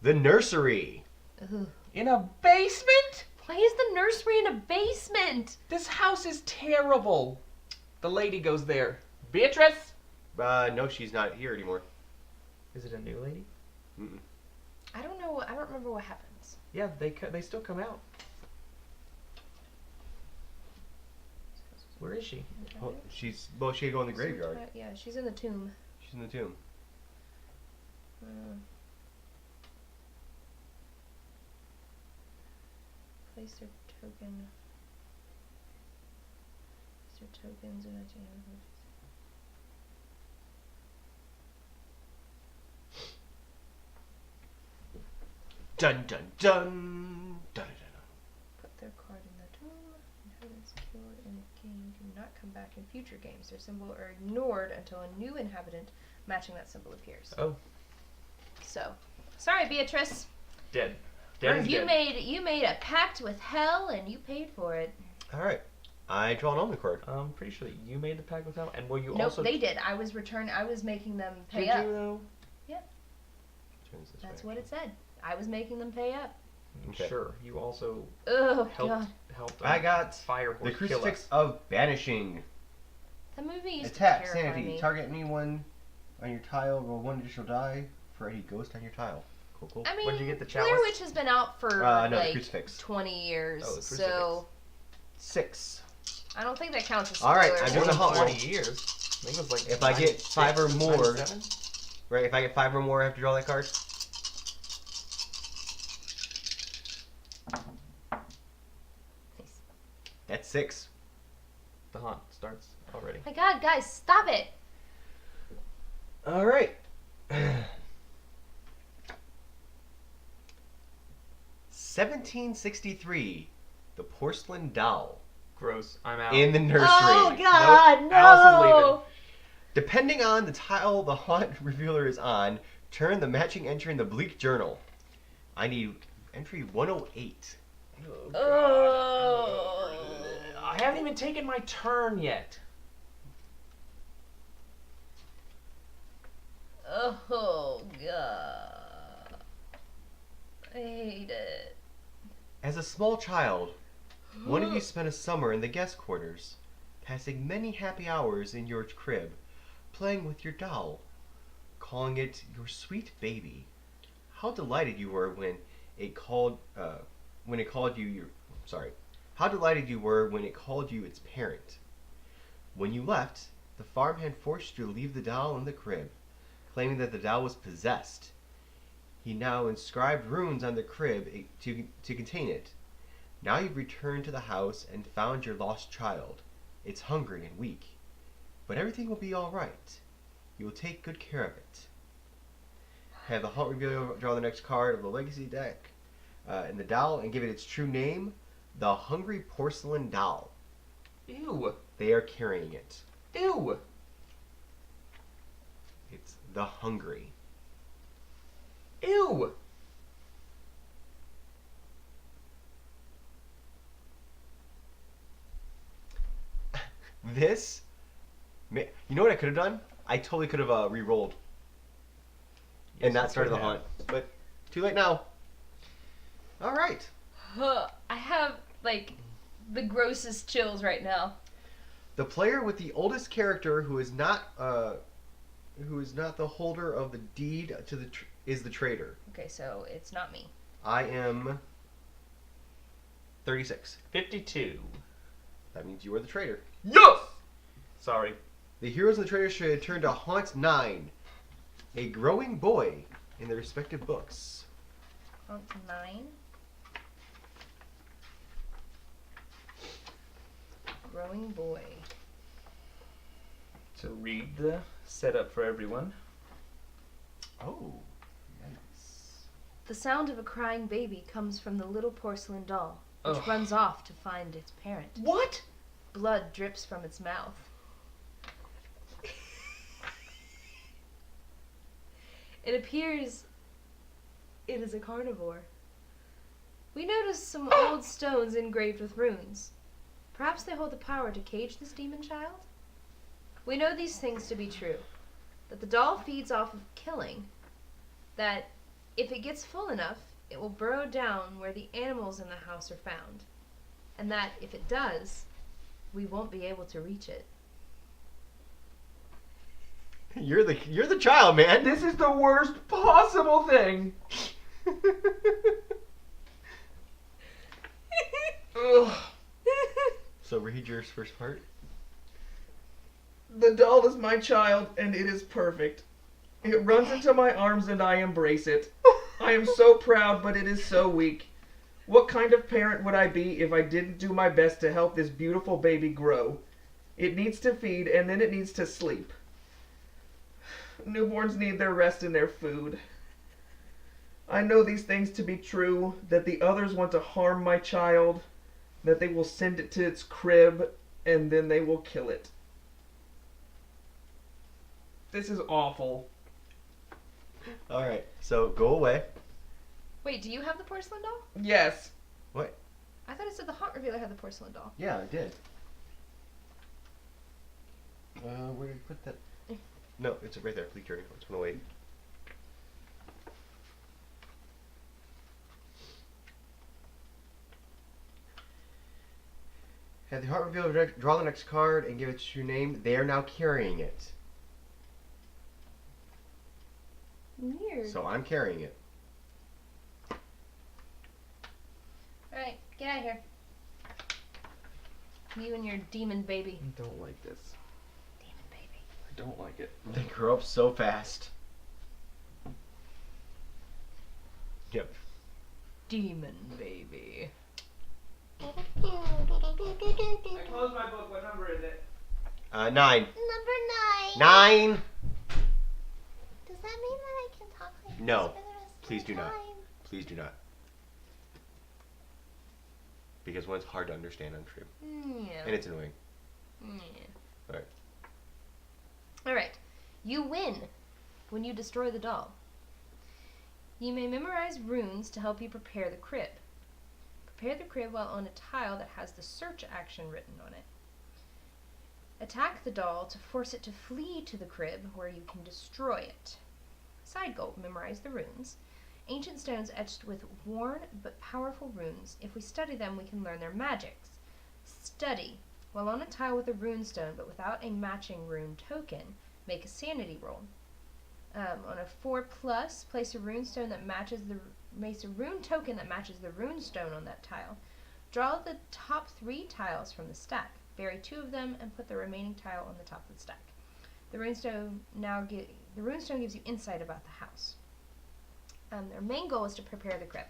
The nursery. Ugh. In a basement? Why is the nursery in a basement? This house is terrible. The lady goes there. Beatrice? No, she's not here anymore. Is it a new lady? Mm-mm. I don't know. I don't remember what happens. Yeah, they still come out. Where is she? Well, she had to go in the graveyard. Yeah, she's in the tomb. She's in the tomb. Place her token. Is there tokens in it? Dun dun dun. Dun dun dun. Put their card in the tomb. Inhabitants killed in the game do not come back in future games. Their symbol are ignored until a new inhabitant matching that symbol appears. Oh. So, sorry, Beatrice. Dead. Dead is You dead. made a pact with hell and you paid for it. All right. I draw an Omni card. I'm pretty sure that you made the pact with hell, and will you Nope, also... they did. I was making them pay Did up. you, though? Turns this That's way. what it said. I was making them pay up. Okay. Sure. You also Oh helped god. I got Fire the Horse kill Crucifix us. of Banishing. That movie used Attack, to terrify sanity. me. Target anyone on your tile. Roll 1 additional die for any ghost on your tile. Cool, cool. I mean, Where'd you get the Blair chalice? Witch has been out for No, the like Crucifix. 20 years, Oh, the so 6. I don't think that counts as All right, spoilers I'm doing a hot anymore. roll. 20 years. I think it was like If I get 5 or more- 97? Right, if I get 5 or more, I have to draw that card. Nice. That's 6. The haunt starts already. My god, guys, stop it! All right. 1763, the porcelain doll Gross. I'm out. in the nursery. Oh god, Nope, Alice is no! Depending on the tile the haunt revealer is on, turn the matching entry in the bleak journal. I need entry 108. Oh. I haven't even taken my turn yet. Oh god. I hate it. As a small child, one of you spent a summer in the guest quarters, passing many happy hours in your crib, playing with your doll, calling it your sweet baby. How delighted you were when it called How delighted you were when it called you its parent. When you left, the farmhand forced you to leave the doll in the crib, claiming that the doll was possessed. He now inscribed runes on the crib to contain it. Now you've returned to the house and found your lost child. It's hungry and weak, but everything will be all right. You will take good care of it. Have the haunt revealer draw the next card of the legacy deck and the doll and give it its true name, the Hungry Porcelain Doll. Ew. They are carrying it. Ew. It's the Hungry. Ew. This, you know what I could have done? I totally could have re-rolled and not started the hunt, but too late now. All right. I have like the grossest chills right now. The player with the oldest character who is not the holder of the deed to the is the traitor. Okay, so it's not me. I am 36. 52. That means you are the traitor. Yes! Sorry. The heroes of the traitor should turn to Haunt 9, a growing boy in their respective books. Haunt 9. Growing boy. To read the setup for everyone. Oh, nice. The sound of a crying baby comes from the little porcelain doll, which Ugh. runs off to find its parent. What? Blood drips from its mouth. It appears it is a carnivore. We notice some old stones engraved with runes. Perhaps they hold the power to cage this demon child? We know these things to be true. That the doll feeds off of killing. That if it gets full enough, it will burrow down where the animals in the house are found. And that if it does, we won't be able to reach it. You're the child, man. This is the worst possible thing. Ugh. So read your first part. The doll is my child, and it is perfect. It runs into my arms, and I embrace it. I am so proud, but it is so weak. What kind of parent would I be if I didn't do my best to help this beautiful baby grow? It needs to feed, and then it needs to sleep. Newborns need their rest and their food. I know these things to be true, that the others want to harm my child, that they will send it to its crib, and then they will kill it. This is awful. Alright, so go away. Wait, do you have the porcelain doll? Yes. What? I thought it said the haunt revealer had the porcelain doll. Yeah, I did. Where did you put that? No, it's right there. Please carry. I just want to wait. Have the heart revealer draw the next card and give it your name. They are now carrying it. Weird. So I'm carrying it. Alright, get out of here. You and your demon baby. I don't like this. Demon baby. I don't like it. They grow up so fast. Yep. Demon baby. I closed my book. What number is it? 9. Number 9. 9! Does that mean that I can talk like this No. for the rest of Please the do not. time? Please do not. Because when it's hard to understand on stream. Yeah. And it's annoying. Yeah. Alright. Alright. You win when you destroy the doll. You may memorize runes to help you prepare the crib. Prepare the crib while on a tile that has the search action written on it. Attack the doll to force it to flee to the crib where you can destroy it. Side goal, memorize the runes. Ancient stones etched with worn but powerful runes. If we study them, we can learn their magics. Study. While on a tile with a rune stone but without a matching rune token, make a sanity roll. On a 4+, place a rune stone that matches a rune token that matches the rune stone on that tile. Draw the top 3 tiles from the stack. Bury 2 of them and put the remaining tile on the top of the stack. The rune stone gives you insight about the house. Their main goal is to prepare the crib.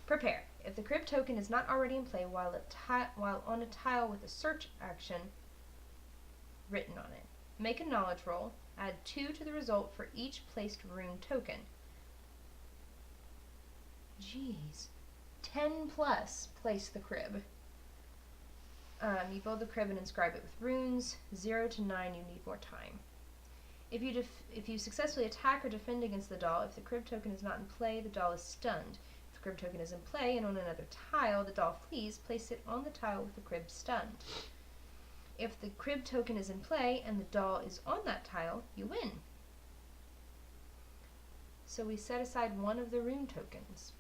Prepare. If the crib token is not already in play while on a tile with a search action written on it. Make a knowledge roll. Add 2 to the result for each placed rune token. Jeez. 10+, place the crib. You build the crib and inscribe it with runes. 0 to 9, you need more time. If you successfully attack or defend against the doll, if the crib token is not in play, the doll is stunned. If the crib token is in play and on another tile, the doll flees, place it on the tile with the crib stunned. If the crib token is in play and the doll is on that tile, you win. So we set aside one of the rune tokens.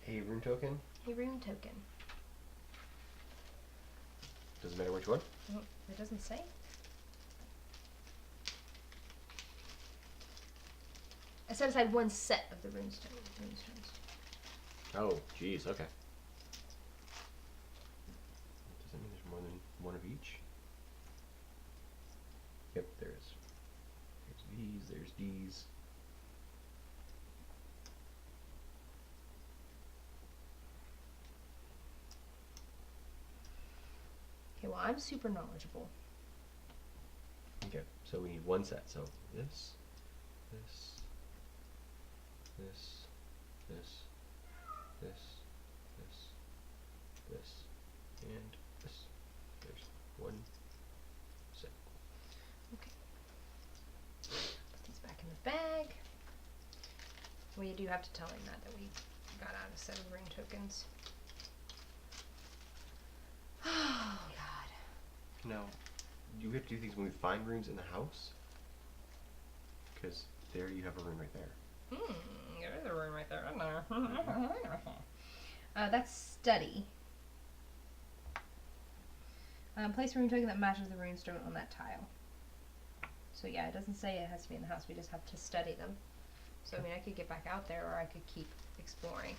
A rune token? A rune token. Doesn't matter which one? It doesn't say. I set aside one set of the runestones. Oh, jeez, okay. Does that mean there's more than one of each? Yep, there is. There's these, there's these. Okay, well, I'm super knowledgeable. Okay, so we need one set. So this, this, and this. There's one set. Okay. Put these back in the bag. We do have to tell him that we got out a set of rune tokens. Oh, God. No. Do we have to do things when we find runes in the house? Because there you have a rune right there. There is a rune right there, isn't there? That's study. Place a rune token that matches the rune stone on that tile. So yeah, it doesn't say it has to be in the house. We just have to study them. So I mean, I could get back out there, or I could keep exploring.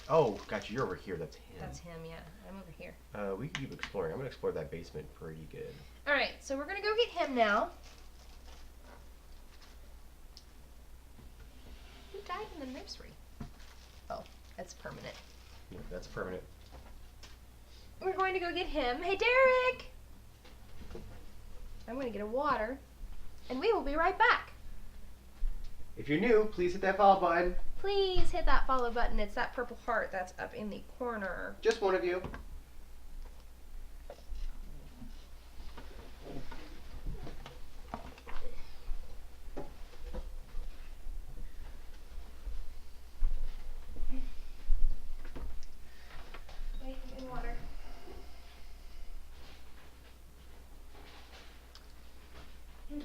Oh, gotcha. You're over here. That's him. That's him. Yeah, I'm over here. We can keep exploring. I'm gonna explore that basement pretty good. All right, so we're gonna go get him now. Who died in the nursery? Oh, that's permanent. Yeah, that's permanent. We're going to go get him. Hey, Derek! I'm going to get a water, and we will be right back. If you're new, please hit that follow button. Please hit that follow button. It's that purple heart that's up in the corner. Just one of you. Wait, I'm getting water. You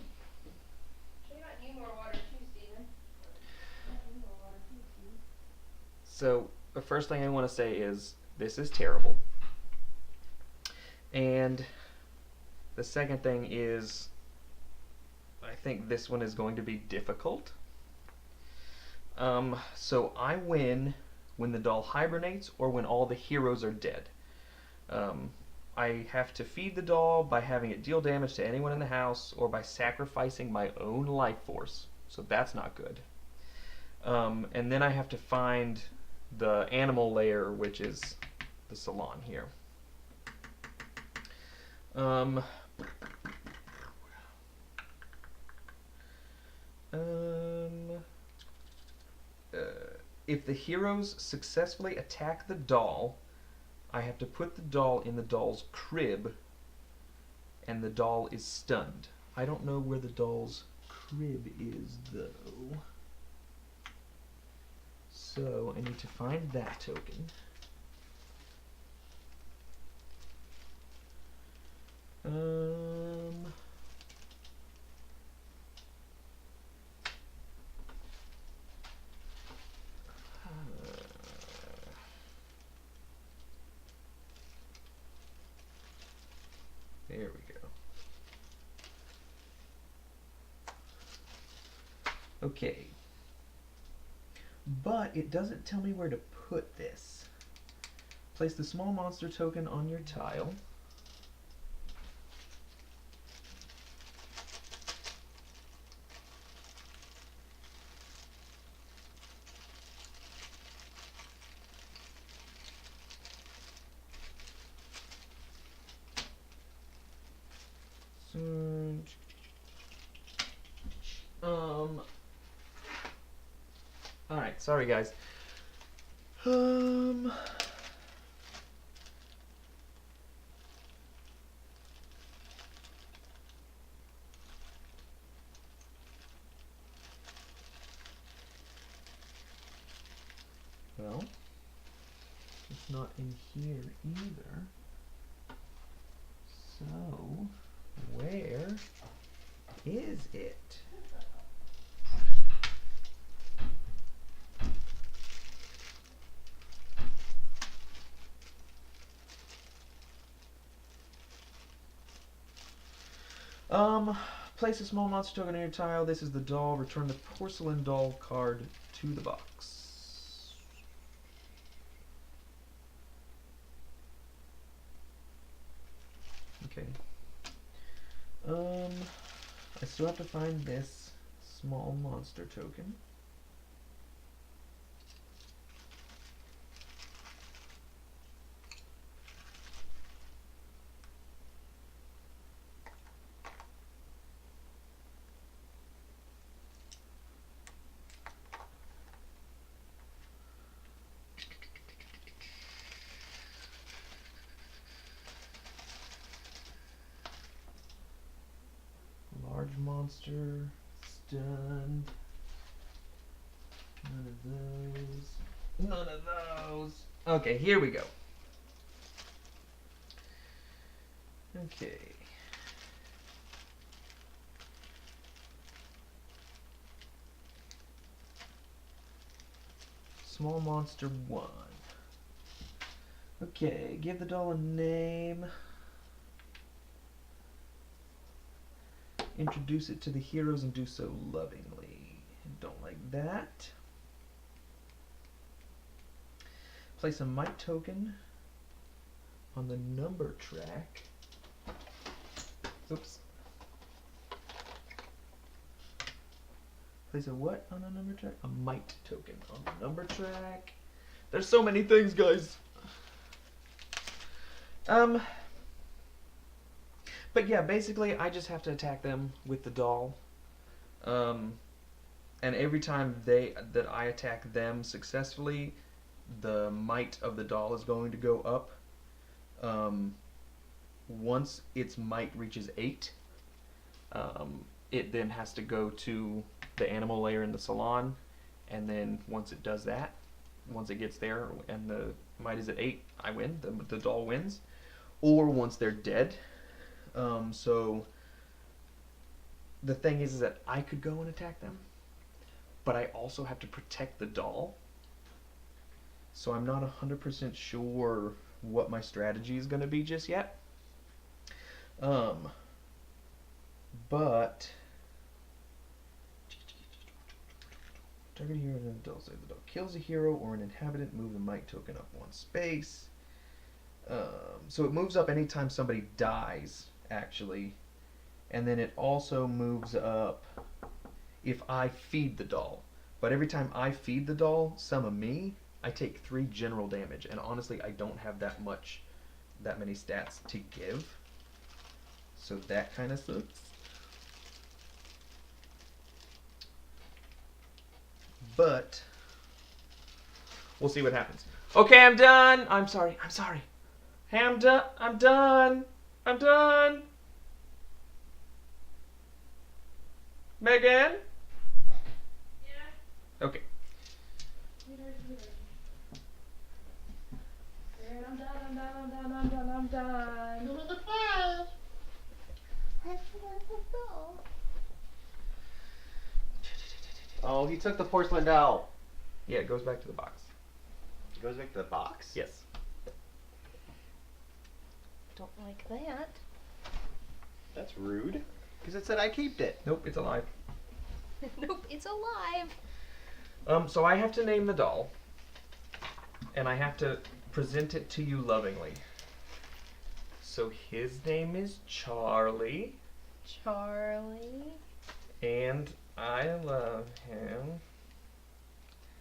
might need more water too, Steven. So the first thing I want to say is this is terrible. And the second thing is I think this one is going to be difficult. So I win when the doll hibernates or when all the heroes are dead. I have to feed the doll by having it deal damage to anyone in the house or by sacrificing my own life force. So that's not good. And then I have to find the animal lair, which is the salon here. If the heroes successfully attack the doll, I have to put the doll in the doll's crib, and the doll is stunned. I don't know where the doll's crib is, though. So I need to find that token. There we go. Okay. But it doesn't tell me where to put this. Place the small monster token on your tile. Alright, sorry guys. Well, it's not in here either. So, where is it? Place a small monster token on your tile. This is the doll. Return the porcelain doll card to the box. Okay. I still have to find this small monster token. Large monster, stunned. None of those. None of those. Okay, here we go. Okay. Small monster 1. Okay, give the doll a name. Introduce it to the heroes and do so lovingly. Don't like that. Place a might token on the number track. Oops. Place a what on the number track? A might token on the number track. There's so many things, guys. But yeah, basically, I just have to attack them with the doll. And every time that I attack them successfully, the might of the doll is going to go up. Once its might reaches 8, it then has to go to the animal layer in the salon, and then once it does that, once it gets there and the might is at 8, I win. The doll wins. Or once they're dead. So the thing is that I could go and attack them, but I also have to protect the doll. So I'm not 100% sure what my strategy is going to be just yet. But target hero and doll. Say the doll kills a hero or an inhabitant. Move the might token up 1 space. So it moves up anytime somebody dies, actually, and then it also moves up if I feed the doll. But every time I feed the doll, summon me, I take 3 general damage, and honestly, I don't have that many stats to give. So that kind of sucks. But we'll see what happens. Okay, I'm done. I'm sorry. Hey, I'm done. Megan? Yeah. Okay. I'm done. Goodbye. Let's go. Oh, he took the porcelain doll. Yeah, it goes back to the box. It goes back to the box. Yes. Don't like that. That's rude. Because it said I kept it. Nope, it's alive. Nope, it's alive. So I have to name the doll, and I have to present it to you lovingly. So his name is Charlie, Charlie. and I love him.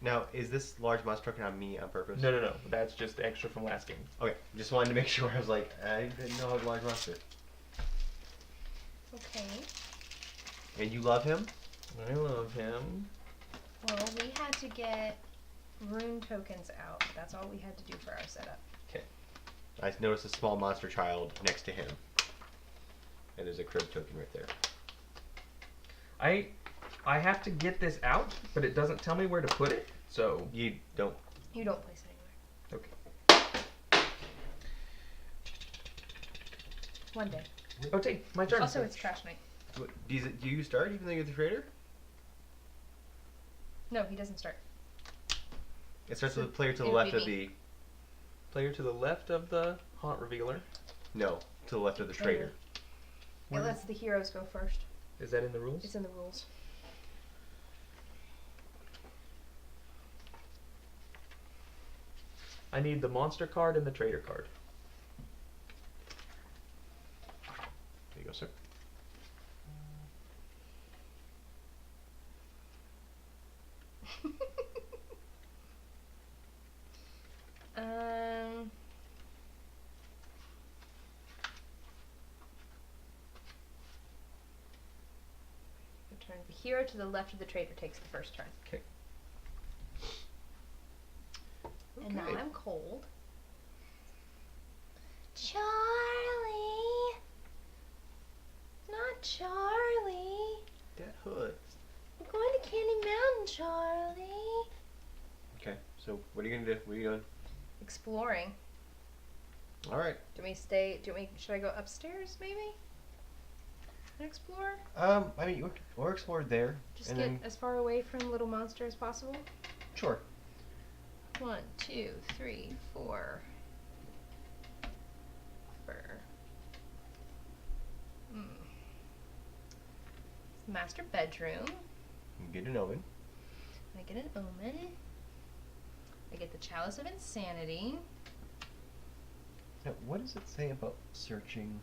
Now, is this large monster token on me on purpose? No. That's just extra from last game. Okay, just wanted to make sure. I was like, I didn't know I was a large monster. Okay. And you love him? I love him. Well, we had to get rune tokens out. That's all we had to do for our setup. I noticed a small monster child next to him. And there's a crib token right there. I have to get this out, but it doesn't tell me where to put it, so... You don't. You don't place it anywhere. Okay. One day. Okay, my turn. Also, it's trash night. Do you start even though you're the traitor? No, he doesn't start. It starts with the player to the It would left be of me. the... Player to the left of the haunt revealer. No, to the left of the traitor. It lets the heroes go first. Is that in the rules? It's in the rules. I need the monster card and the traitor card. There you go, sir. Turn. The hero to the left of the traitor takes the first turn. Okay. And now I'm cold. Charlie. Not Charlie. That hood. We're going to Candy Mountain, Charlie. Okay, so what are you gonna do? What are you doing? Exploring. Alright. Should I go upstairs maybe? And explore? I mean, or explore there. Just and get then, as far away from little monster as possible? sure. 1, 2, 3, 4. Master bedroom. You get an omen. I get an omen. I get the chalice of insanity. Now, what does it say about searching?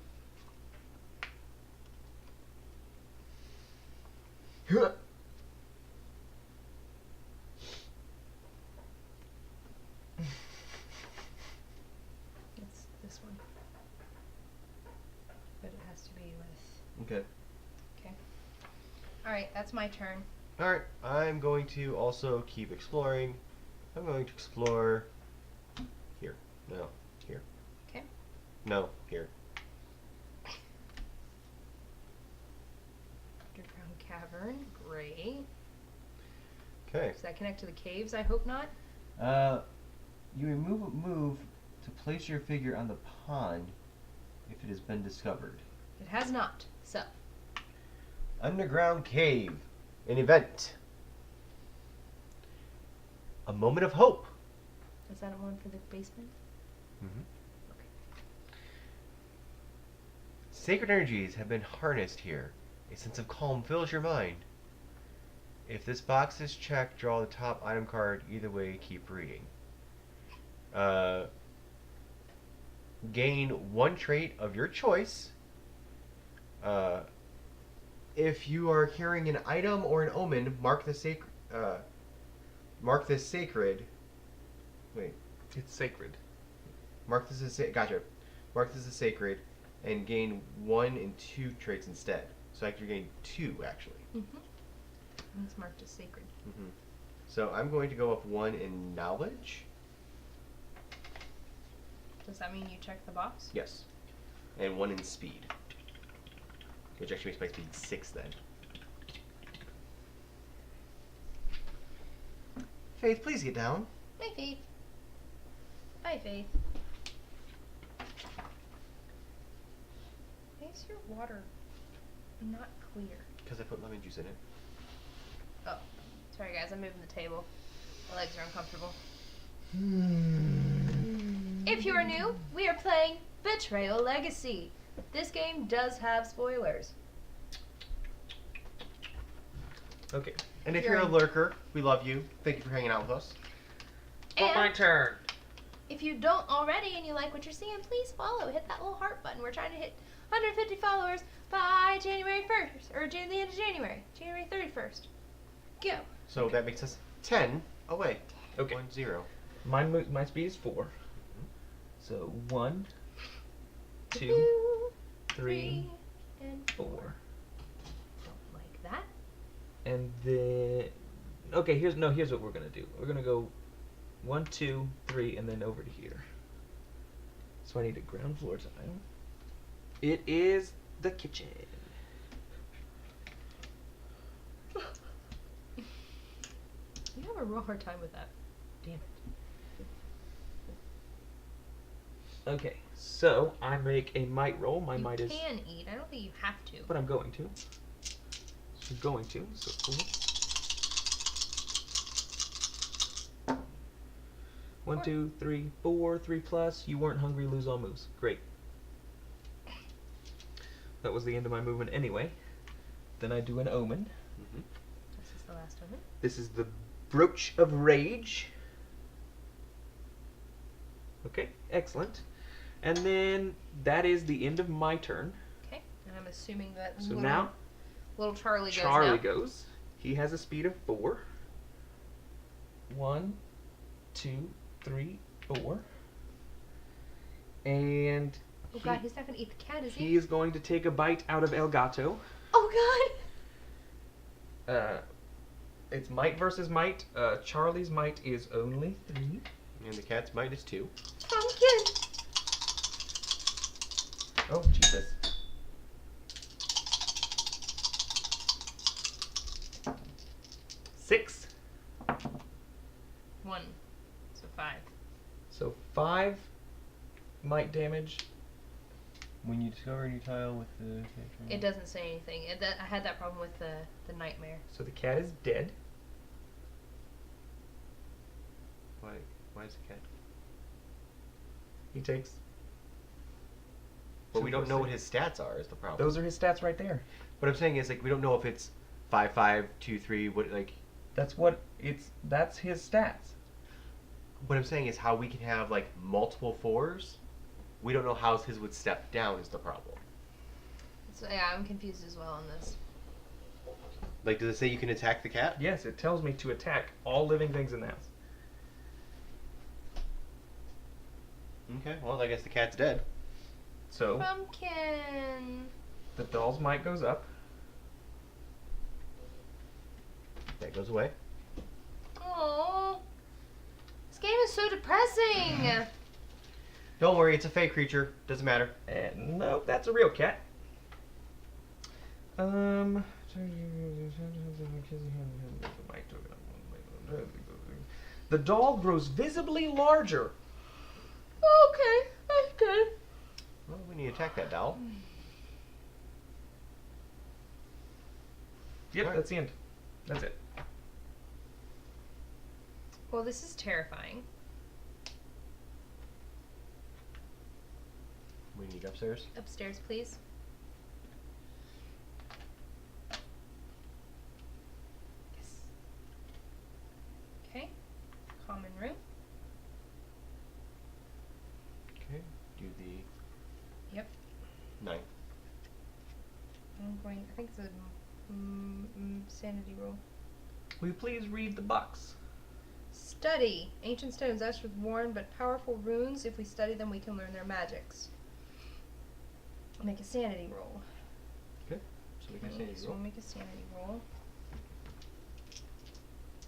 Okay. All right, that's my turn. All right. I'm going to also keep exploring. I'm going to explore here. No, here. Okay. No, here. Underground cavern. Great. Okay. Does that connect to the caves? I hope not. You move to place your figure on the pond if it has been discovered. It has not. So. Underground cave. An event. A moment of hope. Is that one for the basement? Mm-hmm. Sacred energies have been harnessed here. A sense of calm fills your mind. If this box is checked, draw the top item card. Either way, keep reading. Gain one trait of your choice. If you are carrying an item or an omen, mark the sacred. Wait. It's sacred. Mark this as gotcha. Mark this as sacred, and gain 1 and 2 traits instead. So actually, you're getting 2 actually. Mm-hmm. It's marked as sacred. Mm-hmm. So I'm going to go up 1 in knowledge. Does that mean you check the box? Yes, and 1 in speed, which actually makes my speed 6 then. Faith, please get down. Hi, Faith. Hi, Faith. Why is your water not clear? Because I put lemon juice in it. Oh, sorry guys, I'm moving the table. My legs are uncomfortable. If you are new, we are playing Betrayal Legacy. This game does have spoilers. Okay. And if you're a lurker, we love you. Thank you for hanging out with us. Well, my And turn. if you don't already and you like what you're seeing, please follow. Hit that little heart button. We're trying to hit 150 followers by January 1st, or the end of January, January 31st. Go. So that makes us 10 away. Okay. 1-0. My speed is 4. So 1, 2, 2, 3, and 4. Don't like that. And then, okay, here's what we're gonna do. We're gonna go 1, 2, 3, and then over to here. So I need a ground floor tile. It is the kitchen. You have a real hard time with that. Damn it. Okay, so I make a might roll. My You might is, can eat. I don't think you have to. but I'm going to. So going to. So 4. 1, 2, 3, 4. 3 plus. You weren't hungry. Lose all moves. Great. That was the end of my movement anyway. Then I do an omen. Mm-hmm. This is the last one. This is the Brooch of Rage. Okay, excellent. And then that is the end of my turn. Okay, and I'm assuming that So now little Charlie goes Charlie now. goes. He has a speed of 4. 1, 2, 3, 4. And Oh God, he's not gonna eat the cat, is he he? is going to take a bite out of El Gato. Oh God! It's might versus might. Charlie's might is only 3. And the cat's might is 2. Pumpkin! Oh, Jesus. Six. 1. So 5. So 5 might damage. When you discover a new tile with the... It doesn't say anything. I had that problem with the nightmare. So the cat is dead. Why is the cat? He takes. But we don't know what his stats are is the problem. Those are his stats right there. What I'm saying is, like, we don't know if it's 5, 5, 2, 3, what, like... That's his stats. What I'm saying is how we can have, like, multiple 4s. We don't know how his would step down is the problem. So yeah, I'm confused as well on this. Like, does it say you can attack the cat? Yes, it tells me to attack all living things in the house. Okay, well, I guess the cat's dead. So Pumpkin! The doll's mic goes up. That goes away. Oh, this game is so depressing. Don't worry, it's a fake creature. Doesn't matter. And no, that's a real cat. The doll grows visibly larger. Okay. Well, we need to attack that doll. Yep, Alright. that's the end. That's it. Well, this is terrifying. We need upstairs. Upstairs, please. Yes. Okay. Common room. Okay. Do the. Yep. 9. I'm going. I think it's a sanity roll. Will you please read the box? Study. Ancient stones etched with worn but powerful runes. If we study them, we can learn their magics. Make a sanity roll. So we can say So we'll make a sanity roll.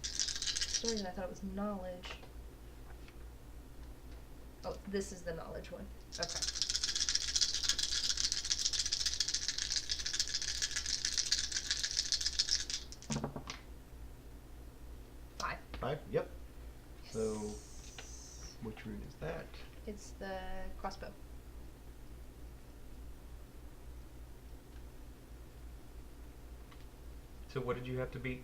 For some reason I thought it was knowledge. Oh, this is the knowledge one. Okay. Five. 5. Yep. So, Yes. which rune is that? It's the crossbow. So what did you have to beat?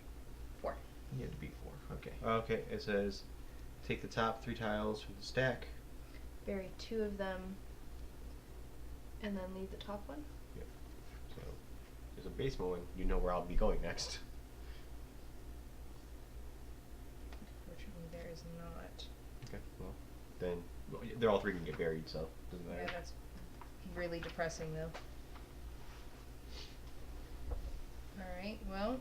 4. You had to beat 4. Okay. Okay, it says take the top 3 tiles from the stack. Bury 2 of them. And then leave the top one. So, there's a basement one. You know where I'll be going next. Unfortunately, there is not. Okay, well, then they're all 3 can get buried, so doesn't Yeah, matter. that's really depressing, though. Alright, well.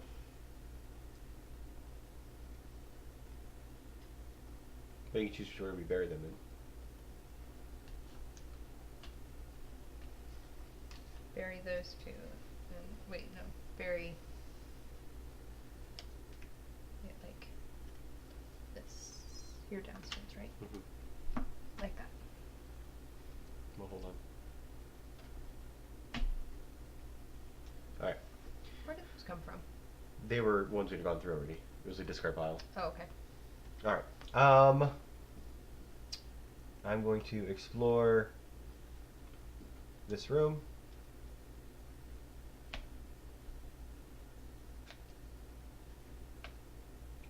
But you can choose where we bury them in. Bury those 2. And wait, no. Bury. Yeah, like this. You're downstairs, right? Mm-hmm. Like that. Well, hold on. Alright. Where did those come from? They were ones we'd gone through already. It was a discard pile. Oh, okay. Alright. I'm going to explore this room.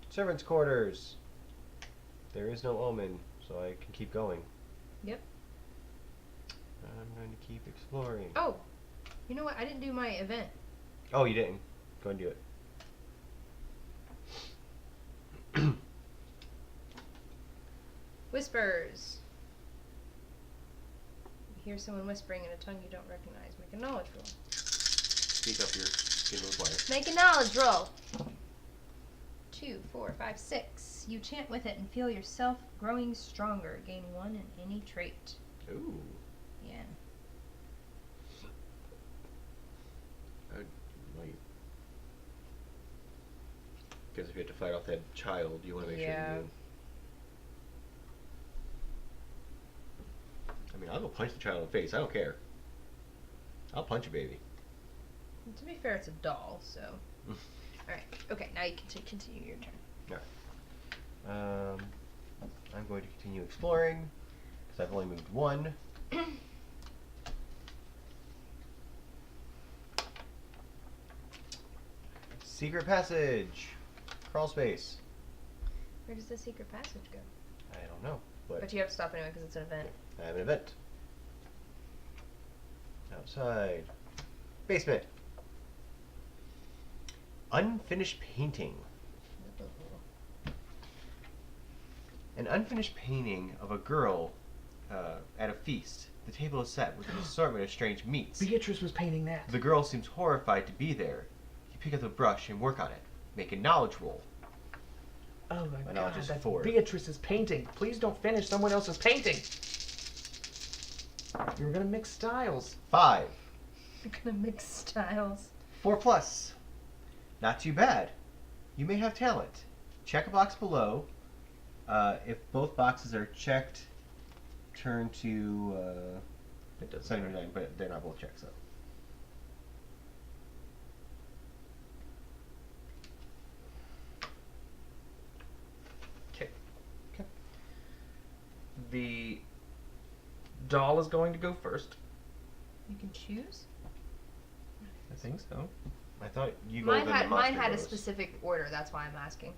Servants' quarters. There is no omen, so I can keep going. Yep. I'm going to keep exploring. Oh! You know what? I didn't do my event. Oh, you didn't? Go and do it. Whispers. You hear someone whispering in a tongue you don't recognize. Make a knowledge roll. Speak up, your skin will wire. Make a knowledge roll. 2, 4, 5, 6. You chant with it and feel yourself growing stronger. Gain 1 in any trait. Ooh. Yeah. Wait. Because if you have to fight off that child, you want to make Yeah. sure you do. I mean, I'll go punch the child in the face. I don't care. I'll punch a baby. And to be fair, it's a doll, so. Alright. Okay, now you can continue your turn. I'm going to continue exploring because I've only moved 1. Secret passage. Crawl space. Where does the secret passage go? I don't know, But you have to stop anyway because it's an event. I have an event. Outside. Basement. Unfinished painting. An unfinished painting of a girl at a feast. The table is set with an assortment of strange meats. Beatrice was painting that. The girl seems horrified to be there. You pick up the brush and work on it. Make a knowledge roll. Oh My my knowledge god, is that's 4. Beatrice's painting. Please don't finish someone else's painting. You were gonna mix styles. 5. You're gonna mix styles. 4 plus. Not too bad. You may have talent. Check a box below. If both boxes are checked, turn to It doesn't 79, but they're not both checked, so. Okay. Okay. The doll is going to go first. You can choose. I think so. I thought you go Mine then had the monster mine had a goes. specific order. That's why I'm asking.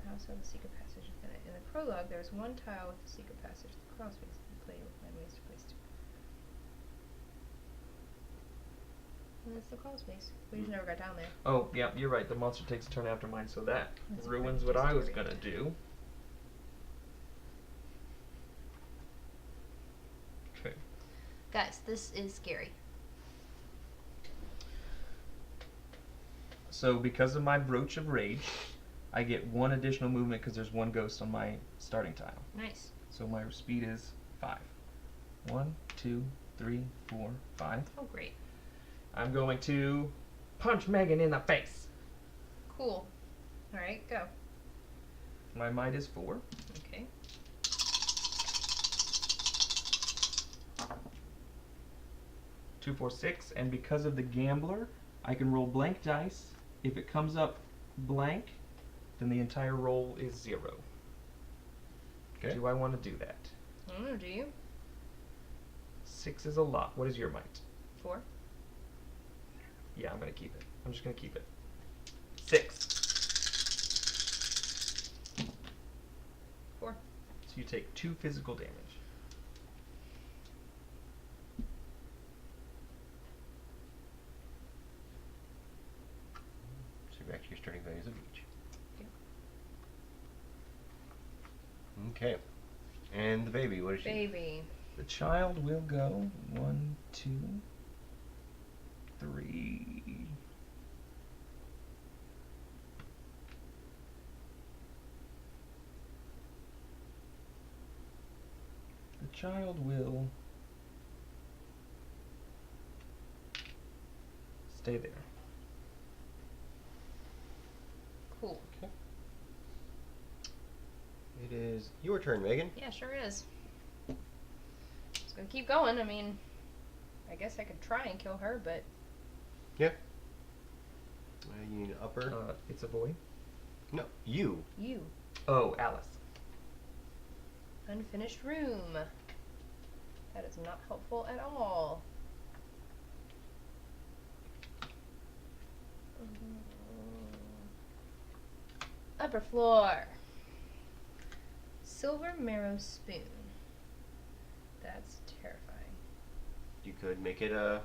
I also have the secret passage in it. In the prologue, there's one tile with the secret passage. The crawl space. You play with 9 ways to place it. And that's the crawl space. We just never got down there. Oh, yeah, you're right. The monster takes a turn after mine, so that That's ruins pretty what I was scary. gonna do. Okay. Guys, this is scary. So because of my Brooch of Rage, I get 1 additional movement because there's 1 ghost on my starting tile. Nice. So my speed is 5. 1, 2, 3, 4, 5. Oh, great. I'm going to punch Megan in the face. Cool. All right, go. My might is 4. Okay. Two, 4, 6, and because of the gambler, I can roll blank dice. If it comes up blank, then the entire roll is 0. Okay. Do I want to do that? I don't know, do you? 6 is a lot. What is your might? 4. Yeah, I'm gonna keep it. I'm just gonna keep it. 6. 4. So you take 2 physical damage. So you're back to your starting values of each. Okay. And the baby, what is she? Baby. The child will go 1, 2, 3. The child will stay there. Cool. It is your turn, Megan. Yeah, sure is. Just gonna keep going. I mean, I guess I could try and kill her, but Yeah. You need an upper. It's a boy. No, you. you. Oh, Alice. Unfinished room. That is not helpful at all. Upper floor. Silver marrow spoon. That's terrifying. You could make it a.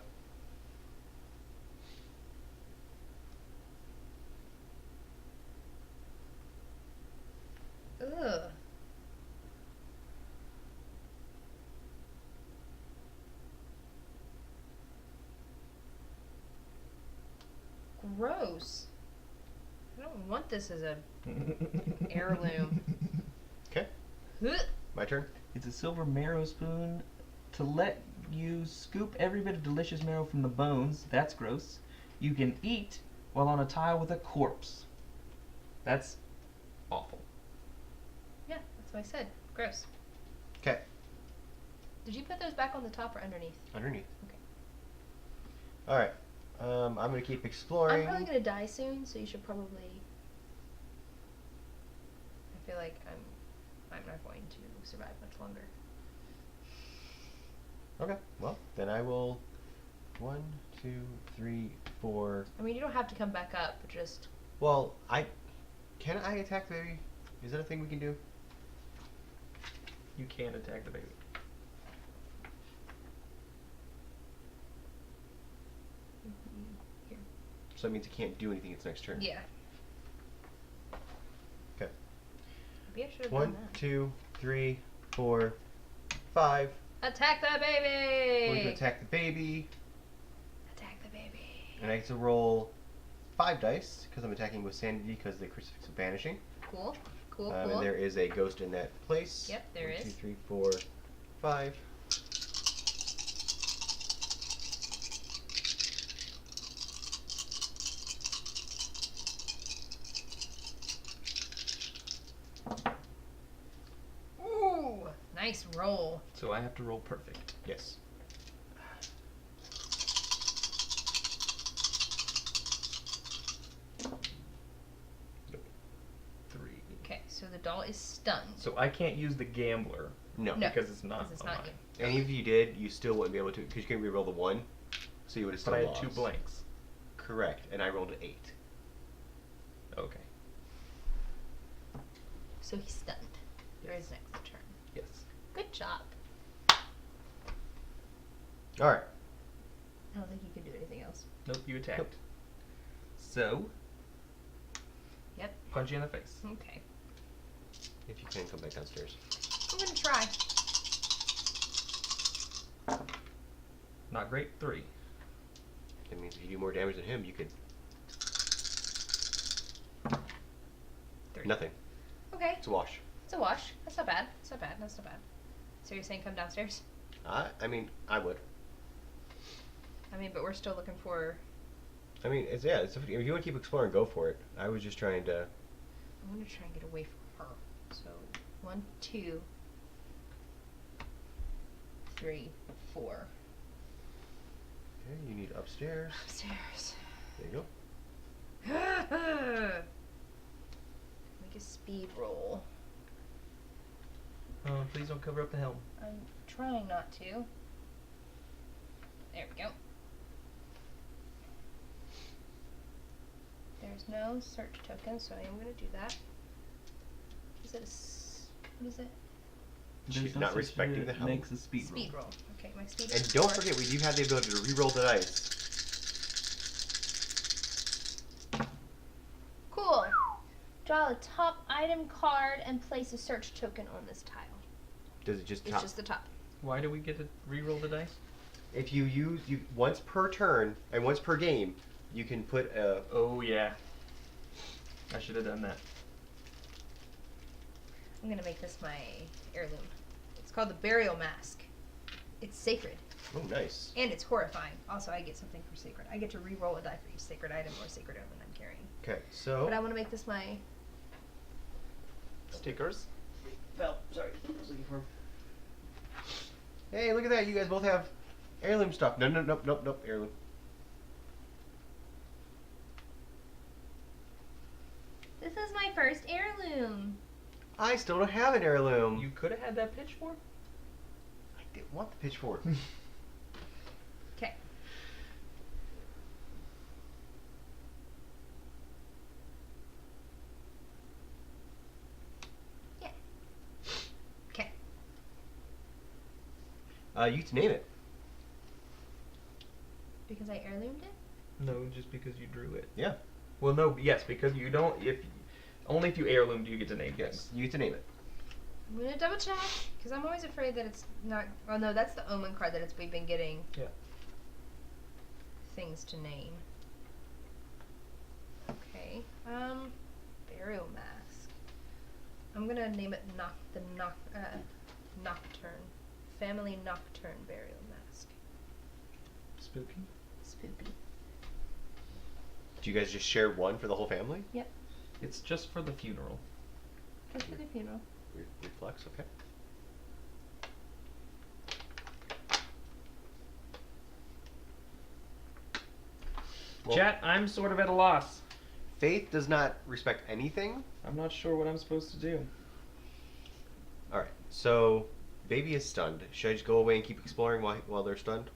Ugh. Gross. I don't want this as a heirloom. Okay. Ugh. My turn. It's a silver marrow spoon to let you scoop every bit of delicious marrow from the bones. That's gross. You can eat while on a tile with a corpse. That's awful. Yeah, that's what I said. Gross. Okay. Did you put those back on the top or underneath? Underneath. Okay. All right. I'm gonna keep I'm exploring. probably gonna die soon, so you should probably. I feel like I'm not going to survive much longer. Okay. Well, then I will. 1, 2, 3, 4. I mean, you don't have to come back up, but just. Well, can I attack the baby? Is that a thing we can do? You can attack the baby. Here. So that means it can't do anything its next turn. Yeah. Okay. Maybe I should have 1, done that. 2, 3, 4, 5. Attack the We're baby! going to attack the baby, Attack the baby. and I get to roll 5 dice because I'm attacking with sanity because the crucifix is vanishing. Cool. Cool, And cool. there is a ghost in that place. Yep, there 1, 2, is. 3, 4, 5. So I have to roll perfect. Yes. Three. Okay, so the doll is stunned. So I can't use the gambler No. No. because it's not. Because it's on not mine. you. And if you did, you still wouldn't be able to, because you can reroll the 1, so you would have still But I had lost. 2 blanks. Correct, and I rolled an 8. Okay. So he's stunned. For his next turn. Yes. Good job. All right. I don't think you can do anything else. Nope, you attacked. Nope. So. Yep. Punch you in the face. Okay. If you can, come back downstairs. I'm gonna try. Not great. 3. That means if you do more damage than him, you could... 3. Nothing. Okay. It's a wash. It's a wash. That's not bad. That's not bad. That's not bad. So you're saying come downstairs? I mean, I would. I mean, but we're still looking for... I mean, it's, yeah, it's, if you want to keep exploring, go for it. I was just trying to... I'm gonna try and get away from her. So 1, 2, 3, 4. Okay, you need upstairs. Upstairs. There you go. Make a speed roll. Oh, please don't cover up the helm. I'm trying not to. There we go. There's no search token, so I am going to do that. Is it what is it? She's no not such respecting thing the that helm. Makes a speed roll. Speed roll. Okay, my speed And is don't 4. forget, we do have the ability to re-roll the dice. Cool. Draw a top item card and place a search token on this tile. Does it just It's top? just the top. Why do we get to re-roll the dice? If you use once per turn and once per game, you can put a... Oh yeah. I should have done that. I'm going to make this my heirloom. It's called the Burial Mask. It's sacred. Oh, nice. And it's horrifying. Also, I get something for sacred. I get to re-roll a die for each sacred item or sacred omen I'm carrying. Okay, so... But I want to make this my... Stickers. Well, sorry. I was looking for... Hey, look at that. You guys both have heirloom stuff. No, nope. Heirloom. This is my first heirloom. I still don't have an heirloom. You could have had that pitchfork. I didn't want the pitchfork. Okay. Yeah. Okay. You get to name it. Because I heirloomed it? No, just because you drew it. Yeah. Well, no, yes, because you don't. Only if you heirloom do you get to name Yes, things. you get to name it. I'm going to double check. Because I'm always afraid that it's not... Oh, no, that's the omen card that we've been getting. Yeah. Things to name. Okay. Burial Mask. I'm going to name it Nocturne. Family Nocturne Burial Mask. Spooky. Spooky. Do you guys just share one for the whole family? Yep. It's just for the funeral. Just for the funeral. Reflex, okay. Well, Chat, I'm sort of at a loss. Faith does not respect anything. I'm not sure what I'm supposed to do. Alright, so baby is stunned. Should I just go away and keep exploring while they're stunned?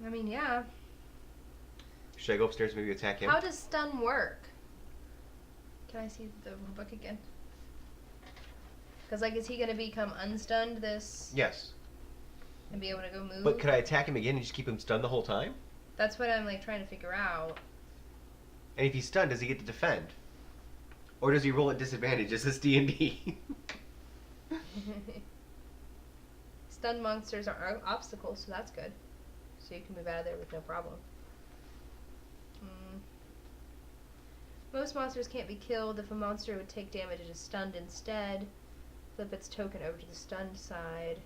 I mean, yeah. Should I go upstairs and maybe attack him? How does stun work? Can I see the book again? Because, like, is he going to become unstunned this... Yes. And be able to go move? But could I attack him again and just keep him stunned the whole time? That's what I'm, like, trying to figure out. And if he's stunned, does he get to defend? Or does he roll at disadvantage? Is this D&D? Stun monsters are obstacles, so that's good. So you can move out of there with no problem. Most monsters can't be killed. If a monster would take damage, it is stunned instead. Flip its token over to the stunned side.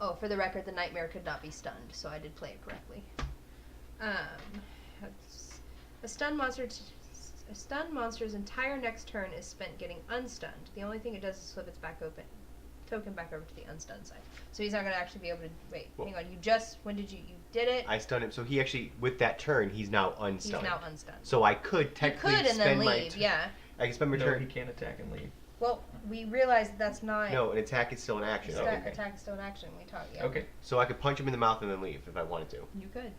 Oh, for the record, the nightmare could not be stunned, so I did play it correctly. A stunned monster's entire next turn is spent getting unstunned. The only thing it does is flip its back open. token back over to the unstunned side. So he's not going to actually be able to... Wait, Well- hang on. When did you did it? I stunned him, so he actually, with that turn, he's now unstunned. He's now unstunned. So I could You technically could and spend then my leave, yeah. I can spend my No, turn. he can't attack and leave. Well, we realized that's not... No, an attack is still an action. Oh, okay. Attack is still an action. We talked, yeah. Okay. So I could punch him in the mouth and then leave if I wanted to. You could.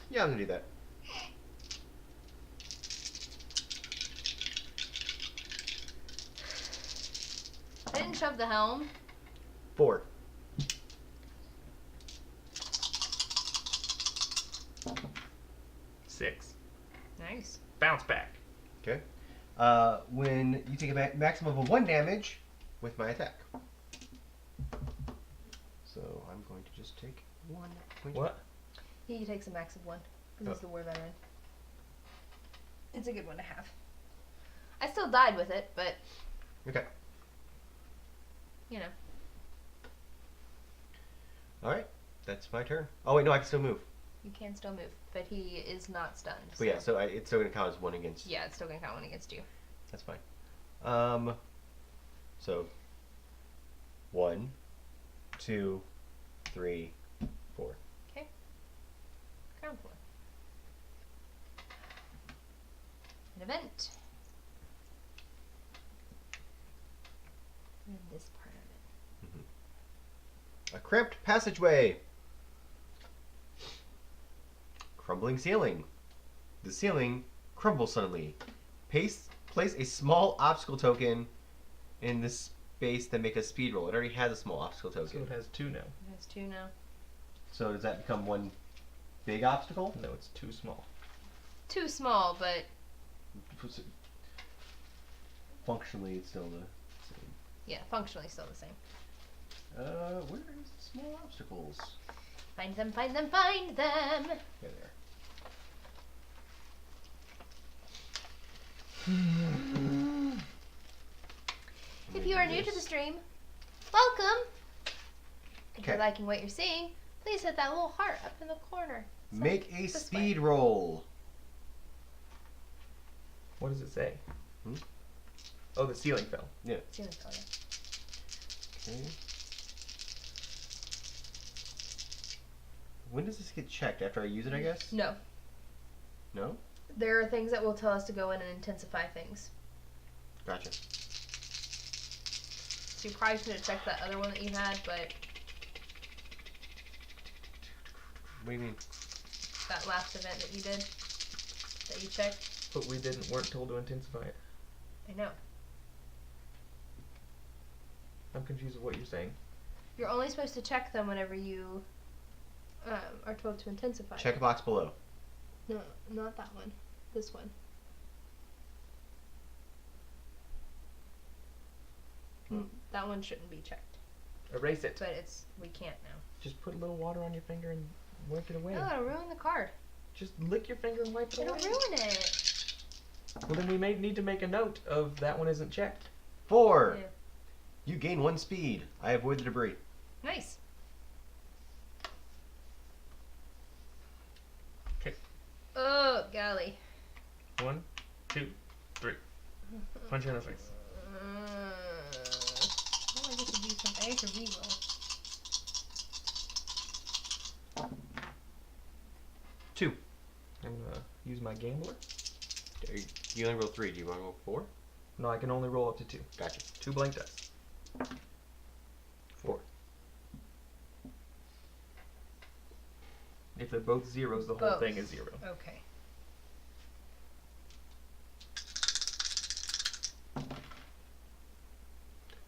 Yeah, I'm gonna do that. I didn't shove the helm. 4. Six. Nice. Bounce back. Okay. When you take a maximum of 1 damage with my attack. So I'm going to just take 1 point. What? He takes a max of 1 because he's Oh. the war veteran. It's a good one to have. I still died with it, but Okay. you know. All right. That's my turn. Oh wait, no, I can still move. You can still move, but he is not stunned. But yeah, so it's still gonna count as 1 against. yeah, it's still gonna count 1 against you. That's fine. So 1, 2, 3, 4. Ground floor. An event. And this part of it. A cramped passageway. Crumbling ceiling. The ceiling crumbles suddenly. Place a small obstacle token in the space that make a speed roll. It already has a small obstacle So token. it has 2 now. It has 2 now. So does that become 1 big obstacle? No, it's too small. Too small, but Functionally, it's still the same. yeah, functionally still the same. Where is the small obstacles? Find them, find them, find them! There they are. If you are new to the stream, welcome! If you're Okay. liking what you're seeing, please hit that little heart up in the corner. It's Make like a this speed way. roll. What does it say? Hmm? Oh, the ceiling fell. Ceiling color. Okay. When does this get checked? After I use it, I guess? No. No? There are things that will tell us to go in and intensify things. Gotcha. So you probably should have checked that other one that you had, but What do you mean? that last event that you did, that you checked, But we weren't told to intensify it. I know. I'm confused with what you're saying. You're only supposed to check them whenever you are told to intensify. Check a box below. No, not that one. This one. That one shouldn't be checked, Erase it. but we can't now. Just put a little water on your finger and wipe it away. No, it'll ruin the card. Just lick your finger and wipe it It'll away. ruin it. Well, then we may need to make a note of that one isn't checked. 4. Yeah. You gain 1 speed. I avoid the debris. Nice. Okay. Oh, golly. 1, 2, 3. Punch her in the face. I get to do something. I get to reroll. 2. I'm gonna use my gambler. You only roll 3. Do you want to roll 4? No, I can only roll up to 2. Gotcha. 2 blank dice. 4. If they're both zeros, the whole Both. thing is 0. Okay.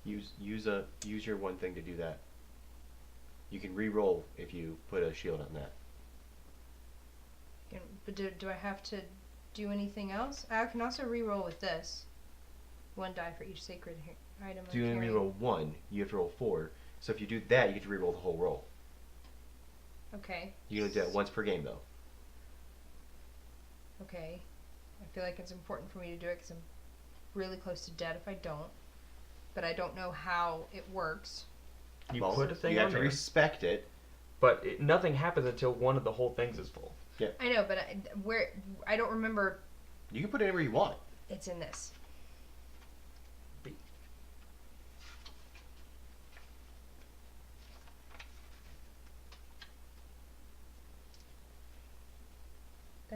Use your one thing to do that. You can re-roll if you put a shield on that. But do I have to do anything else? I can also reroll with this. 1 die for each sacred item. So you I'm only carrying. re-roll 1. You have to roll 4. So if you do that, you get to re-roll the whole roll. Okay. You can do that once per game, though. Okay. I feel like it's important for me to do it because I'm really close to dead if I don't. But I don't know how it works. You Well, put a thing you on have to there, respect it. but nothing happens until one of the whole things is full. I know, but I don't remember. You can put it anywhere you want. It's in this.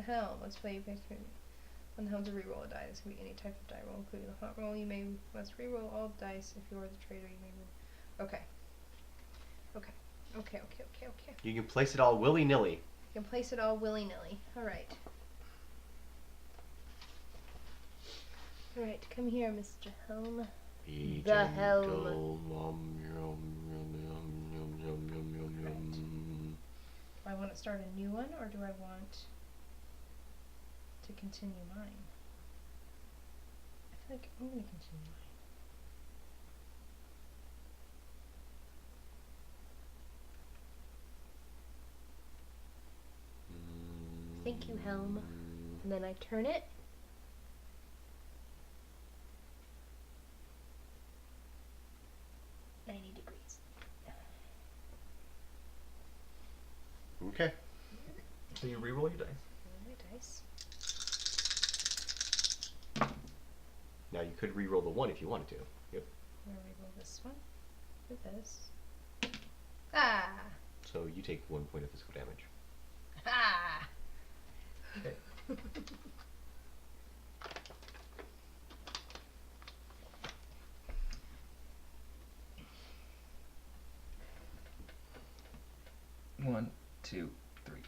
helm. Let's play picture. On the helm to reroll a die. This can be any type of die roll, including the hot roll. You must reroll all dice. If you are the traitor, you may roll. Okay. Okay. You can place it all willy-nilly. You can place it all willy-nilly. Alright. Alright, come here, Mr. Helm. The helm. Do I want to start a new one, or do I want to continue mine? I feel like I'm going to continue mine. Thank you, helm. And then I turn it. $90. Okay. So you reroll your dice. Roll my dice. Now you could re-roll the 1 if you wanted to. Yep. I'm going to reroll this one with this. Ah! So you take 1 point of physical damage. Ah! Okay. One, two, three.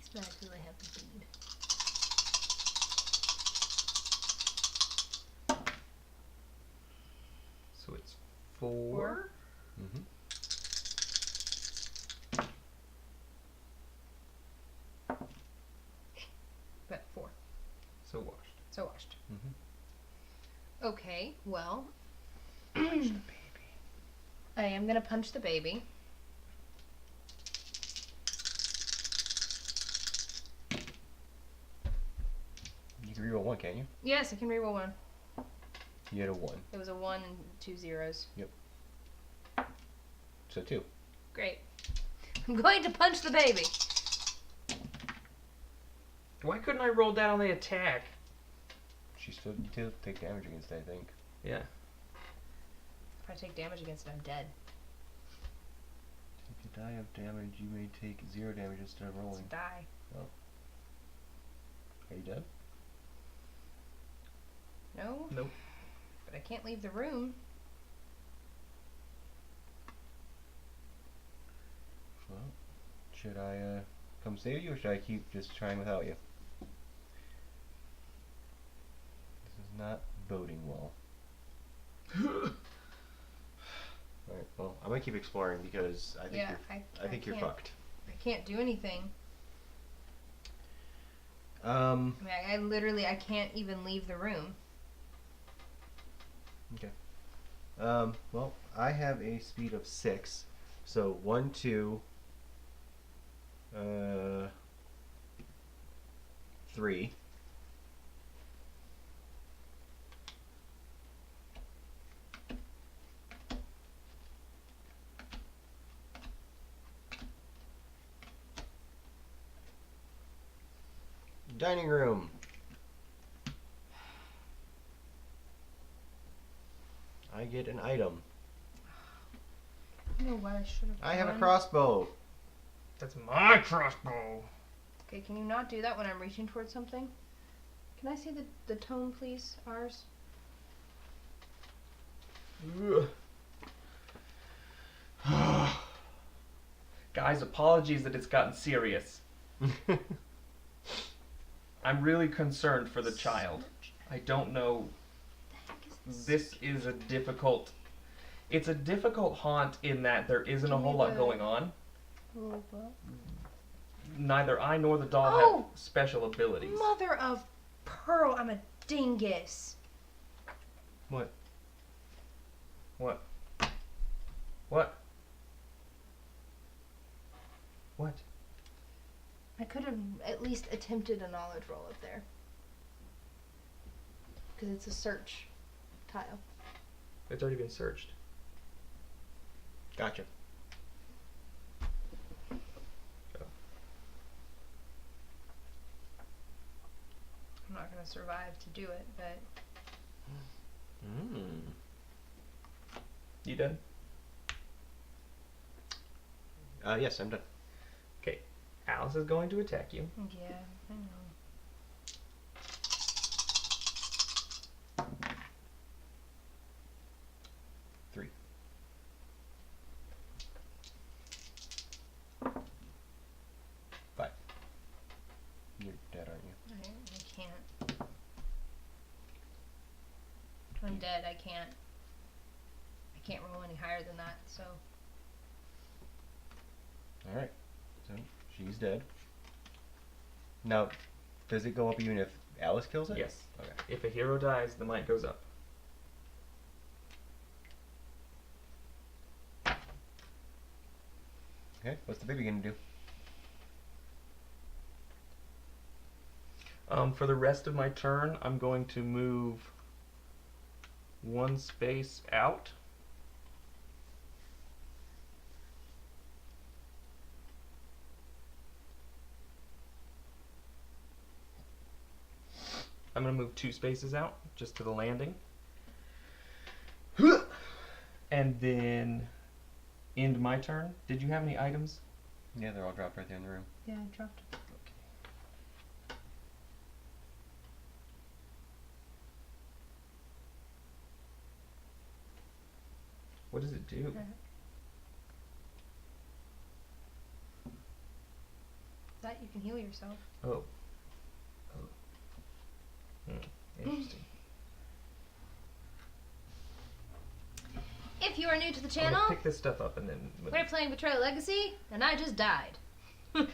It's not till I have the bead. So it's 4. Mm-hmm. But 4. So washed. So washed. Mm-hmm. Okay, well. Punch the baby. I am going to punch the baby. You can re-roll 1, can't you? Yes, I can reroll 1. You had a 1. It was a 1 and 2 zeros. So 2. Great. I'm going to punch the baby. Why couldn't I roll down on the attack? You still take damage against it, I think. Yeah. If I take damage against it, I'm dead. If you die of damage, you may take 0 damage instead of It's rolling. a die. Are you dead? No? Nope. But I can't leave the room. Well, should I come save you, or should I keep just trying without you? This is not boding well. Alright, well, I'm gonna keep exploring because I think I think you're fucked. I can't do anything. I Um, mean, I can't even leave the room. Okay. Well, I have a speed of 6, so 1, 2, 3. Dining room. I get an item. I don't know what I should have I have a done. crossbow. That's my crossbow. Okay, can you not do that when I'm reaching towards something? Can I see the tone, please? Ours? Guys, apologies that it's gotten serious. I'm really concerned for the child. I don't know. This is a difficult. It's a difficult haunt in that there isn't a Give me whole lot the- going on. Oh, what? Neither I nor the doll Oh! have special abilities. Mother of pearl, I'm a dingus. What? What? What? What? I could have at least attempted a knowledge roll up there. Because it's a search tile. It's already been searched. Gotcha. I'm not going to survive to do it, but Mm. You done? Yes, I'm done. Okay. Alice is going to attack you. Yeah, I know. Three. Five. You're dead, aren't you? I can't. If I'm dead, I can't roll any higher than that, so. Alright. So, she's dead. Now, does it go up even if Alice kills it? Yes. Okay. If a hero dies, the might goes up. Okay, what's the baby gonna do? For the rest of my turn, I'm going to move one space out. I'm going to move 2 spaces out, just to the landing. And then end my turn. Did you have any items? Yeah, they're all dropped right there in the room. Yeah, I dropped it. What does it do? That you can heal yourself. Oh. Interesting. If you are new to the I'm channel, gonna pick this stuff up and then. we're playing Betrayal Legacy, and I just died. And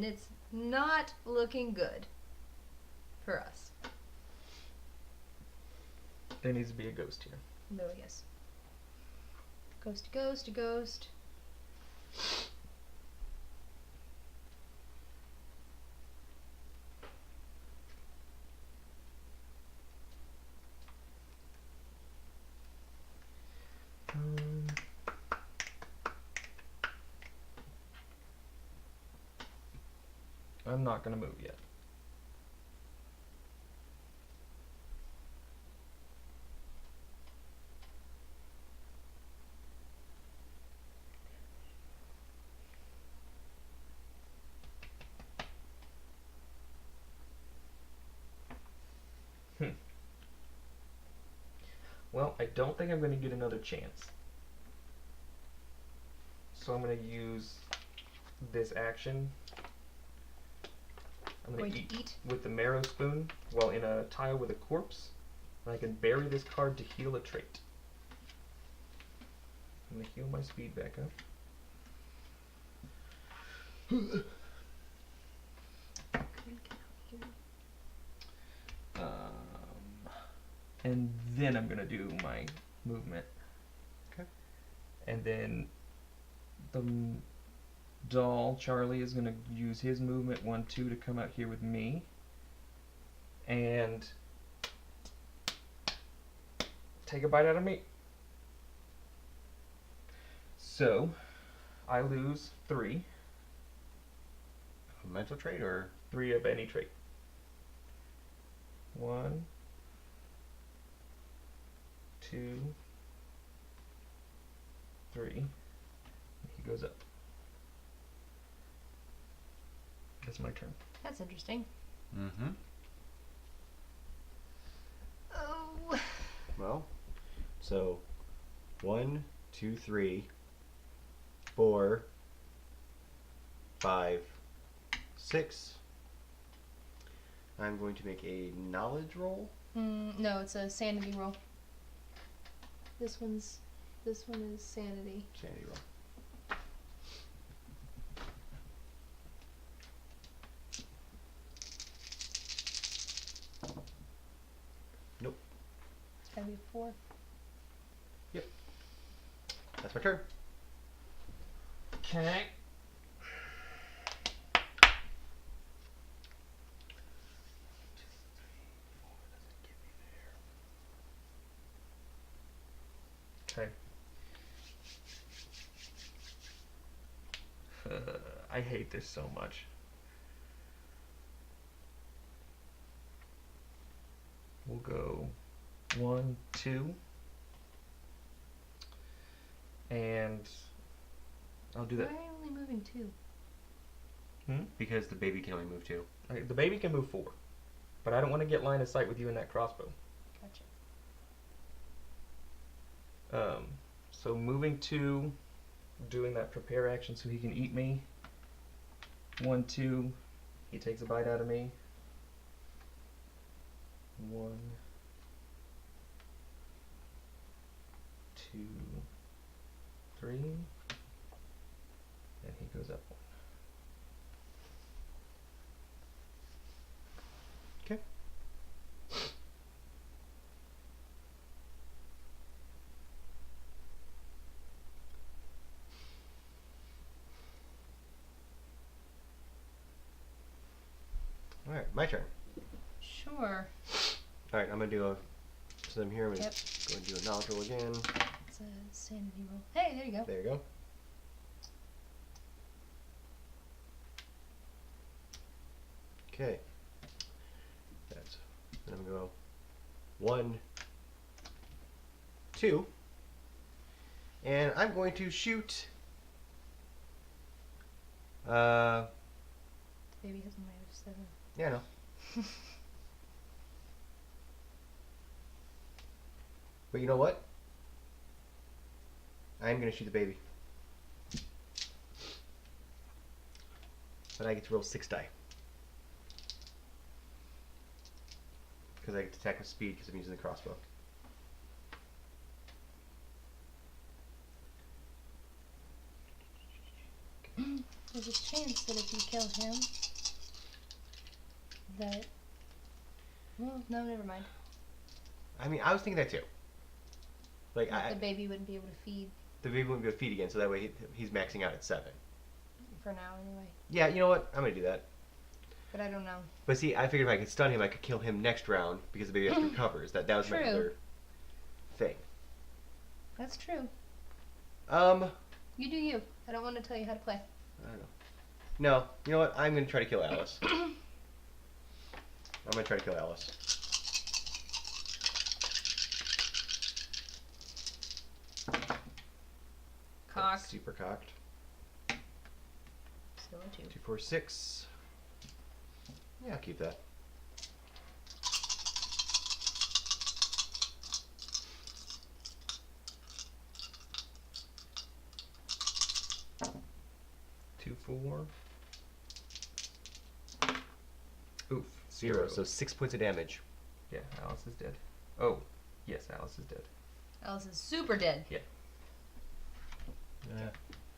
it's not looking good for us. There needs to be a ghost here. No, yes. Ghost, ghost, ghost. I'm not gonna move yet. Well, I don't think I'm going to get another chance. So I'm going to use this action. I'm going to eat with the marrow spoon while in a tile with a corpse. And I can bury this card to heal a trait. I'm going to heal my speed back up. And then I'm gonna do my movement. Okay. And then the doll, Charlie, is gonna use his movement 1-2 to come out here with me. And take a bite out of me. So I lose 3. A mental trait or 3 of any trait. 1, 2, 3. He goes up. That's my turn. That's interesting. Mm-hmm. Oh. Well, so 1, 2, 3, 4, 5, 6. I'm going to make a knowledge roll. No, it's a sanity roll. This one is sanity. Sanity roll. Nope. It's gotta be a 4. Yep. That's my turn. Okay. Okay. I hate this so much. We'll go 1, 2. and I'll do Why that. are you only moving 2? Because the baby can only move 2. Okay, the baby can move 4, but I don't want to get line of sight with you in that crossbow. Gotcha. So moving 2, doing that prepare action so he can eat me. 1, 2, he takes a bite out of me. 1, 2, 3, and he goes up 1. Okay. All right, my turn. Sure. All right, I'm gonna do a. So I'm here. I'm gonna Yep. go and do a knowledge roll again. It's a sanity roll. Hey, there you go. There you go. Okay. That's. Then I'm gonna go 1, 2, and I'm going to shoot. The baby has a -7. Yeah, no. But you know what? I'm gonna shoot the baby. But I get to roll 6 die. Because I get to attack with speed because I'm using the crossbow. There's a chance that if you kill him, that. Well, no, never mind. I mean, I was thinking that too. Like, The baby wouldn't be able to feed the baby wouldn't be able to feed again, so that way he's maxing out at 7. for now, anyway. Yeah, you know what? I'm gonna do that. But I don't know. But see, I figured if I could stun him, I could kill him next round because the baby has recovers. That was my True. other thing. That's true. I You do you. I don't want to tell you how to play. don't know. No, you know what? I'm gonna try to kill Alice. I'm gonna try to kill Alice. Cocked. Super cocked. Still a 2. 2, 4, 6. Yeah, I'll keep that. Two, 4. Oof. 0. So 6 points of damage. Yeah, Alice is dead. Oh, yes, Alice is dead. Alice is super dead.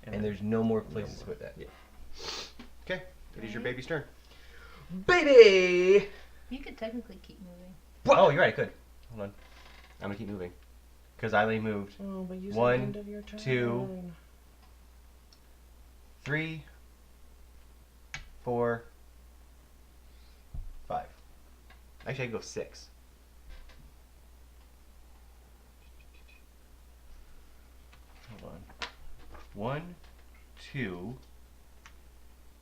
And there's no more places to put that. Yeah. Okay, it is your baby's turn. Baby! You could technically keep moving. Oh, you're right, I could. Hold on. I'm gonna keep moving. Because I only moved Oh, but you 1, the end of your turn. 2, 3, 4, 5. Actually, I can go 6. Hold on. 1, 2,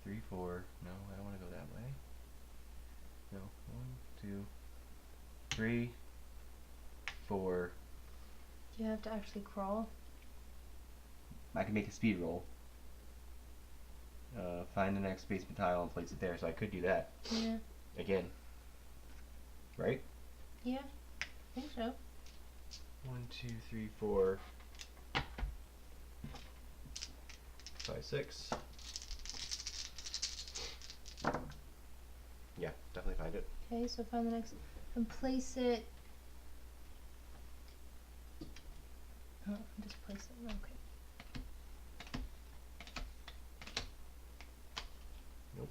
3, 4. No, I don't want to go that way. No. 1, 2, 3, 4. Do you have to actually crawl? I can make a speed roll. Find the next basement tile and place it there, so I could do that. Yeah. Again. Right? Yeah. I think so. 1, 2, 3, 4, 5, 6. Yeah, definitely find it. Okay, so find the next and place it. Oh, just place it. Okay. Nope.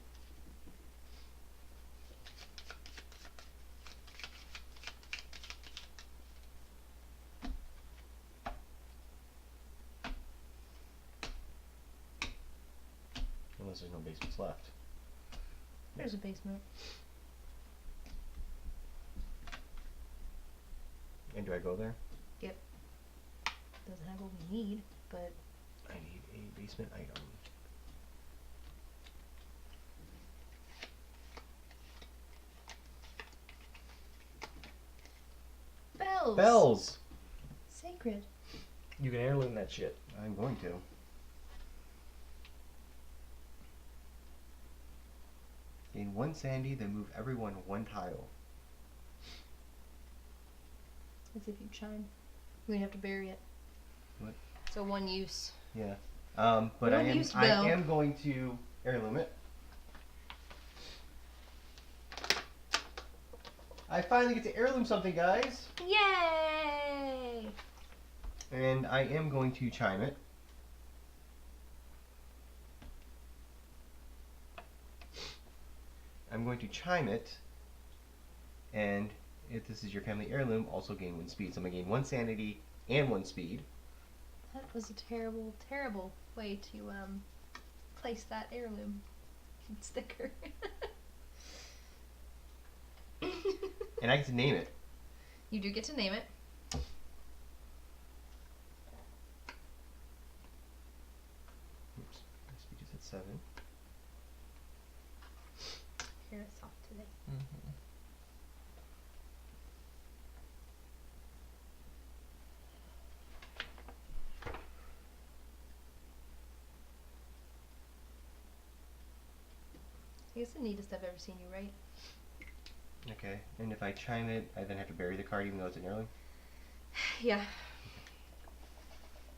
Unless there's no basements left. There's a basement. And do I go there? Doesn't have what we need, but I need a basement item. bells. Bells! Sacred. You can heirloom that shit. I'm going to. Gain 1 sanity, then move everyone 1 tile. As if you chime. We have to bury it. What? So 1 use. Yeah. But I am going to heirloom it. I finally get to heirloom something, guys. Yay! And I am going to chime it. I'm going to chime it, and if this is your family heirloom, also gain 1 speed. So I'm going to gain 1 sanity and 1 speed. That was a terrible, terrible way to place that heirloom sticker. And I get to name it. You do get to name it. Oops, my speed is at 7. Here it's off today. Mm-hmm. I guess the neatest I've ever seen you write. Okay, and if I chime it, I then have to bury the card even though it's an heirloom? Yeah.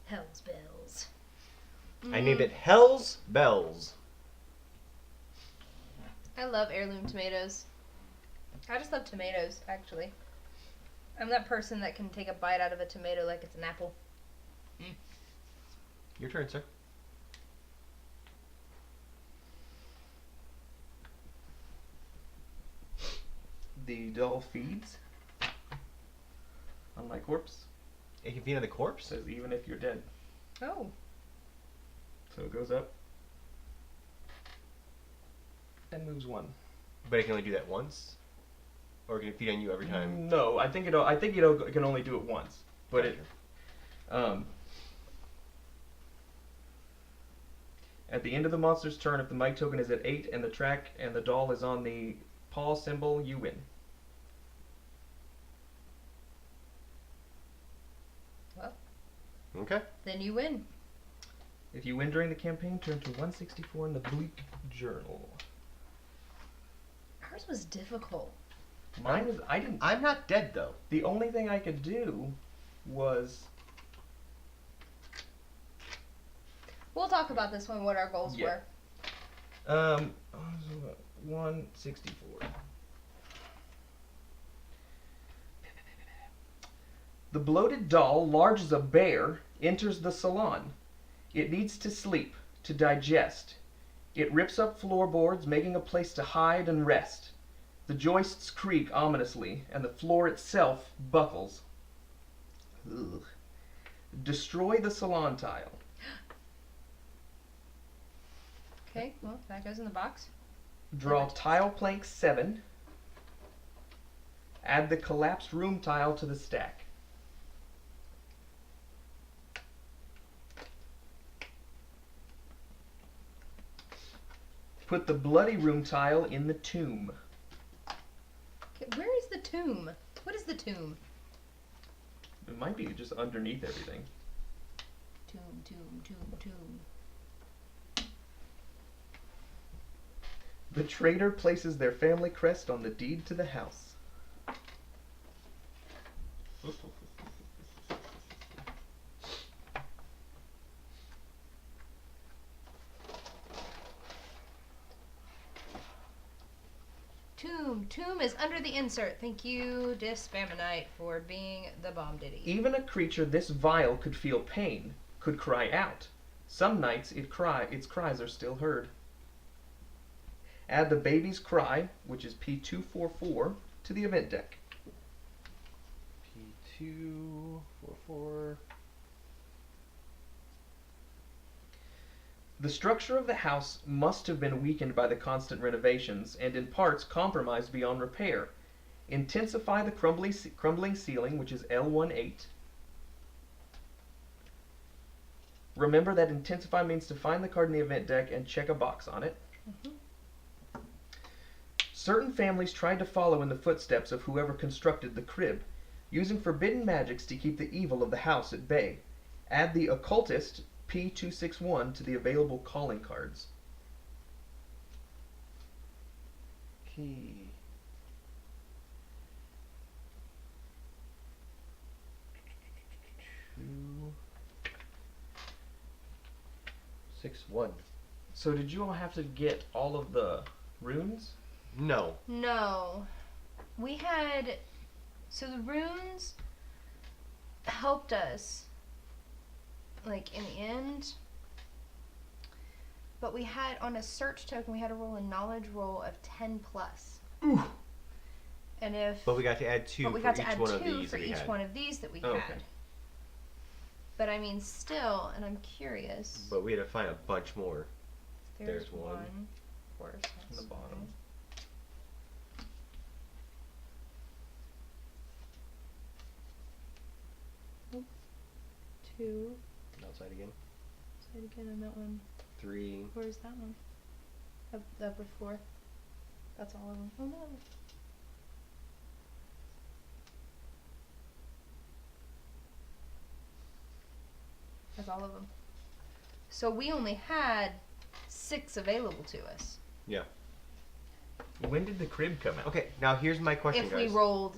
Hell's bells. I named it Hell's Bells. I love heirloom tomatoes. I just love tomatoes, actually. I'm that person that can take a bite out of a tomato like it's an apple. Your turn, sir. The doll feeds on my corpse. It can feed on the corpse? Says even if you're dead. Oh. So it goes up and moves 1. But it can only do that once? Or can it feed on you every time? No, I think it can only do it once. But it at the end of the monster's turn, if the mic token is at 8 and the track and the doll is on the paw symbol, you win. Well. Okay. Then you win. If you win during the campaign, turn to 164 in the Bleak Journal. Ours was difficult. Mine was I'm not dead though. The only thing I could do was We'll talk about this one, what our goals were. 164. The bloated doll, large as a bear, enters the salon. It needs to sleep, to digest. It rips up floorboards, making a place to hide and rest. The joists creak ominously, and the floor itself buckles. Ugh. Destroy the salon tile. Okay, well, that goes in the box. Draw tile plank 7. Add the collapsed room tile to the stack. Put the bloody room tile in the tomb. Okay, where is the tomb? What is the tomb? It might be just underneath everything. Tomb. The traitor places their family crest on the deed to the house. Tomb is under the insert. Thank you, Dispamonite, for being the bomb ditty. Even a creature this vile could feel pain, could cry out. Some nights its cries are still heard. Add the baby's cry, which is P244, to the event deck. P244. The structure of the house must have been weakened by the constant renovations and in parts compromised beyond repair. Intensify the crumbling ceiling, which is L18. Remember that intensify means to find the card in the event deck and check a box on it. Mm-hmm. Certain families tried to follow in the footsteps of whoever constructed the crib, using forbidden magics to keep the evil of the house at bay. Add the occultist P261 to the available calling cards. Key. Two. 6-1. So did you all have to get all of the runes? No. No. We had. So the runes helped us, like, in the end. But we had, on a search token, we had to roll a knowledge roll of 10 plus. Ooh. And if. But we got to add 2 But we for got to each add one of 2 these for that we each had. one of these that we Oh, had. okay. But I mean, still, and I'm curious. But we had to find a bunch more. There's one. Of course. On the bottom. Two. Outside again. Say it again on that one. 3. Where's that one? Up the upper fourth. That's all of them. Oh no. That's all of them. So we only had 6 available to us. Yeah. When did the crib come out? Okay, now here's my question, If guys. we rolled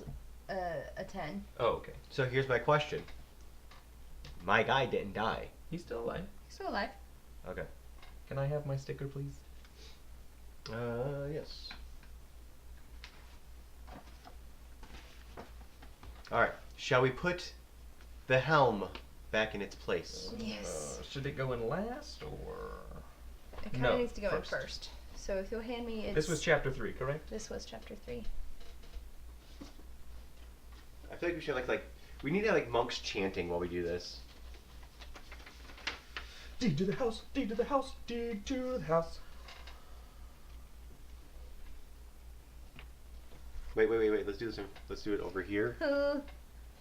a 10. Oh, okay. So here's my question. My guy didn't die. He's still alive. He's still alive. Okay. Can I have my sticker, please? Yes. Alright, shall we put the helm back in its place? Yes. Should it go in last or? It kind of No, needs to go first. in first. So if you'll hand me, This was chapter 3, correct? This was chapter 3. I feel like we should we need to like monks chanting while we do this. Deed to the house, deed to the house, deed to the house. Wait. Let's do this. Let's do it over here.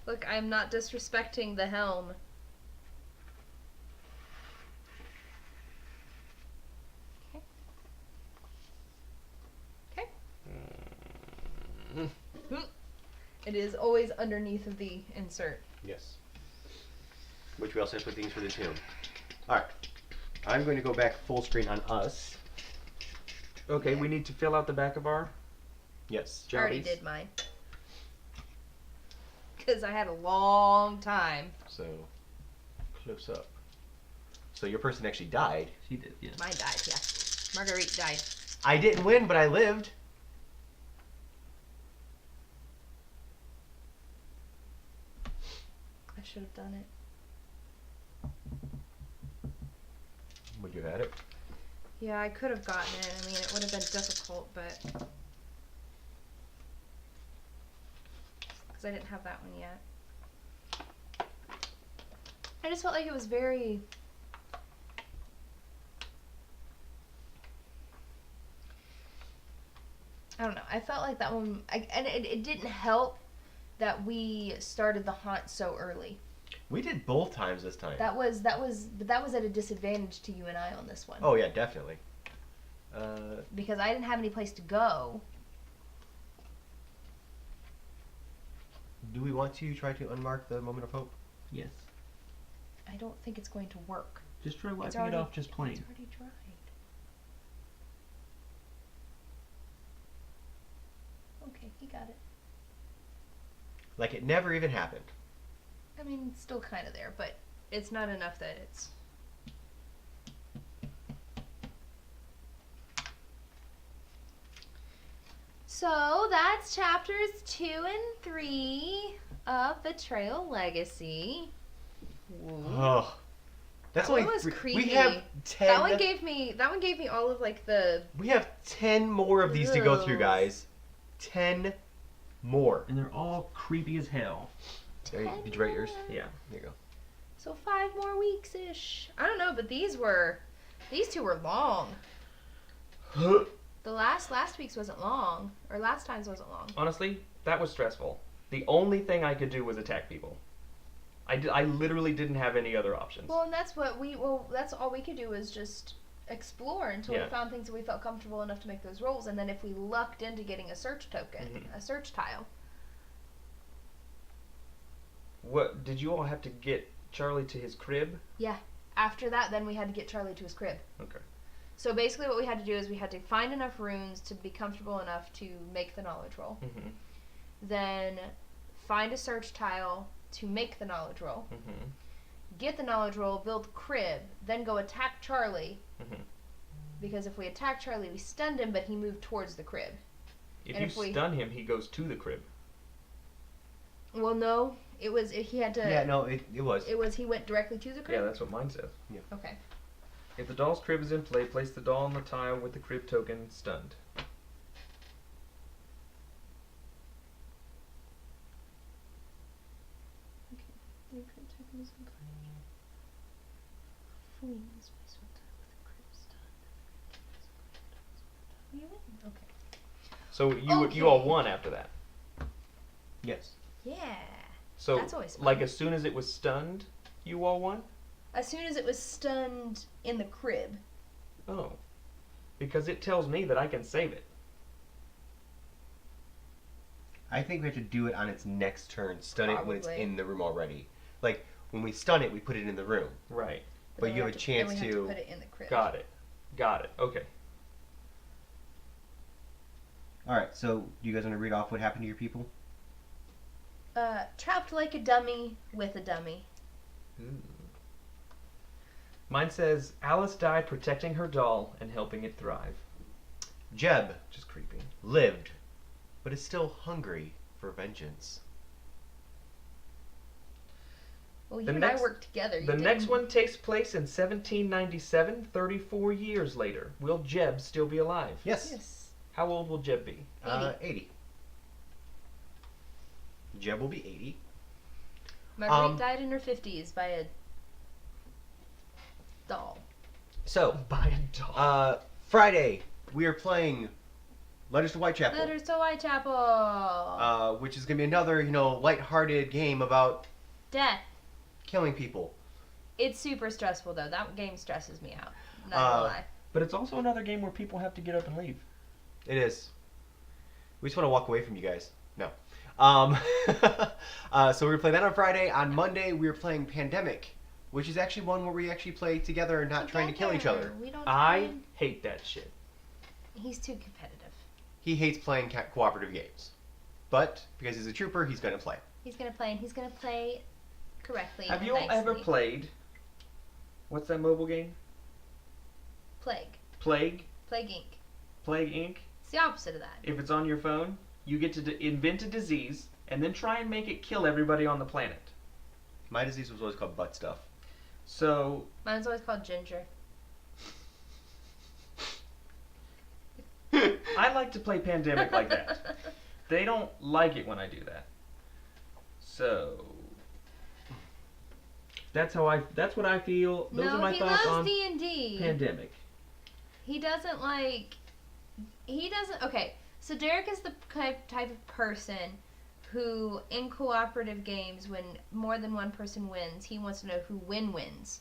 Look, I'm not disrespecting the helm. Okay. It is always underneath of the insert. Yes. Which we also have to put things for the tomb. Alright. I'm going to go back full screen on us. Okay, we need to fill out the back of our Yes. I already jobbies. did mine. Because I had a long time. So, close up. So your person actually died. She did, yeah. Mine died, yeah. Marguerite died. I didn't win, but I lived. I should have done it. Would you have had it? Yeah, I could have gotten it. I mean, it would have been difficult, but... Because I didn't have that one yet. I just felt like it was very... I don't know. I felt like that one... and it didn't help that we started the haunt so early. We did both times this time. But that was at a disadvantage to you and I on this one. Oh yeah, definitely. Because I didn't have any place to go. Do we want to try to unmark the moment of hope? Yes. I don't think it's going to work. Just try wiping already- it off just plain. It's already dried. Okay, he got it. Like it never even happened. I mean, it's still kind of there, but it's not enough that it's... So, that's chapters 2 and 3 of Betrayal Legacy. Oh, that's That only one was three. creepy. We have 10. That one gave me all of like the... We have 10 more of these to go through, Ugh. guys. 10 more. And they're all creepy as hell. There, did you write yours? Yeah. There you go. So 5 more weeks-ish. I don't know, but these two were long. The last week's wasn't long, or last time's wasn't long. Honestly, that was stressful. The only thing I could do was attack people. I literally didn't have any other options. Well, and that's that's all we could do was just explore until Yeah. we found things that we felt comfortable enough to make those rolls, and then if we lucked into getting a search token, a search tile. What did you all have to get Charlie to his crib? Yeah. After that, then we had to get Charlie to his crib. Okay. So basically what we had to do is we had to find enough runes to be comfortable enough to make the knowledge roll. Mm-hmm. Then find a search tile to make the knowledge roll. Mm-hmm. Get the knowledge roll, build the crib, then go attack Charlie. Mm-hmm. Because if we attack Charlie, we stunned him, but he moved towards the crib. If And you if we- stun him, he goes to the crib. Well, no. He had to... Yeah, no, it was. He went directly to the crib? Yeah, that's what mine says. Okay. If the doll's crib is in play, place the doll on the tile with the crib token stunned. Okay. So you all won after that. Yes. Yeah. So That's always fun. like as soon as it was stunned, you all won? As soon as it was stunned in the crib. Oh. Because it tells me that I can save it. I think we have to do it on its next turn. Stun it when it's Probably. in the room already. Like, when we stun it, we put it in the room. Right. But then you we have a chance then we have to- put it in the crib. Got it. Got it. Okay. Alright, so do you guys want to read off what happened to your people? Trapped like a dummy with a dummy. Mine says Alice died protecting her doll and helping it thrive. Jeb Just creepy. lived, but is still hungry for vengeance. Well, you The and next- I worked together. The next one takes place in 1797, 34 years later. Will Jeb still be alive? Yes. Yes. How old will Jeb be? 80. Jeb will be 80. Marguerite died in her 50s by a doll. So, By a doll. Friday, we are playing Letters to Whitechapel. Letters to Whitechapel. Which is going to be another, lighthearted game about Death. killing people. It's super stressful, though. That game stresses me out. Not gonna lie. But it's also another game where people have to get up and leave. It is. We just want to walk away from you guys. No. So we're playing that on Friday. On Monday, we're playing Pandemic, which is actually one where we actually play together and not trying to kill each other. We don't I try. hate that shit. He's too competitive. He hates playing cooperative games. But, because he's a trooper, he's going to play. He's gonna play, and he's gonna play correctly. Have and you all ever nicely. played? What's that mobile game? Plague? Plague? Plague Inc. Plague Inc. It's the opposite of that. If it's on your phone, you get to invent a disease and then try and make it kill everybody on the planet. My disease was always called butt stuff. So Mine's always called Ginger. I like to play Pandemic like that. They don't like it when I do that. So that's what I feel. Those are No, my he thoughts loves on D&D. Pandemic. He doesn't like. He doesn't. Okay, so Derek is the type of person who, in cooperative games, when more than one person wins, he wants to know who wins.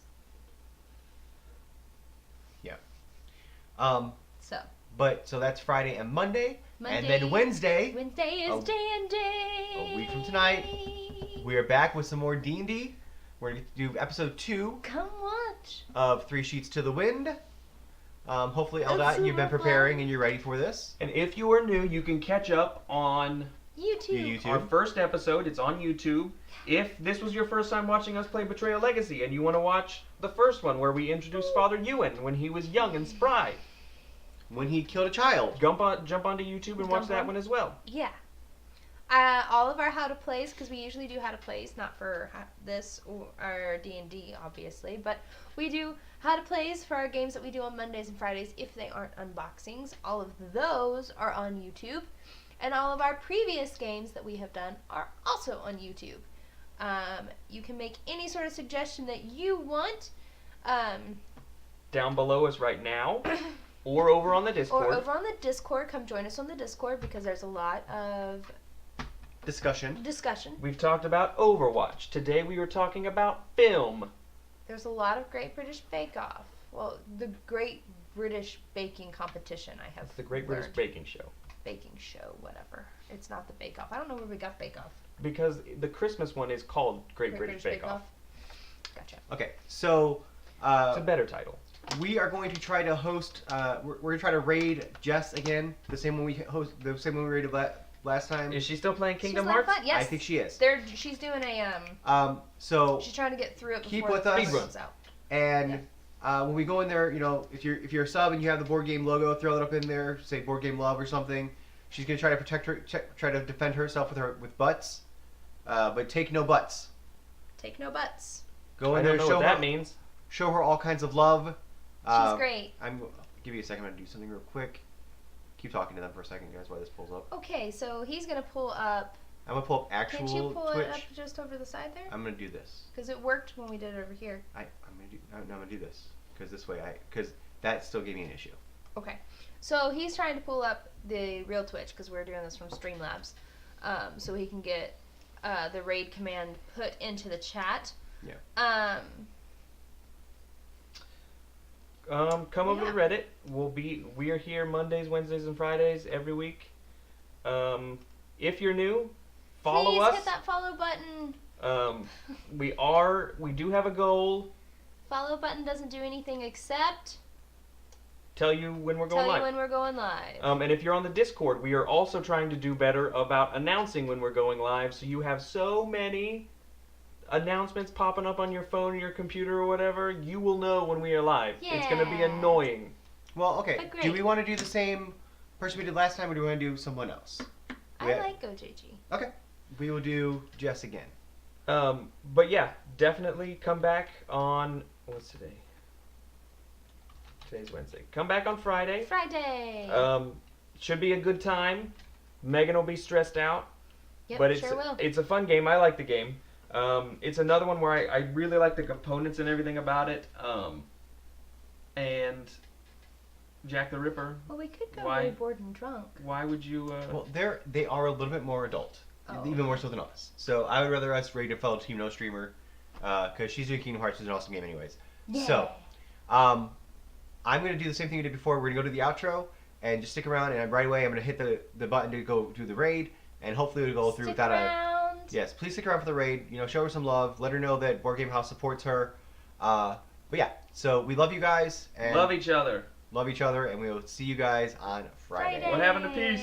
So that's Friday and Monday. Monday. And then Wednesday, Wednesday is a- D&D. a week from tonight, we are back with some more D&D. We're going to do episode 2 Come watch. of 3 Sheets to the Wind. Hopefully, That's Eldot, you've been super preparing fun. and you're ready for this. And if you are new, you can catch up on YouTube. our first episode. It's on YouTube. If this was your first time watching us play Betrayal Legacy and you want to watch the first one where we introduced Father Ewan when he was young and spry, When he killed a child. jump onto YouTube and watch Jump that on. one as well. Yeah. All of our how to plays, because we usually do how to plays, not for this or D&D, obviously, but we do how to plays for our games that we do on Mondays and Fridays if they aren't unboxings. All of those are on YouTube, and all of our previous games that we have done are also on YouTube. You can make any sort of suggestion that you want, Down below us right now, or over on the Discord. or over on the Discord. Come join us on the Discord because there's a lot of Discussion. discussion. We've talked about Overwatch. Today we were talking about film. There's a lot of Great British Bake Off. Well, the Great British Baking Competition, I have It's the Great British learned. Baking Show. Baking Show, whatever. It's not the Bake Off. I don't know where we got Bake Off. Because the Christmas one is called Great British Bake Off. Okay, so It's a better title. we are going to try to host. We're going to try to raid Jess again, the same one we raided last time. Is she still playing Kingdom She's like Hearts? fun. Yes. I think she is. She's doing a So She's trying to get through it Keep before with the us. first one's out. and when we go in there, if you're a sub and you have the board game logo, throw that up in there. Say board game love or something. She's going to try to protect her, try to defend herself with butts, but take no butts. Take no butts. Go I in don't there, know what that her, means. show her all kinds of love. She's great. Give me a second. I'm gonna do something real quick. Keep talking to them for a second, guys, while this pulls up. Okay, so he's gonna pull up. I'm gonna pull up actual Can't you pull Twitch. it up just over the side there? I'm gonna do this. Because it worked when we did it over here. I'm gonna do this because this way because that still gave me an issue. Okay, so he's trying to pull up the real Twitch because we're doing this from Streamlabs, so he can get the raid command put into the chat. Yeah. Come over to Reddit. We are here Mondays, Wednesdays, and Fridays every week. If you're new, follow Please us. hit that follow button. We do have a goal. Follow button doesn't do anything except Tell you when we're going tell live. you when we're going live. And if you're on the Discord, we are also trying to do better about announcing when we're going live. So you have so many announcements popping up on your phone or your computer or whatever, you will know when we are live. It's going to be Yeah. annoying. Well, okay. But great. Do we want to do the same person we did last time, or do we want to do someone else? I like OJG. Okay. We will do Jess again. But yeah, definitely come back on, what's today? Today's Wednesday. Come back on Friday. Friday. Should be a good time. Megan will be stressed out. Yep, But sure will. it's a fun game. I like the game. It's another one where I really like the components and everything about it. And Jack the Ripper. Well, we could go Why? really bored and drunk. Why would you? Well, they are a little bit more adult, Oh. even more so than us. So I would rather us raid a fellow Team No streamer, because she's doing Kingdom Hearts, which is an awesome game, anyways. Yeah. So, I'm gonna do the same thing we did before. We're gonna go to the outro and just stick around, and right away I'm gonna hit the button to go do the raid, and hopefully it'll go through Stick without around. Yes, please stick around for the raid. Show her some love. Let her know that Board Game House supports her. But yeah, so we love you guys and Love each other. love each other, and we will see you guys on Friday. What happened to peace?